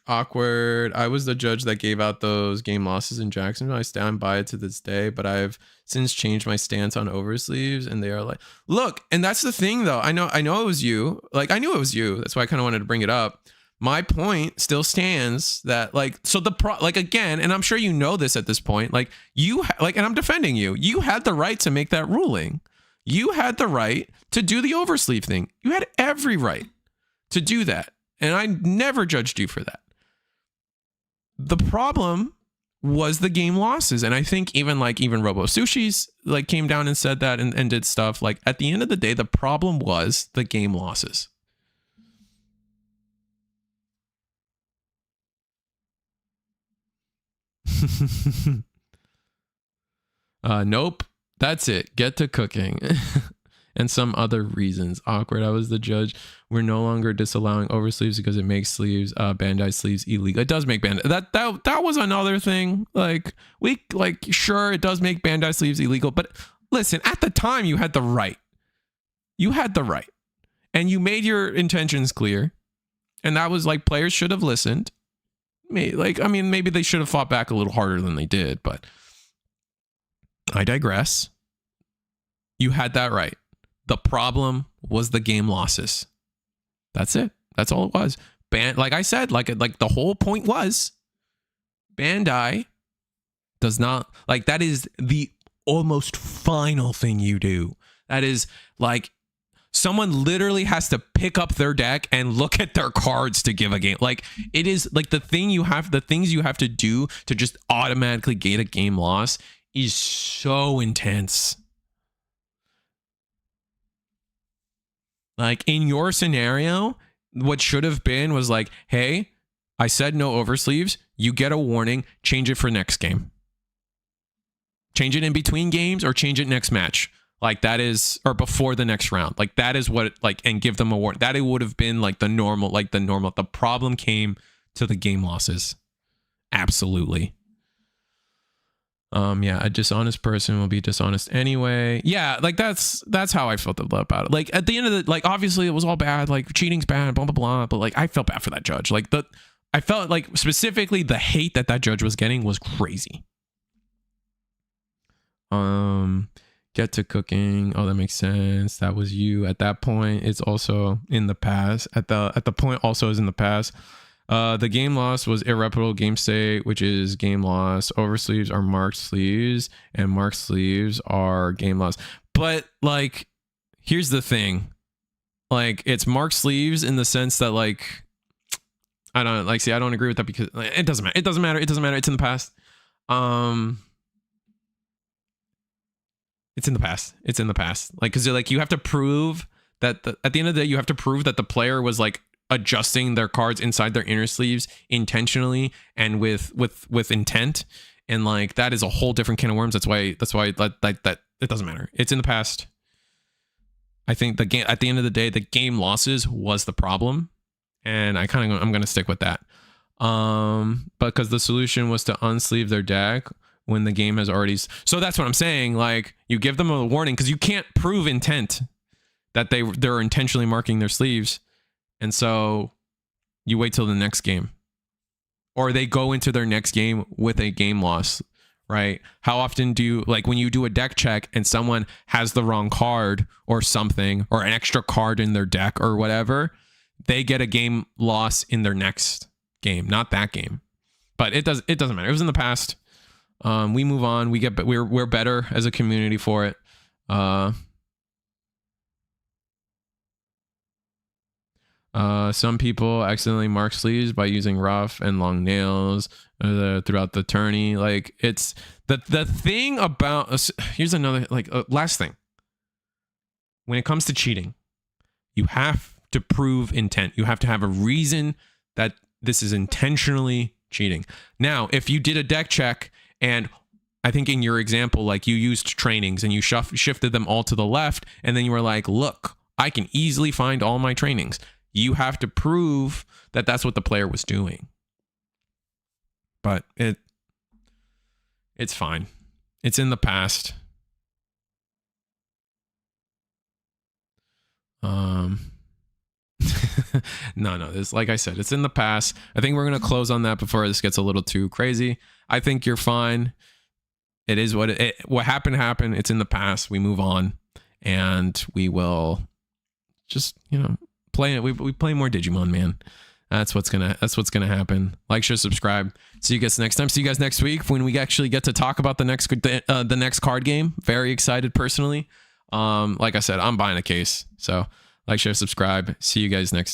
Awkward. I was the judge that gave out those game losses in Jacksonville. I stand by it to this day, but I've since changed my stance on oversleeves, and they are like, look, and that's the thing though. I know it was you. Like, I knew it was you. That's why I kind of wanted to bring it up. My point still stands that, like, so again, and I'm sure you know this at this point, like and I'm defending you. You had the right to make that ruling. You had the right to do the oversleeve thing. You had every right to do that. And I never judged you for that. The problem was the game losses. And I think even Robo Sushi's like came down and said that and did stuff. Like, at the end of the day, the problem was the game losses. Nope. That's it. Get to cooking. And some other reasons. Awkward. I was the judge. We're no longer disallowing oversleeves because it makes Bandai sleeves illegal. It does make Bandai. That was another thing. Sure, it does make Bandai sleeves illegal, but listen, at the time you had the right. You had the right. And you made your intentions clear. And that was like, players should have listened. Maybe they should have fought back a little harder than they did, but I digress. You had that right. The problem was the game losses. That's it. That's all it was. Like I said, like the whole point was Bandai does not, like, that is the almost final thing you do. That is like, someone literally has to pick up their deck and look at their cards to give a game. Like, it is like the things you have to do to just automatically gate a game loss is so intense. Like, in your scenario, what should have been was like, hey, I said no oversleeves. You get a warning. Change it for next game. Change it in between games or change it next match. Like, that is, or before the next round. Like, that is what, like, and give them a warning. That it would have been like the normal. The problem came to the game losses. Absolutely. Yeah, a dishonest person will be dishonest anyway. Yeah, like that's how I felt about it. Like, at the end of the, like, obviously it was all bad, like cheating's bad, blah blah blah, but like I felt bad for that judge. Like, I felt like specifically the hate that judge was getting was crazy. Get to cooking. Oh, that makes sense. That was you at that point. It's also in the past. At the point also is in the past. The game loss was irreparable game state, which is game loss. Oversleeves are marked sleeves, and marked sleeves are game loss. But like, here's the thing. Like, it's marked sleeves in the sense that, like, I don't agree with that, because it doesn't matter. It doesn't matter. It's in the past. It's in the past. It's in the past. Like, because like you have to prove that at the end of the day, you have to prove that the player was like adjusting their cards inside their inner sleeves intentionally and with intent, and like that is a whole different can of worms. That's why that it doesn't matter. It's in the past. I think the game at the end of the day, the game losses was the problem, and I'm gonna stick with that. But because the solution was to unsleeve their deck when the game has already. So that's what I'm saying. Like, you give them a warning because you can't prove intent that they're intentionally marking their sleeves, and so you wait till the next game, or they go into their next game with a game loss. Right? How often do you, like, when you do a deck check and someone has the wrong card or something, or an extra card in their deck or whatever, they get a game loss in their next game, not that game. But it doesn't matter. It was in the past. We move on. We're better as a community for it. Some people accidentally mark sleeves by using rough and long nails throughout the tourney. Like, it's the thing about, here's another, like, last thing. When it comes to cheating, you have to prove intent. You have to have a reason that this is intentionally cheating. Now, if you did a deck check, and I think in your example, like, you used trainings and you shifted them all to the left, and then you were like, look, I can easily find all my trainings. You have to prove that that's what the player was doing. But it's fine. It's in the past. No, this, like I said, it's in the past. I think we're going to close on that before this gets a little too crazy. I think you're fine. It is what what happened. It's in the past. We move on, and we will just, play it. We play more Digimon, man. That's what's gonna happen. Like, share, subscribe. See you guys next time. See you guys next week when we actually get to talk about the next card game. Very excited personally. Like I said, I'm buying a case. So like, share, subscribe. See you guys next time.